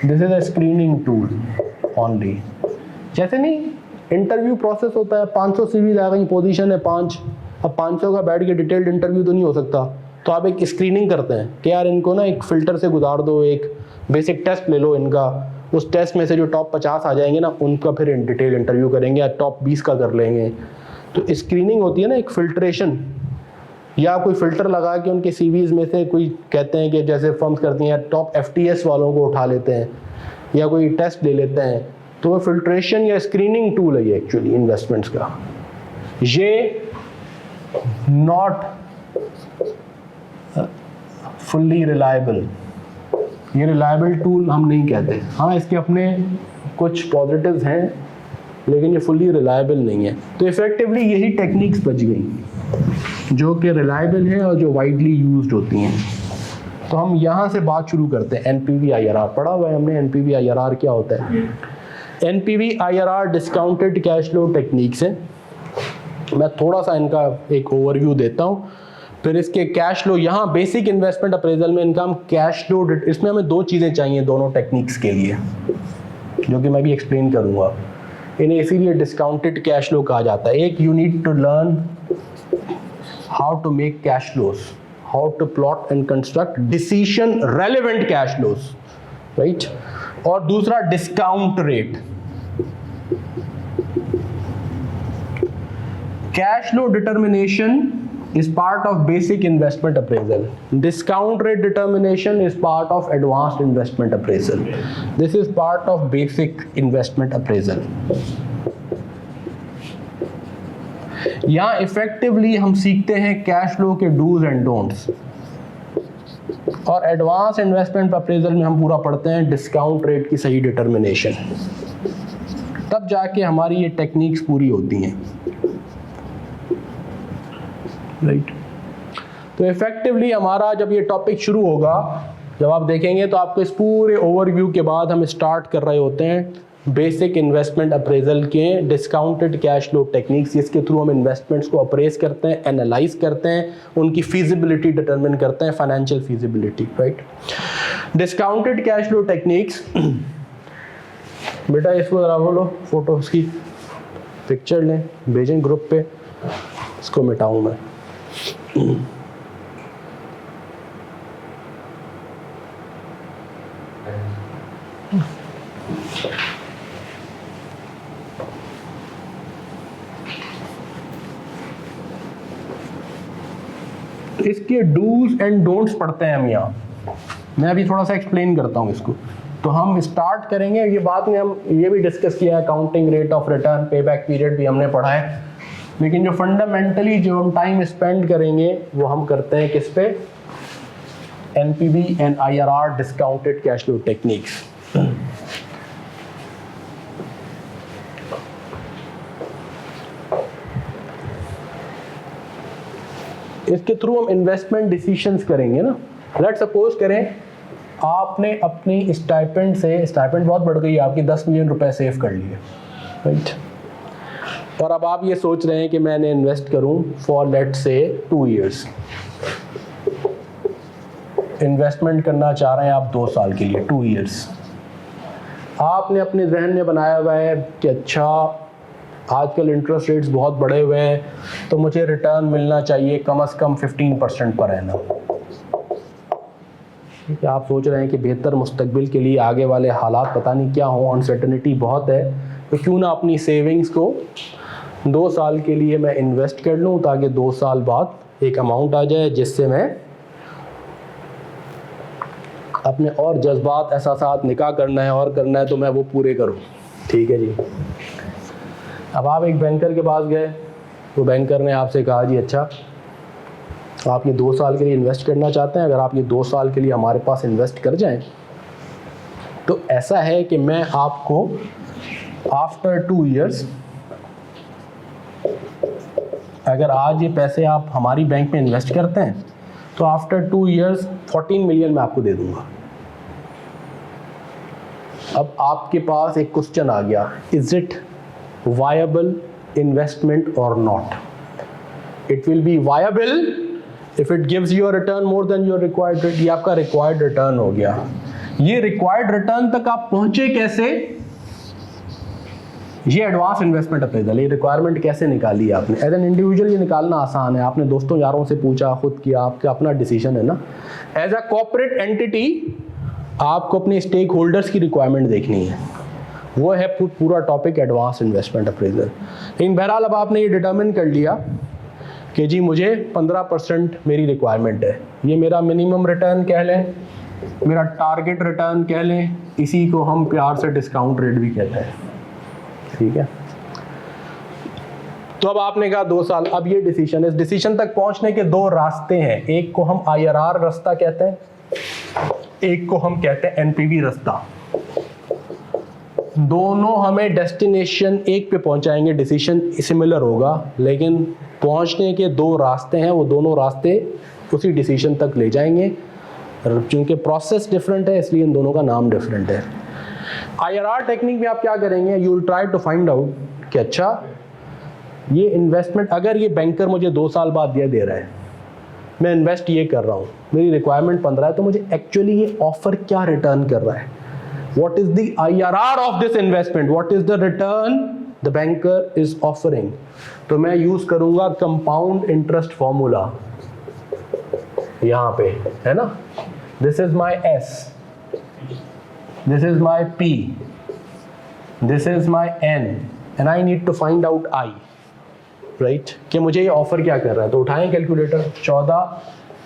this is a screening tool only. जैसे नहीं इंटरव्यू प्रोसेस होता है, 500 सीवीज आ गई, पोजीशन है 5, अब 500 का बैठ के डिटेल्ड इंटरव्यू तो नहीं हो सकता, तो आप एक स्क्रीनिंग करते हैं कि यार इनको ना एक फ़िल्टर से गुजार दो, एक बेसिक टेस्ट ले लो इनका, उस टेस्ट में से जो टॉप 50 आ जाएंगे ना उनका फिर डिटेल इंटरव्यू करेंगे, या टॉप 20 का कर लेंगे। तो स्क्रीनिंग होती है ना, एक फ़िल्ट्रेशन, या कोई फ़िल्टर लगा के उनके सीवीज़ में से कोई कहते हैं कि जैसे फर्म्स करती हैं टॉप FTS वालों को उठा लेते हैं या कोई टेस्ट ले लेते हैं, तो वो फिल्ट्रेशन या स्क्रीनिंग टूल है ये एक्चुअली इन्वेस्टमेंट्स का। ये नॉट फुल्ली रिलायबल, ये रिलायबल टूल हम नहीं कहते। हाँ, इसके अपने कुछ पॉजिटिव्स हैं, लेकिन ये फुल्ली रिलायबल नहीं है। तो इफेक्टिवली यही टेक्निक्स बच गई जो कि रिलायबल है और जो वाइडली यूज्ड होती हैं। तो हम यहाँ से बात शुरू करते हैं। एनपीवी आईआरआर पढ़ा हुआ है हमने। एनपीवी आईआरआर क्या होता है? NPV IRR discounted cash flow techniques है। मैं थोड़ा सा इनका एक ओवरव्यू देता हूँ, फिर इसके कैश फ्लो, यहाँ बेसिक इन्वेस्टमेंट अप्रेजल में इनका हम कैश फ्लो, इसमें हमें दो चीज़ें चाहिए दोनों टेक्निक्स के लिए, जो कि मैं भी एक्सप्लेन करूँगा। इन्हें इसीलिए डिस्काउंटेड कैश फ्लो कहा जाता है। एक, you need to learn how to make cash flows, how to plot and construct decision relevant cash flows, right. और दूसरा discount rate. Cash flow determination is part of basic investment appraisal. Discount rate determination is part of advanced investment appraisal. This is part of basic investment appraisal. यहाँ इफेक्टिवली हम सीखते हैं कैश फ्लो के डूज एंड डोंट्स, और एडवांस इन्वेस्टमेंट अप्रेजल में हम पूरा पढ़ते हैं डिस्काउंट रेट की सही डिटर्मिनेशन। तब जाके हमारी ये टेक्निक्स पूरी होती हैं, राइट। तो इफेक्टिवली हमारा जब ये टॉपिक शुरू होगा, जब आप देखेंगे तो आपको इस पूरे ओवरव्यू के बाद हम स्टार्ट कर रहे होते हैं बेसिक इन्वेस्टमेंट अप्रेजल के डिस्काउंटेड कैश फ्लो टेक्निक्स, जिसके थ्रू हम इन्वेस्टमेंट्स को अप्रेज करते हैं, एनालाइज करते हैं, उनकी फीजिबिलिटी डिटरमिन करते हैं, financial feasibility, right. Discounted cash flow techniques, बेटा इसको जरा बोलो, फोटो उसकी पिक्चर लें, भेजें ग्रुप पे, इसको मिटाऊं मैं। तो इसके डूज एंड डोंट्स पढ़ते हैं हम यहाँ। मैं अभी थोड़ा सा एक्सप्लेन करता हूँ इसको। तो हम स्टार्ट करेंगे, ये बात में हम ये भी डिस्कस किया है, काउंटिंग रेट ऑफ रिटर्न, पे बैक पीरियड भी हमने पढ़ा है, लेकिन जो फंडामेंटली जो हम टाइम स्पेंड करेंगे वो हम करते हैं किस पे? NPV and IRR discounted cash flow techniques. इसके थ्रू हम इन्वेस्टमेंट डिसीजंस करेंगे ना। लेट्स सपोज करें आपने अपनी स्टाइपेंड से, स्टाइपेंड बहुत बढ़ गई, आपकी 10 मिलियन रुपए सेव कर लिए, राइट। और अब आप ये सोच रहे हैं कि मैंने इन्वेस्ट करूं for let's say 2 years. Investment करना चाह रहे हैं आप 2 साल के लिए, 2 इयर्स। आपने अपने जहन में बनाया हुआ है कि अच्छा आजकल इंटरेस्ट रेट्स बहुत बढ़े हुए हैं, तो मुझे रिटर्न मिलना चाहिए कम से कम 15% पर एनम। आप सोच रहे हैं कि बेहतर मुस्तकबिल के लिए आगे वाले हालात पता नहीं क्या हो, अनसर्टेनिटी बहुत है, तो क्यों ना अपनी सेविंग्स को 2 साल के लिए मैं इन्वेस्ट कर लूँ, ताकि 2 साल बाद एक अमाउंट आ जाए जिससे मैं अपने और जज्बात, एहसासात, निकाह करना है और करना है तो मैं वो पूरे करूँ। ठीक है जी। अब आप एक बैंकर के पास गए, वो बैंकर ने आपसे कहा जी अच्छा आप ये 2 साल के लिए इन्वेस्ट करना चाहते हैं, अगर आप ये 2 साल के लिए हमारे पास इन्वेस्ट कर जाएं तो ऐसा है कि मैं आपको आफ्टर 2 इयर्स, अगर आज ये पैसे आप हमारी बैंक में इन्वेस्ट करते हैं तो आफ्टर 2 इयर्स 14 मिलियन मैं आपको दे दूंगा। अब आपके पास एक क्वेश्चन आ गया, इज इट वायबल इन्वेस्टमेंट और not? It will be viable if it gives you a return more than your required rate. ये आपका रिक्वायर्ड रिटर्न हो गया। ये रिक्वायर्ड रिटर्न तक आप पहुंचे कैसे? ये एडवांस इन्वेस्टमेंट अप्रेजल, ये रिक्वायरमेंट कैसे निकाली आपने? एज एन इंडिविजुअल ये निकालना आसान है, आपने दोस्तों यारों से पूछा, खुद किया, आपका अपना डिसीजन है ना। एज अ कॉर्पोरेट एंटिटी आपको अपने स्टेक होल्डर्स की रिक्वायरमेंट देखनी है, वो है पूरा टॉपिक एडवांस इन्वेस्टमेंट अप्रेजल। लेकिन बहरहाल अब आपने ये डिटर्मिन कर लिया कि जी मुझे 15% मेरी रिक्वायरमेंट है, ये मेरा मिनिमम रिटर्न कह लें, मेरा टारगेट रिटर्न कह लें, इसी को हम प्यार से डिस्काउंट रेट भी कहते हैं। ठीक है, तो अब आपने कहा 2 साल, अब ये डिसीजन है। इस डिसीजन तक पहुंचने के 2 रास्ते हैं, एक को हम आईआरआर रास्ता कहते हैं एक को हम कहते हैं एनपीवी रास्ता। दोनों हमें डेस्टिनेशन एक पे पहुंचाएंगे, डिसीजन सिमिलर होगा, लेकिन पहुंचने के दो रास्ते हैं, वो दोनों रास्ते उसी डिसीजन तक ले जाएंगे। चूंकि प्रोसेस डिफरेंट है इसलिए इन दोनों का नाम डिफरेंट है। IRR टेक्निक में आप क्या करेंगे, you will try to find out कि अच्छा ये इन्वेस्टमेंट, अगर ये बैंकर मुझे 2 साल बाद ये दे रहा है, मैं इन्वेस्ट ये कर रहा हूँ, मेरी रिक्वायरमेंट 15 है, तो मुझे एक्चुअली ये ऑफर क्या रिटर्न कर रहा है, what is the IRR of this investment, what is the return the banker is offering. तो मैं यूज करूंगा कंपाउंड इंटरेस्ट फॉर्मूला, यहां पे है ना, this is my S, this is my P, this is my N, and I need to find out I, right? कि मुझे ये ऑफर क्या कर रहा है। तो उठाएं कैलकुलेटर, 14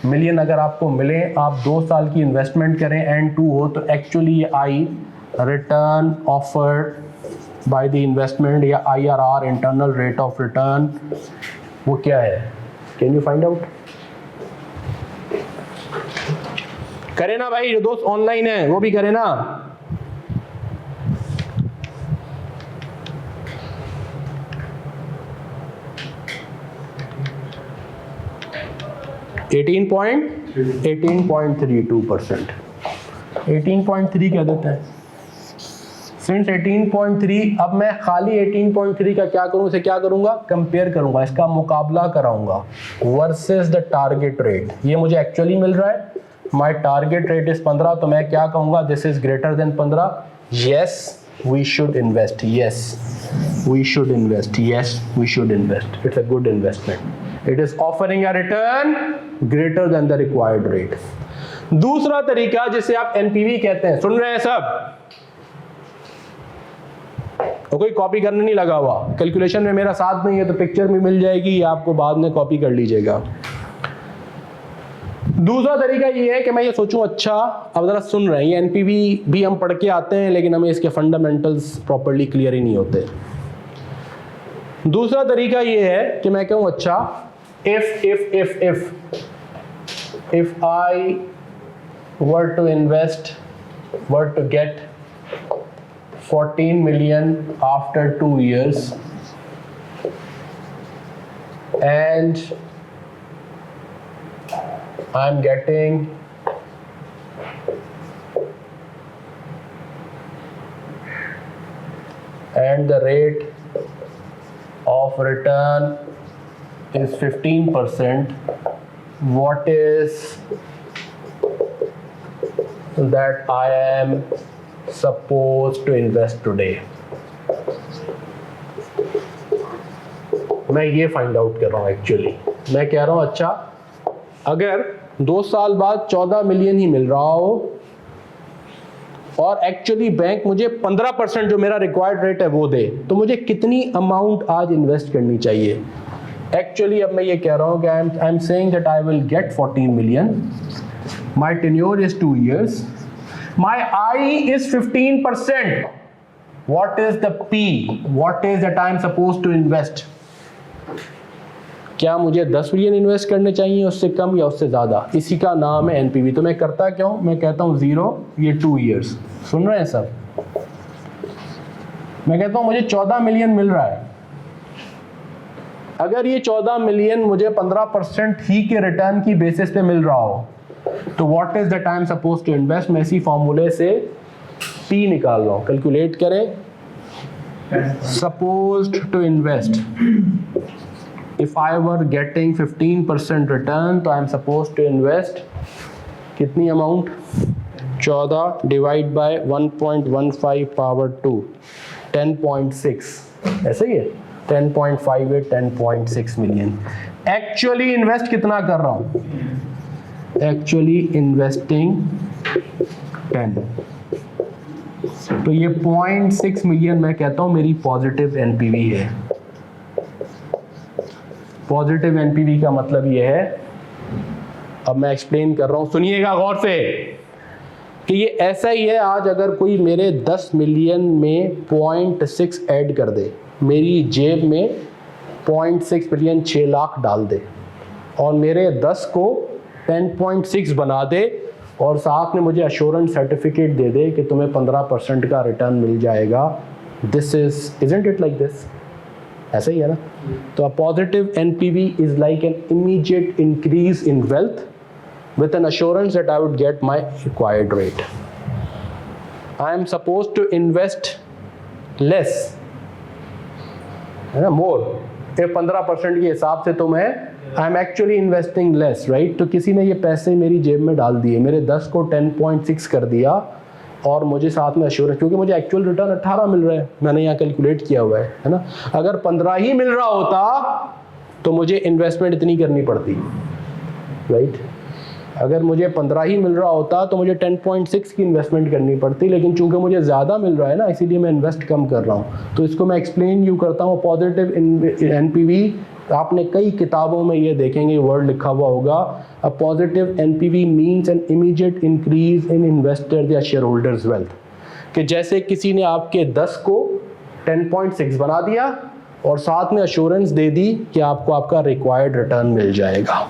मिलियन अगर आपको मिले, आप 2 साल की इन्वेस्टमेंट करें, N2 हो, तो एक्चुअली ये I return offered by the investment या IRR internal rate of return, वो क्या है, कैन यू फाइंड आउट? करे ना भाई, जो दोस्त ऑनलाइन है वो भी करे ना। $18.32%, 18.3 कह देते हैं। सिंस 18.3, अब मैं खाली 18.3 का क्या करूं, इसे क्या करूंगा, कंपेयर करूंगा, इसका मुकाबला कराऊंगा वर्सेस द टारगेट रेट। ये मुझे एक्चुअली मिल रहा है, माई टारगेट रेट इज 15, तो मैं क्या कहूंगा, this is greater than 15, yes we should invest, yes we should invest, yes we should invest, it's a good investment, it is offering a return greater than the required rate. दूसरा तरीका जिसे आप एनपीवी कहते हैं, सुन रहे हैं सब, और कोई कॉपी करने नहीं लगा हुआ, कैलकुलेशन में मेरा साथ नहीं है तो पिक्चर में मिल जाएगी, या आपको बाद में कॉपी कर लीजिएगा। दूसरा तरीका ये है कि मैं ये सोचूं, अच्छा अब जरा सुन रहे हैं, ये एनपीवी भी हम पढ़ के आते हैं लेकिन हमें इसके फंडामेंटल्स प्रॉपर्ली क्लियर ही नहीं होते। दूसरा तरीका ये है कि मैं कहूं, अच्छा if I were to invest, were to get 14 million after 2 years, and I'm getting and the rate of return is 15%, what is that I am supposed to invest today? मैं ये फाइंड आउट कर रहा हूँ एक्चुअली, मैं कह रहा हूँ अच्छा अगर 2 साल बाद 14 मिलियन ही मिल रहा हो और एक्चुअली बैंक मुझे 15% जो मेरा रिक्वायर्ड रेट है वो दे, तो मुझे कितनी अमाउंट आज इन्वेस्ट करनी चाहिए। एक्चुअली अब मैं ये कह रहा हूँ कि I am saying that I will get 14 million, my tenure is 2 years, my I is 15%, what is the P, what is that I am suppose to invest. क्या मुझे 10 मिलियन इन्वेस्ट करने चाहिए, उससे कम या उससे ज़्यादा, इसी का नाम है एनपीवी। तो मैं करता क्या हूँ, मैं कहता हूँ 0, ये 2 years, सुन रहे हैं सब, मैं कहता हूँ मुझे 14 मिलियन मिल रहा है, अगर ये 14 मिलियन मुझे 15% ही के रिटर्न की बेसिस पे मिल रहा हो, तो what is the time suppose to invest. मैं इसी फॉर्मूले से पी निकाल रहा हूँ, कैलकुलेट करें, supposed to invest, if I were getting 15% return, तो I am supposed to invest कितनी अमाउंट, 14 डिवाइड बाय 1.15 पावर 2, 10.6, ऐसे ही है, 10.58, 10.6 मिलियन। एक्चुअली इन्वेस्ट कितना कर रहा हूँ, एक्चुअली इन्वेस्टिंग 10, तो ये 0.6 मिलियन मैं कहता हूँ मेरी पॉजिटिव एनपीवी है। पॉजिटिव एनपीवी का मतलब ये है, अब मैं एक्सप्लेन कर रहा हूं, सुनिएगा गौर से, कि ये ऐसा ही है, आज अगर कोई मेरे 10 मिलियन में 0.6 ऐड कर दे, मेरी जेब में 0.6 मिलियन 6 लाख डाल दे और मेरे 10 को 10.6 बना दे और साथ में मुझे अश्योरेंस सर्टिफिकेट दे दे कि तुम्हें 15% का रिटर्न मिल जाएगा, this isn't it like this? ऐसा ही है ना? तो a positive NPV is like an immediate increase in wealth with an assurance that I would get my required rate. I am supposed to invest less, है ना, more. 15% के हिसाब से तो मैं I am actually investing less, right? तो किसी ने ये पैसे मेरी जेब में डाल दिए, मेरे 10 को 10.6 कर दिया और मुझे साथ में अश्योरेंस, क्योंकि मुझे एक्चुअल रिटर्न 18 मिल रहा है, मैंने यहाँ कैलकुलेट किया हुआ है ना? अगर 15 ही मिल रहा होता तो मुझे इन्वेस्टमेंट इतनी करनी पड़ती, राइट? अगर मुझे 15 ही मिल रहा होता तो मुझे 10.6 की इन्वेस्टमेंट करनी पड़ती, लेकिन चूंकि मुझे ज़्यादा मिल रहा है ना, इसीलिए मैं इन्वेस्ट कम कर रहा हूँ। तो इसको मैं एक्सप्लेन यूँ करता हूँ, पॉजिटिव एनपीवी, आपने कई किताबों में ये देखेंगे वर्ड लिखा हुआ होगा, a positive NPV means an immediate increase in investor या शेयर होल्डर्स वेल्थ, कि जैसे किसी ने आपके 10 को 10.6 बना दिया और साथ में अश्योरेंस दे दी कि आपको आपका रिक्वायर्ड रिटर्न मिल जाएगा।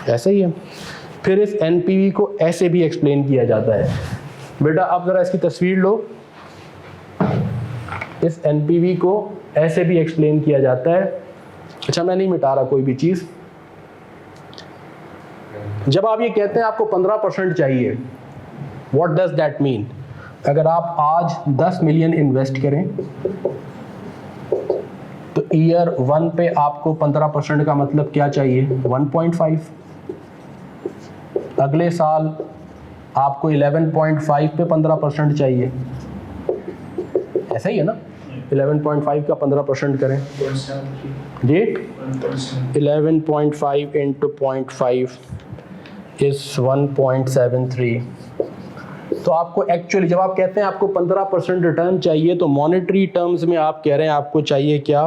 ऐसा ही है। फिर इस एनपीवी को ऐसे भी एक्सप्लेन किया जाता है, बेटा आप ज़रा इसकी तस्वीर लो, इस एनपीवी को ऐसे भी एक्सप्लेन किया जाता है। अच्छा, मैं नहीं मिटा रहा कोई भी चीज़। जब आप ये कहते हैं आपको 15% चाहिए, व्हाट डज दैट मीन? अगर आप आज 10 मिलियन इन्वेस्ट करें तो ईयर 1 पे आपको 15% का मतलब क्या चाहिए? 1.5। अगले साल आपको 11.5 पे 15% चाहिए, ऐसा ही है ना? 11.5 का 15% करें जी, 11.5 इंटू 0.5 इज 1.73। तो आपको एक्चुअली जब आप कहते हैं आपको 15% रिटर्न चाहिए, तो मॉनेटरी टर्म्स में आप कह रहे हैं आपको चाहिए क्या?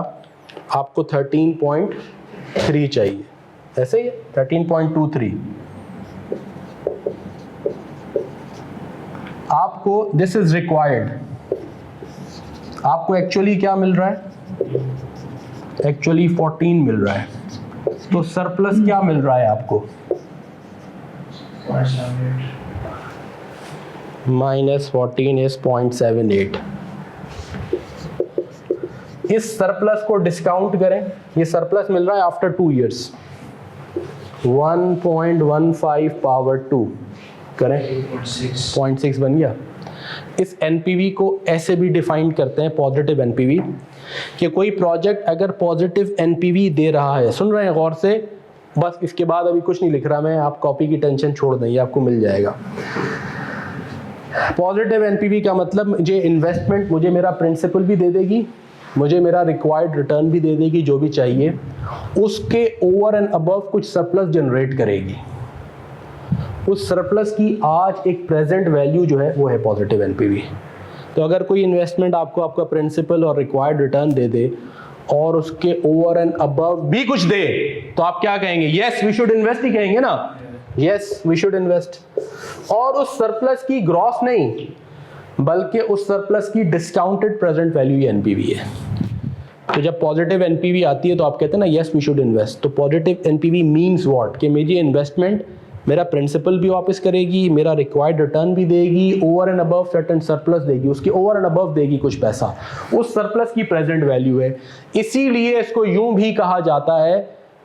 आपको 13.3 चाहिए, ऐसे ही 13.23। आपको दिस इज रिक्वायर्ड, आपको एक्चुअली क्या मिल रहा है? एक्चुअली 14 मिल रहा है, तो सरप्लस क्या मिल रहा है आपको? -14 इज 0.78। इस सरप्लस को डिस्काउंट करें, ये सरप्लस मिल रहा है आफ्टर 2 years, 1.15 पावर 2 करें, 0.6 बन गया। इस एनपीवी को ऐसे भी डिफाइन करते हैं, पॉजिटिव एनपीवी, कि कोई प्रोजेक्ट अगर पॉजिटिव एनपीवी दे रहा है, सुन रहे हैं गौर से, बस इसके बाद अभी कुछ नहीं लिख रहा मैं, आप कॉपी की टेंशन छोड़ दें, ये आपको मिल जाएगा। पॉजिटिव एनपीवी का मतलब मुझे इन्वेस्टमेंट, मुझे मेरा प्रिंसिपल भी दे देगी, मुझे मेरा रिक्वायर्ड रिटर्न भी दे देगी जो भी चाहिए, उसके ओवर एंड अबव कुछ सरप्लस जनरेट करेगी। उस सरप्लस की आज एक प्रेजेंट वैल्यू जो है वो है पॉजिटिव एनपीवी। तो अगर कोई इन्वेस्टमेंट आपको आपका प्रिंसिपल और रिक्वायर्ड रिटर्न दे दे और उसके ओवर एंड अबव भी कुछ दे, तो आप क्या कहेंगे? यस वी शुड इन्वेस्ट ही कहेंगे ना, यस वी शुड इन्वेस्ट। और उस सरप्लस की ग्रॉस नहीं, बल्कि उस सरप्लस की डिस्काउंटेड प्रेजेंट वैल्यू ही एनपीवी है। तो जब पॉजिटिव एनपीवी आती है तो आप कहते हैं ना यस वी शुड इन्वेस्ट। तो पॉजिटिव एनपीवी मींस व्हाट, कि मेरी इन्वेस्टमेंट मेरा प्रिंसिपल भी वापस करेगी, मेरा रिक्वायर्ड रिटर्न भी देगी, over and above certain surplus देगी, उसकी ओवर एंड अबव देगी कुछ पैसा, उस सरप्लस की प्रेजेंट वैल्यू है। इसीलिए इसको यूं भी कहा जाता है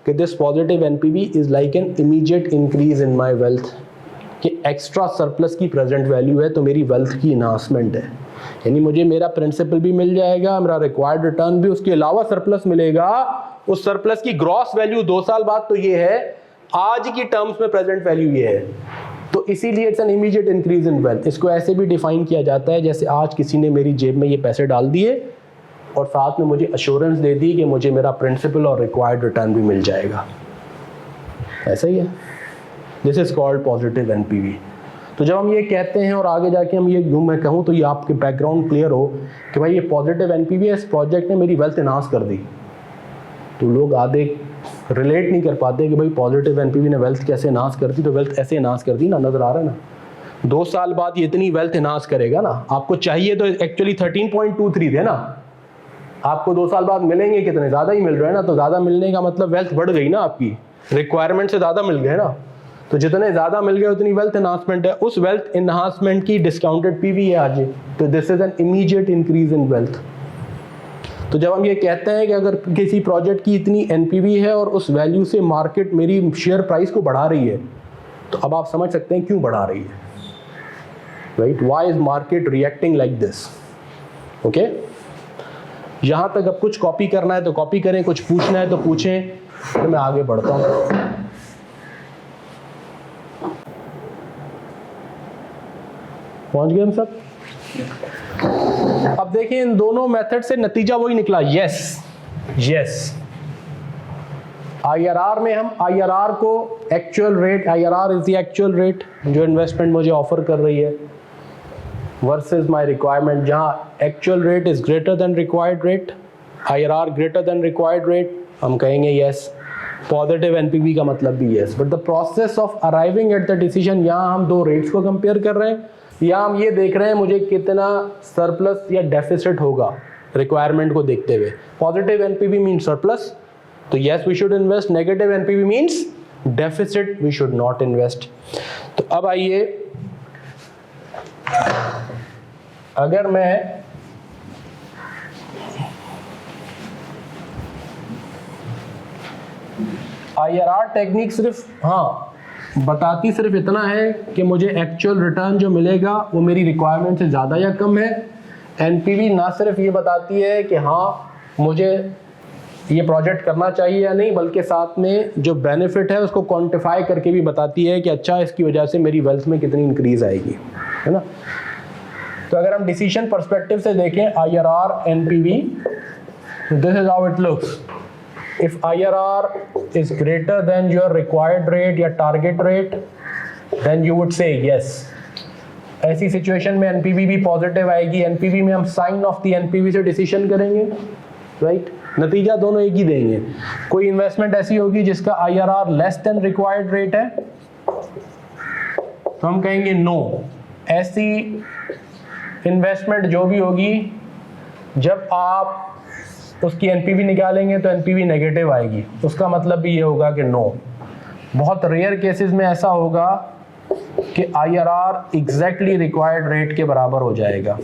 कि this positive NPV is like an immediate increase in my wealth, कि एक्स्ट्रा सरप्लस की प्रेजेंट वैल्यू है तो मेरी वेल्थ की इन्हांसमेंट है, यानी मुझे मेरा प्रिंसिपल भी मिल जाएगा, मेरा रिक्वायर्ड रिटर्न भी, उसके अलावा सरप्लस मिलेगा। उस सरप्लस की ग्रॉस वैल्यू 2 साल बाद तो ये है, आज की टर्म्स में प्रेजेंट वैल्यू ये है। तो इसीलिए it's an immediate increase in wealth. इसको ऐसे भी डिफाइन किया जाता है जैसे आज किसी ने मेरी जेब में ये पैसे डाल दिए और साथ में मुझे अश्योरेंस दे दी कि मुझे मेरा प्रिंसिपल और रिक्वायर्ड रिटर्न भी मिल जाएगा, ऐसा ही है। This is called positive NPV. तो जब हम ये कहते हैं और आगे जाके हम ये मैं कहूँ तो ये आपके बैकग्राउंड क्लियर हो कि भाई ये पॉजिटिव एनपीवी है, इस प्रोजेक्ट ने मेरी वेल्थ इनहांस कर दी, तो लोग आधे रिलेट नहीं कर पाते कि भाई पॉजिटिव एनपीवी ने वेल्थ कैसे इनहांस कर दी। तो वेल्थ ऐसे इनहांस कर दी ना, नजर आ रहा है ना, 2 साल बाद ये इतनी वेल्थ इनहांस करेगा ना। आपको चाहिए तो एक्चुअली 13.23 थे ना, आपको 2 साल बाद मिलेंगे कितने? ज़्यादा ही मिल रहे हैं ना। तो ज़्यादा मिलने का मतलब वेल्थ बढ़ गई ना, आपकी रिक्वायरमेंट से ज़्यादा मिल गए ना। तो जितने ज़्यादा मिल गए उतनी वेल्थ एनहांसमेंट है, उस वेल्थ एनहांसमेंट की डिस्काउंटेड पीवी है आज। तो this is an immediate increase in wealth. तो जब हम ये कहते हैं कि अगर किसी प्रोजेक्ट की इतनी एनपीवी है और उस वैल्यू से मार्केट मेरी शेयर प्राइस को बढ़ा रही है, तो अब आप समझ सकते हैं क्यों बढ़ा रही है, right? Why is market reacting like this? Okay, यहां तक अब कुछ कॉपी करना है तो कॉपी करें, कुछ पूछना है तो पूछें, फिर मैं आगे बढ़ता हूं। पहुंच गए हम सब? अब देखिए इन दोनों मेथड से नतीजा वही निकला, यस। IRR में हम IRR को actual rate, IRR is the actual rate जो इन्वेस्टमेंट मुझे ऑफर कर रही है वर्सेस माय रिक्वायरमेंट, जहां actual rate is greater then required rate, IRR greater than required rate, हम कहेंगे यस। पॉजिटिव एनपीवी का मतलब भी yes. But the process of arriving at the decision, यहाँ हम दो रेट्स को कंपेयर कर रहे हैं, या हम ये देख रहे हैं मुझे कितना सरप्लस या डेफिसिट होगा रिक्वायरमेंट को देखते हुए। पॉजिटिव एनपीवी मीन्स सरप्लस, तो yes we should invest. Negative NPV means deficit, we should not invest. तो अब आइए, अगर मैं IRR टेक्निक सिर्फ बताती सिर्फ इतना है कि मुझे एक्चुअल रिटर्न जो मिलेगा वो मेरी रिक्वायरमेंट से ज़्यादा या कम है। एनपीवी ना सिर्फ ये बताती है कि मुझे ये प्रोजेक्ट करना चाहिए या नहीं, बल्कि साथ में जो बेनिफिट है उसको क्वांटिफाई करके भी बताती है कि अच्छा इसकी वजह से मेरी वेल्थ में कितनी इंक्रीज आएगी, है ना। तो अगर हम डिसीजन पर्सपेक्टिव से देखें IRR NPV, this is how it looks. If IRR is greater than your required rate या target rate, then you would say yes. ऐसी सिचुएशन में एनपीवी भी पॉजिटिव आएगी। एनपीवी में हम साइन ऑफ द एनपीवी से डिसीजन करेंगे, राइट? नतीजा दोनों एक ही देंगे। कोई इन्वेस्टमेंट ऐसी होगी जिसका IRR less than required rate है, तो हम कहेंगे नो। ऐसी इन्वेस्टमेंट जो भी होगी, जब आप उसकी एनपीवी निकालेंगे तो एनपीवी नेगेटिव आएगी, उसका मतलब भी ये होगा कि नो। बहुत रेयर केसेस में ऐसा होगा कि IRR एग्जैक्टली रिक्वायर्ड रेट के बराबर हो जाएगा,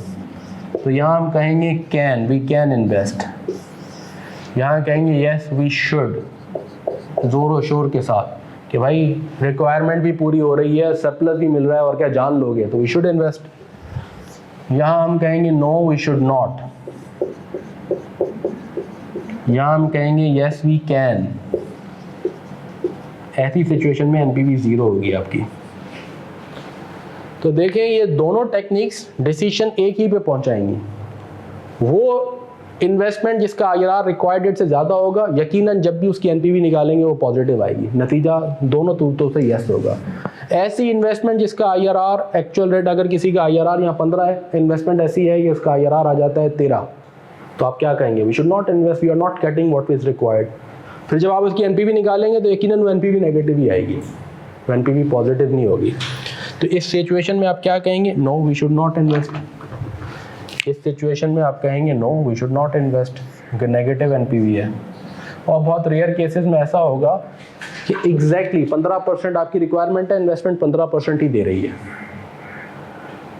तो यहाँ हम कहेंगे कैन, वी कैन इन्वेस्ट। यहाँ कहेंगे यस वी शुड, जोर शोर के साथ कि भाई रिक्वायरमेंट भी पूरी हो रही है, सरप्लस भी मिल रहा है, और क्या जान लोगे, तो वी शुड इन्वेस्ट। यहाँ हम कहेंगे नो वी शुड नॉट। यहाँ हम कहेंगे यस वी कैन। ऐसी सिचुएशन में एनपीवी 0 होगी आपकी। तो देखें ये दोनों टेक्निक्स डिसीजन एक ही पे पहुंचाएंगी। वो इन्वेस्टमेंट जिसका IRR रिक्वायर्ड रेट से ज़्यादा होगा, यकीनन जब भी उसकी एनपीवी निकालेंगे वो पॉजिटिव आएगी, नतीजा दोनों सूरतों से यस होगा। ऐसी इन्वेस्टमेंट जिसका IRR एक्चुअल रेट, अगर किसी का IRR यहाँ 15 है, इन्वेस्टमेंट ऐसी है कि उसका IRR आ जाता है 13, तो आप क्या कहेंगे? We should not invest, we are not getting what is required. फिर जब आप उसकी एनपीवी निकालेंगे तो यकीनन वो एनपीवी नेगेटिव ही आएगी, वो एनपीवी पॉजिटिव नहीं होगी। तो इस सिचुएशन में आप क्या कहेंगे? No we should not invest. इस सिचुएशन में आप कहेंगे no we should not invest, क्योंकि नेगेटिव एनपीवी है। और बहुत रेयर केसेस में ऐसा होगा कि एग्जैक्टली 15% आपकी रिक्वायरमेंट है, इन्वेस्टमेंट 15% ही दे रही है,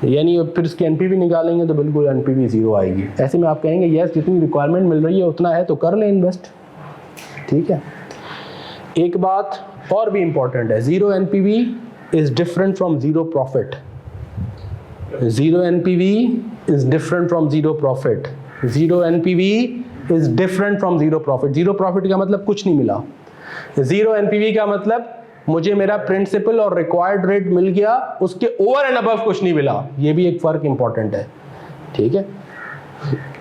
यानी फिर उसकी एनपीवी निकालेंगे तो बिल्कुल एनपीवी 0 आएगी। ऐसे में आप कहेंगे यस जितनी रिक्वायरमेंट मिल रही है उतना है तो कर ले इन्वेस्ट, ठीक है। एक बात और भी इंपॉर्टेंट है, 0 NPV is different from 0 profit. 0 NPV is different from 0 profit. 0 NPV is different from 0 profit. 0 profit का मतलब कुछ नहीं मिला। 0 एनपीवी का मतलब मुझे मेरा प्रिंसिपल और रिक्वायर्ड रेट मिल गया, उसके ओवर एंड अबव कुछ नहीं मिला। ये भी एक फर्क इंपॉर्टेंट है, ठीक है।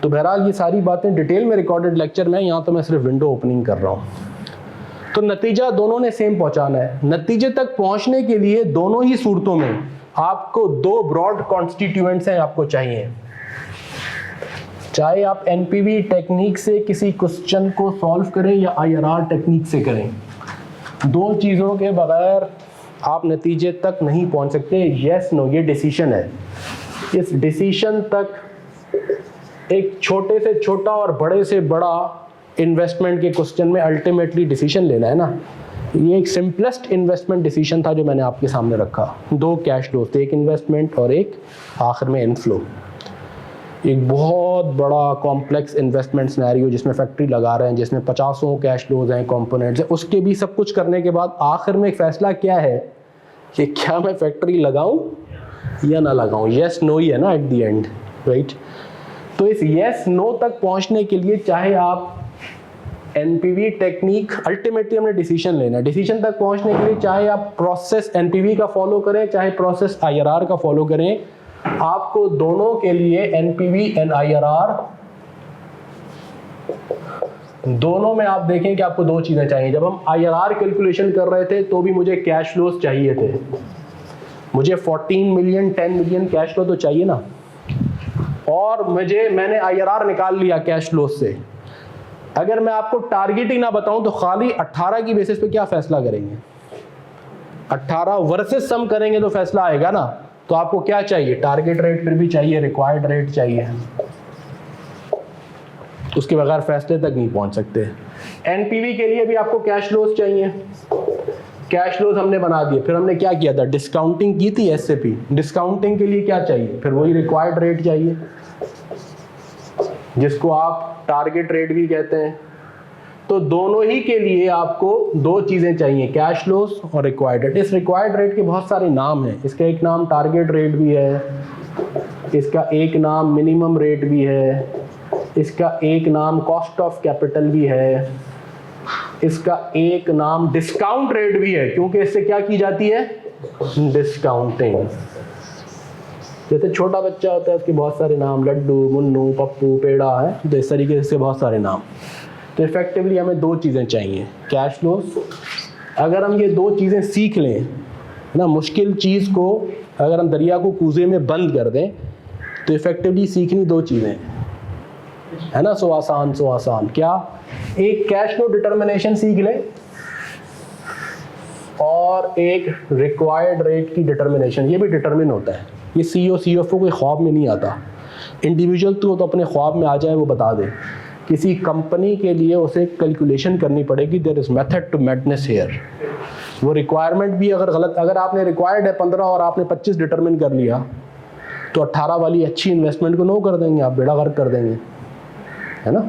तो बहरहाल ये सारी बातें डिटेल में रिकॉर्डेड लेक्चर में, यहाँ तो मैं सिर्फ विंडो ओपनिंग कर रहा हूँ। तो नतीजा दोनों ने सेम पहुंचाना है। नतीजे तक पहुंचने के लिए दोनों ही सूरतों में आपको 2 ब्रॉड कॉन्स्टिट्यूएंट्स हैं आपको चाहिए। चाहे आप एनपीवी टेक्निक से किसी क्वेश्चन को सॉल्व करें या IRR टेक्निक से करें, 2 चीज़ों के बगैर आप नतीजे तक नहीं पहुंच सकते। यस नो, ये डिसीजन है। इस डिसीजन तक एक छोटे से छोटा और बड़े से बड़ा इन्वेस्टमेंट के क्वेश्चन में अल्टीमेटली डिसीजन लेना है ना। ये एक सिंपलेस्ट इन्वेस्टमेंट डिसीजन था जो मैंने आपके सामने रखा। दो कैश फ्लो थे, एक इन्वेस्टमेंट और एक आखिर में इनफ्लो। एक बहुत बड़ा कॉम्प्लेक्स इन्वेस्टमेंट सिनेरियो जिसमें फैक्ट्री लगा रहे हैं, जिसमें 50 कैश फ्लोज हैं, कंपोनेंट्स हैं, उसके भी सब कुछ करने के बाद आखिर में एक फैसला क्या है कि क्या मैं फैक्ट्री लगाऊं या ना लगाऊं। येस नो ही है ना एट द एंड, राइट। तो इस येस नो तक पहुंचने के लिए चाहे आप एनपीवी टेक्निक, अल्टीमेटली हमने डिसीजन लेना है। डिसीजन तक पहुंचने के लिए चाहे आप प्रोसेस एनपीवी का फॉलो करें, चाहे प्रोसेस आईआरआर का फॉलो करें, आपको दोनों के लिए एनपीवी एंड आईआरआर दोनों में आप देखें कि आपको दो चीजें चाहिए। जब हम आईआरआर कैलकुलेशन कर रहे थे तो भी मुझे कैश फ्लोज चाहिए थे। मुझे 14 मिलियन 10 मिलियन कैश फ्लो तो चाहिए ना, और मैंने आईआरआर निकाल लिया कैश फ्लोज से। अगर मैं आपको टारगेट ही ना बताऊं तो खाली 18 की बेसिस पे क्या फैसला करेंगे? 18 वर्सेस सम करेंगे तो फैसला आएगा ना। तो आपको क्या चाहिए? टारगेट रेट फिर भी चाहिए, रिक्वायर्ड रेट चाहिए, उसके बगैर फैसले तक नहीं पहुंच सकते। एनपीवी के लिए भी आपको कैश फ्लोज चाहिए। कैश फ्लोज हमने बना दिए, फिर हमने क्या किया था? डिस्काउंटिंग की थी एसएपी। डिस्काउंटिंग के लिए क्या चाहिए? फिर वही रिक्वायर्ड रेट चाहिए, जिसको आप टारगेट रेट भी कहते हैं। तो दोनों ही के लिए आपको दो चीजें चाहिए, कैश फ्लोज और रिक्वायर्ड रेट। इस रिक्वायर्ड रेट के बहुत सारे नाम हैं। इसका एक नाम टारगेट रेट भी है, इसका एक नाम मिनिमम रेट भी है, इसका एक नाम कॉस्ट ऑफ कैपिटल भी है, इसका एक नाम डिस्काउंट रेट भी है, क्योंकि इससे क्या की जाती है? डिस्काउंटिंग। जैसे छोटा बच्चा होता है उसके बहुत सारे नाम, लड्डू, मुन्नू, पप्पू, पेड़ा है, तो इस तरीके से बहुत सारे नाम। तो इफेक्टिवली हमें दो चीज़ें चाहिए, कैश फ्लोज। अगर हम ये दो चीज़ें सीख लें ना, मुश्किल चीज़ को अगर हम दरिया को कूजे में बंद कर दें तो इफेक्टिवली सीखनी दो चीज़ें है ना। सो आसान क्या? एक कैश फ्लो डिटर्मिनेशन सीख लें और एक रिक्वायर्ड रेट की डिटर्मिनेशन। ये भी डिटर्मिन होता है, ये सीईओ सीएफओ कोई ख्वाब में नहीं आता। इंडिविजुअल तो अपने ख्वाब में आ जाए वो बता दे। किसी कंपनी के लिए उसे कैलकुलेशन करनी पड़ेगी। There is method to madness here. वो रिक्वायरमेंट भी अगर गलत, अगर आपने रिक्वायर्ड है 15 और आपने 25 डिटरमिन कर लिया तो 18 वाली अच्छी इन्वेस्टमेंट को नो कर देंगे आप, बेड़ा गर्क कर देंगे, है ना।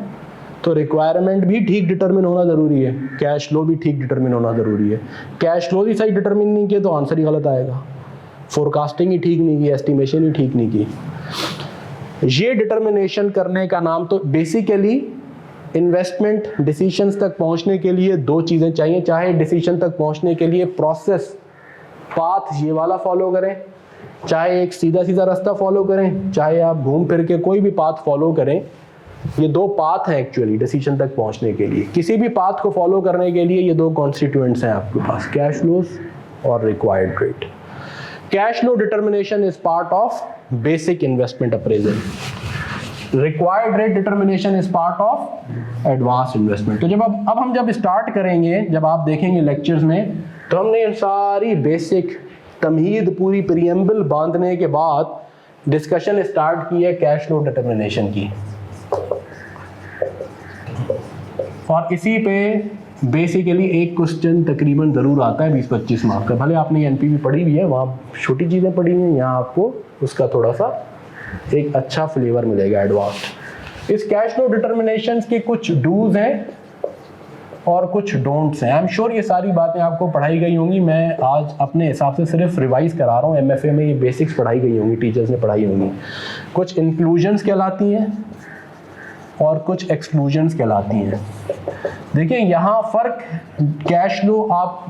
तो रिक्वायरमेंट भी ठीक डिटरमिन होना ज़रूरी है, कैश फ्लो भी ठीक डिटरमिन होना ज़रूरी है। कैश फ्लो ही सही डिटरमिन नहीं किया तो आंसर ही गलत आएगा। फोरकास्टिंग ही ठीक नहीं की, एस्टिमेशन ही ठीक नहीं की। ये डिटर्मिनेशन करने का नाम तो बेसिकली इन्वेस्टमेंट डिसीजंस तक पहुंचने के लिए दो चीज़ें चाहिए। चाहे डिसीजन तक पहुंचने के लिए प्रोसेस पाथ ये वाला फॉलो करें, चाहे एक सीधा सीधा रास्ता फॉलो करें, चाहे आप घूम फिर के कोई भी पाथ फॉलो करें। ये दो पाथ हैं एक्चुअली डिसीजन तक पहुंचने के लिए। किसी भी पाथ को फॉलो करने के लिए ये दो कॉन्स्टिट्यूएंट्स हैं आपके पास, कैश फ्लोज और required rate. Cash flow determination is part of basic investment appraisal. Required rate determination is part of advance investment. तो अब हम जब स्टार्ट करेंगे, जब आप देखेंगे लेक्चर्स में, तो हमने सारी बेसिक तमहीद पूरी प्रीएम्बल बांधने के बाद डिस्कशन स्टार्ट की है कैश फ्लो डिटर्मिनेशन की। और इसी पे बेसिकली एक क्वेश्चन तकरीबन ज़रूर आता है 20-25 मार्क का। भले आपने एनपीवी पढ़ी भी है, वहाँ छोटी चीज़ें पढ़ी हैं, यहाँ आपको उसका थोड़ा सा एक अच्छा फ्लेवर मिलेगा एडवांस्ड। इस कैश फ्लो डिटर्मिनेशंस के कुछ डूज हैं और कुछ डोंट्स हैं। आई एम श्योर ये सारी बातें आपको पढ़ाई गई होंगी। मैं आज अपने हिसाब से सिर्फ रिवाइज करा रहा हूँ। एमएफए में ये बेसिक्स पढ़ाई गई होंगी, टीचर्स ने पढ़ाई होंगी। कुछ इंक्लूजन्स कहलाती हैं और कुछ एक्सक्लूजन्स कहलाती हैं। देखिए यहाँ फ़र्क, कैश फ्लो आप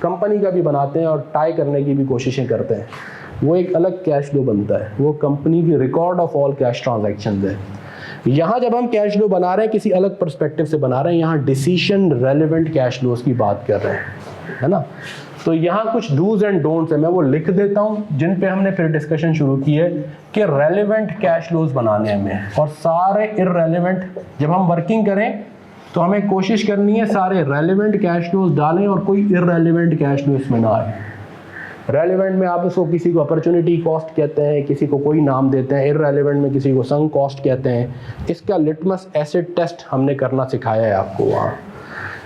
कंपनी का भी बनाते हैं और टाई करने की भी कोशिशें करते हैं, वो एक अलग कैश फ्लो बनता है, वो कंपनी की record of all cash transactions है। यहाँ जब हम कैश फ्लो बना रहे हैं किसी अलग पर्सपेक्टिव से बना रहे हैं, यहाँ डिसीजन रेलेवेंट कैश फ्लोज की बात कर रहे हैं, है ना। तो यहाँ कुछ डूज एंड डोंट्स है, मैं वो लिख देता हूँ जिन पे हमने फिर डिस्कशन शुरू की है कि रेलेवेंट कैश फ्लोज बनाने हमें, और सारे इररेलेवेंट जब हम वर्किंग करें तो हमें कोशिश करनी है सारे रेलेवेंट कैश फ्लोज डालें और कोई इररेलेवेंट कैश फ्लो इसमें ना आए। रेलेवेंट में आप इसको किसी को अपॉर्चुनिटी कॉस्ट कहते हैं, किसी को कोई नाम देते हैं, इररेलेवेंट में किसी को संक कॉस्ट कहते हैं। इसका लिटमस एसिड टेस्ट हमने करना सिखाया है आपको वहाँ।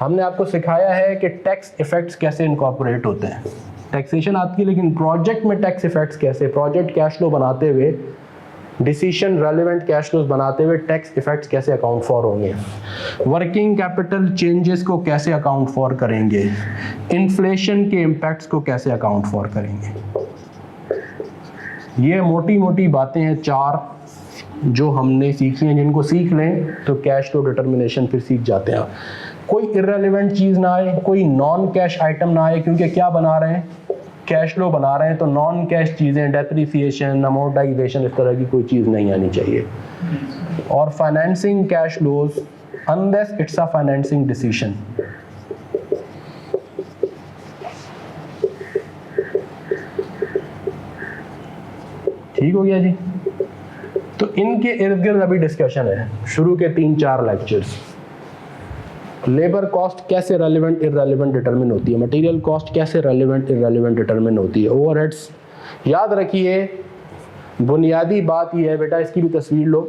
हमने आपको सिखाया है कि टैक्स इफेक्ट्स कैसे इनकॉर्पोरेट होते हैं, टैक्सेशन आपकी, लेकिन प्रोजेक्ट में टैक्स इफेक्ट्स कैसे, प्रोजेक्ट कैश फ्लो बनाते हुए, डिसीजन रेलेवेंट कैश फ्लोज बनाते हुए टैक्स इफेक्ट्स कैसे अकाउंट फॉर होंगे, वर्किंग कैपिटल चेंजेस को कैसे अकाउंट फॉर करेंगे, इन्फ्लेशन के इम्पैक्ट्स को कैसे अकाउंट फॉर करेंगे। ये मोटी मोटी बातें हैं 4 जो हमने सीखी हैं, जिनको सीख लें तो कैश फ्लो डिटर्मिनेशन फिर सीख जाते हैं। कोई इररेलेवेंट चीज़ ना आए, कोई नॉन कैश आइटम ना आए, क्योंकि क्या बना रहे हैं, कैश फ्लो बना रहे हैं, तो नॉन कैश चीज़ें, डेप्रिसिएशन, अमोर्टाइजेशन, इस तरह की कोई चीज़ नहीं आनी चाहिए। और financing cash flows unless it's a financing decision. ठीक हो गया जी। तो इनके इर्द गिर्द अभी डिस्कशन है, शुरू के 3-4 लेक्चर्स। लेबर कॉस्ट कैसे रेलेवेंट इररेलेवेंट डिटरमिन होती है, मटेरियल कॉस्ट कैसे रेलेवेंट इररेलेवेंट डिटरमिन होती है, ओवरहेड्स। याद रखिए बुनियादी बात ये है बेटा, इसकी भी तस्वीर लो।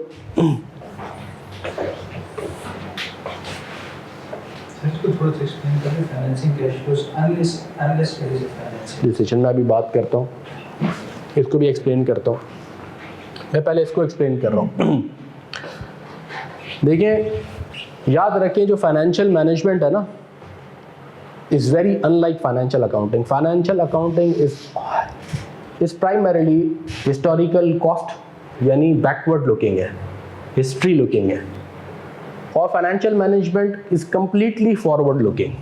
डिसीजन में अभी बात करता हूँ, इसको भी एक्सप्लेन करता हूँ। मैं पहले इसको एक्सप्लेन कर रहा हूँ। देखिए याद रखें जो फाइनेंशियल मैनेजमेंट है ना, is very unlike financial accounting. Financial accounting is primarily historical cost, यानी बैकवर्ड लुकिंग है, हिस्ट्री लुकिंग है, और financial management is completely forward looking.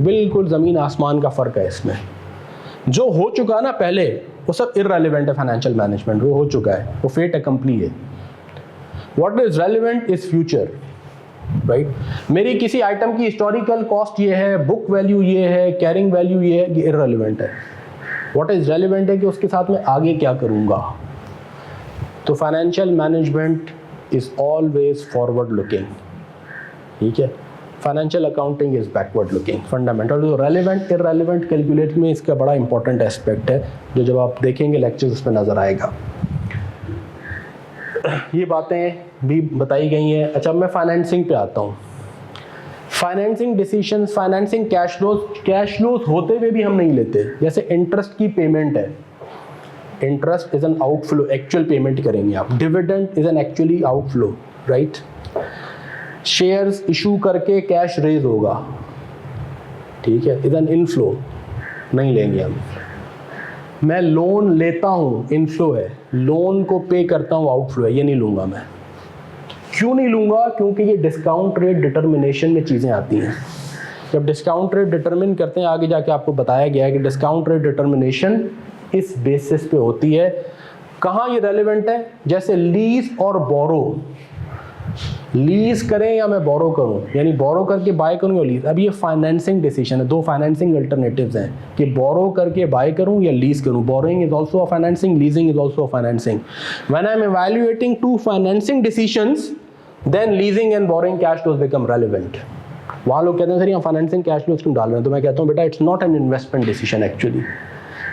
बिल्कुल ज़मीन आसमान का फ़र्क है इसमें। जो हो चुका ना पहले वो सब इररेलेवेंट है, फाइनेंशियल मैनेजमेंट वो हो चुका है, वो फेट अकम्पली है। What is relevant is future, right. मेरी किसी आइटम की हिस्टोरिकल कॉस्ट ये है, बुक वैल्यू ये है, कैरिंग वैल्यू ये है, ये इररेलेवेंट है। व्हाट इज रेलेवेंट है कि उसके साथ मैं आगे क्या करूँगा। तो financial management is always forward looking, ठीक है। Financial accounting is backward looking fundamental. तो रेलेवेंट इररेलेवेंट कैलकुलेट में इसका बड़ा इंपॉर्टेंट एस्पेक्ट है, जो जब आप देखेंगे लेक्चर्स उसमें नज़र आएगा। ये बातें भी बताई गई हैं। अच्छा मैं फाइनेंसिंग पे आता हूँ। Financing decisions, financing cash flows होते हुए भी हम नहीं लेते। जैसे इंटरेस्ट की पेमेंट है, interest is an outflow, actual payment करेंगे आप। Dividend is an actually outflow, right. Shares issue करके कैश रेज होगा, ठीक है, इज एन इनफ्लो, नहीं लेंगे हम। मैं लोन लेता हूँ, इनफ्लो है, लोन को पे करता हूँ, आउटफ्लो है, ये नहीं लूँगा मैं। क्यों नहीं लूँगा? क्योंकि ये डिस्काउंट रेट डिटर्मिनेशन में चीज़ें आती हैं। जब डिस्काउंट रेट डिटर्मिन करते हैं, आगे जाके आपको बताया गया है कि डिस्काउंट रेट डिटर्मिनेशन इस बेसिस पे होती है। कहाँ ये रेलेवेंट है? जैसे लीज और बोरो, लीज करें या मैं बोरो करूं, यानी बोरो करके बाय करूं या लीज। अब ये फाइनेंसिंग डिसीजन है, 2 फाइनेंसिंग अल्टरनेटिव्स हैं कि बोरो करके बाय करूं या लीज करूं। Borrowing is also a financing, leasing is also a financing. When I am evaluating 2 financing decisions, then leasing and borrowing cash flows become relevant. वहाँ लोग कहते हैं सर यहाँ फाइनेंसिंग कैश फ्लोज क्यों डाल रहे हैं, तो मैं कहता हूँ बेटा it's not an investment decision, actually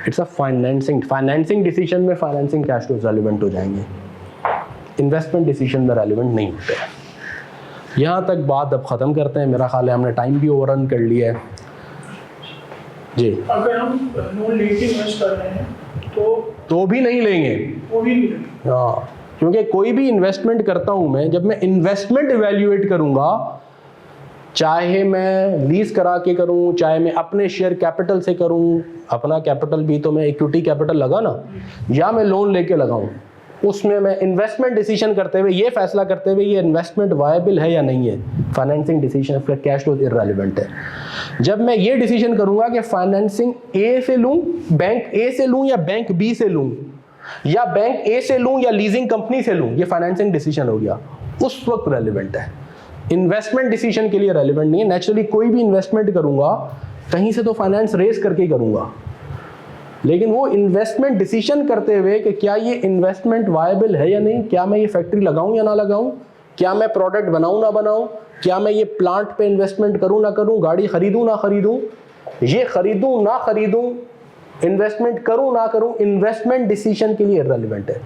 it's a financing decision में फाइनेंसिंग कैश फ्लोज रेलिवेंट हो जाएंगे, इन्वेस्टमेंट डिसीजन में रेलिवेंट नहीं होते हैं। यहाँ तक बात अब ख़त्म करते हैं, मेरा ख्याल है हमने टाइम भी ओवररन कर लिया है जी। अगर हम लोन लेके इन्वेस्ट कर रहे हैं तो भी नहीं लेंगे, वो भी नहीं लेंगे। हाँ, क्योंकि कोई भी इन्वेस्टमेंट करता हूँ मैं, जब मैं इन्वेस्टमेंट इवैल्यूएट करूँगा, चाहे मैं लीज करा के करूं, चाहे मैं अपने शेयर कैपिटल से करूं, अपना कैपिटल भी तो मैं इक्विटी कैपिटल लगा ना, या मैं लोन लेके लगाऊं, उसमें मैं इन्वेस्टमेंट डिसीजन करते हुए ये फैसला करते हुए ये इन्वेस्टमेंट वायबल है या नहीं है, फाइनेंसिंग डिसीजन फिर कैश फ्लो इररेलेवेंट है। जब मैं ये डिसीजन करूंगा कि फाइनेंसिंग ए से लूं, बैंक ए से लूं या बैंक बी से लूं, या बैंक ए से लूं या लीजिंग कंपनी से लूं, ये फाइनेंसिंग डिसीजन हो गया, उस वक्त रेलिवेंट है। इन्वेस्टमेंट डिसीजन के लिए रेलिवेंट नहीं है। नेचुरली कोई भी इन्वेस्टमेंट करूंगा कहीं से तो फाइनेंस रेस करके ही करूंगा, लेकिन वो इन्वेस्टमेंट डिसीजन करते हुए कि क्या ये इन्वेस्टमेंट वायबल है या नहीं, क्या मैं ये फैक्ट्री लगाऊं या ना लगाऊं, क्या मैं प्रोडक्ट बनाऊं ना बनाऊं, क्या मैं ये प्लांट पे इन्वेस्टमेंट करूं ना करूं, गाड़ी खरीदूं ना खरीदूं, ये खरीदूं ना खरीदूं, इन्वेस्टमेंट करूं ना करूं, इन्वेस्टमेंट डिसीजन के लिए इररेलेवेंट है।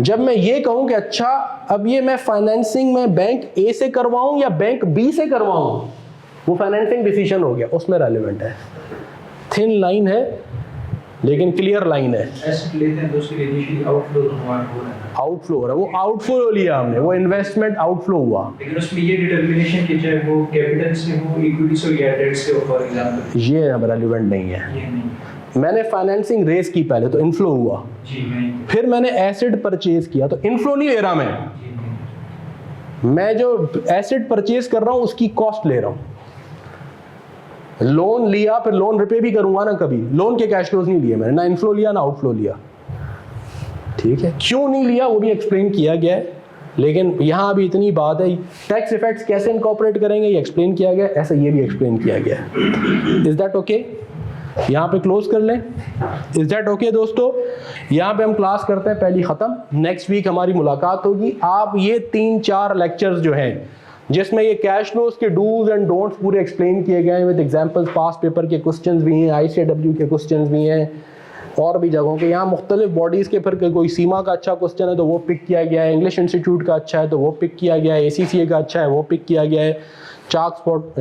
जब मैं ये कहूं कि अच्छा अब ये मैं फाइनेंसिंग में बैंक ए से करवाऊं या बैंक बी से करवाऊं, वो फाइनेंसिंग डिसीजन हो गया, उसमें रेलिवेंट है। थिन लाइन है लेकिन क्लियर लाइन है। एसेट लेते हैं तो उसके लिए इनिशियली आउटफ्लो हो रहा है, आउटफ्लो हो रहा है, वो आउटफ्लो लिया हमने, वो इन्वेस्टमेंट आउटफ्लो हुआ। लेकिन उसमें ये डिटर्मिनेशन कि चाहे वो कैपिटल से हो, इक्विटी से हो या डेट से हो, फॉर एग्जांपल ये अब रेलिवेंट नहीं है। ये नहीं। मैंने फाइनेंसिंग रेस की पहले तो इनफ्लो हुआ, जी नहीं। फिर मैंने एसेट परचेज किया तो इनफ्लो नहीं ले रहा मैं। जी नहीं। मैं जो एसेट परचेज कर रहा हूं उसकी कॉस्ट ले रहा हूं। लोन लिया फिर लोन रिपे भी करूंगा ना, कभी लोन के कैश फ्लोज नहीं लिए मैंने, ना इनफ्लो लिया ना आउटफ्लो लिया। ठीक है, क्यों नहीं लिया वो भी एक्सप्लेन किया गया है, लेकिन यहाँ अभी इतनी बात है टैक्स इफेक्ट्स कैसे इनकॉर्पोरेट करेंगे ये एक्सप्लेन किया गया, ऐसा ये भी एक्सप्लेन किया गया है। Is that okay? यहाँ पे क्लोज कर लें। इज दैट ओके दोस्तों? यहाँ पे हम क्लास करते हैं पहली ख़त्म। नेक्स्ट वीक हमारी मुलाकात होगी। आप ये 3-4 लेक्चर्स जो हैं जिसमें ये कैश फ्लोज के डूज एंड डोंट्स पूरे एक्सप्लेन किए गए हैं विद एग्जांपल्स, पास्ट पेपर के क्वेश्चंस भी हैं, ICAW के क्वेश्चंस भी हैं और भी जगहों के। यहाँ मुख्तलिफ बॉडीज़ के, फिर कोई सीमा का अच्छा क्वेश्चन है तो वो पिक किया गया है, इंग्लिश इंस्टीट्यूट का अच्छा है तो वो पिक किया गया है, ACCA का अच्छा है वो पिक किया गया है, चाक स्पॉट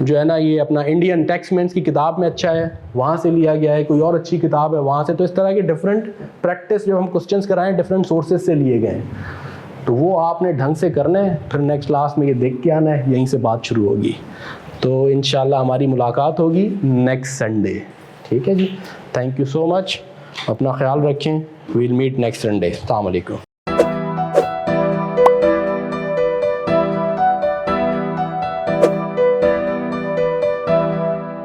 जो है ना ये अपना इंडियन टैक्समैन्स की किताब में अच्छा है वहाँ से लिया गया है, कोई और अच्छी किताब है वहाँ से। तो इस तरह के डिफरेंट प्रैक्टिस जो हम क्वेश्चंस कराएं डिफरेंट सोर्सेज से लिए गए हैं, तो वो आपने ढंग से करना है। फिर नेक्स्ट क्लास में ये देख के आना है, यहीं से बात शुरू होगी। तो इंशाल्लाह हमारी मुलाकात होगी नेक्स्ट संडे। ठीक है जी, थैंक यू सो मच, अपना ख्याल रखें। We'll meet next Sunday. अस्सलाम वालेकुम।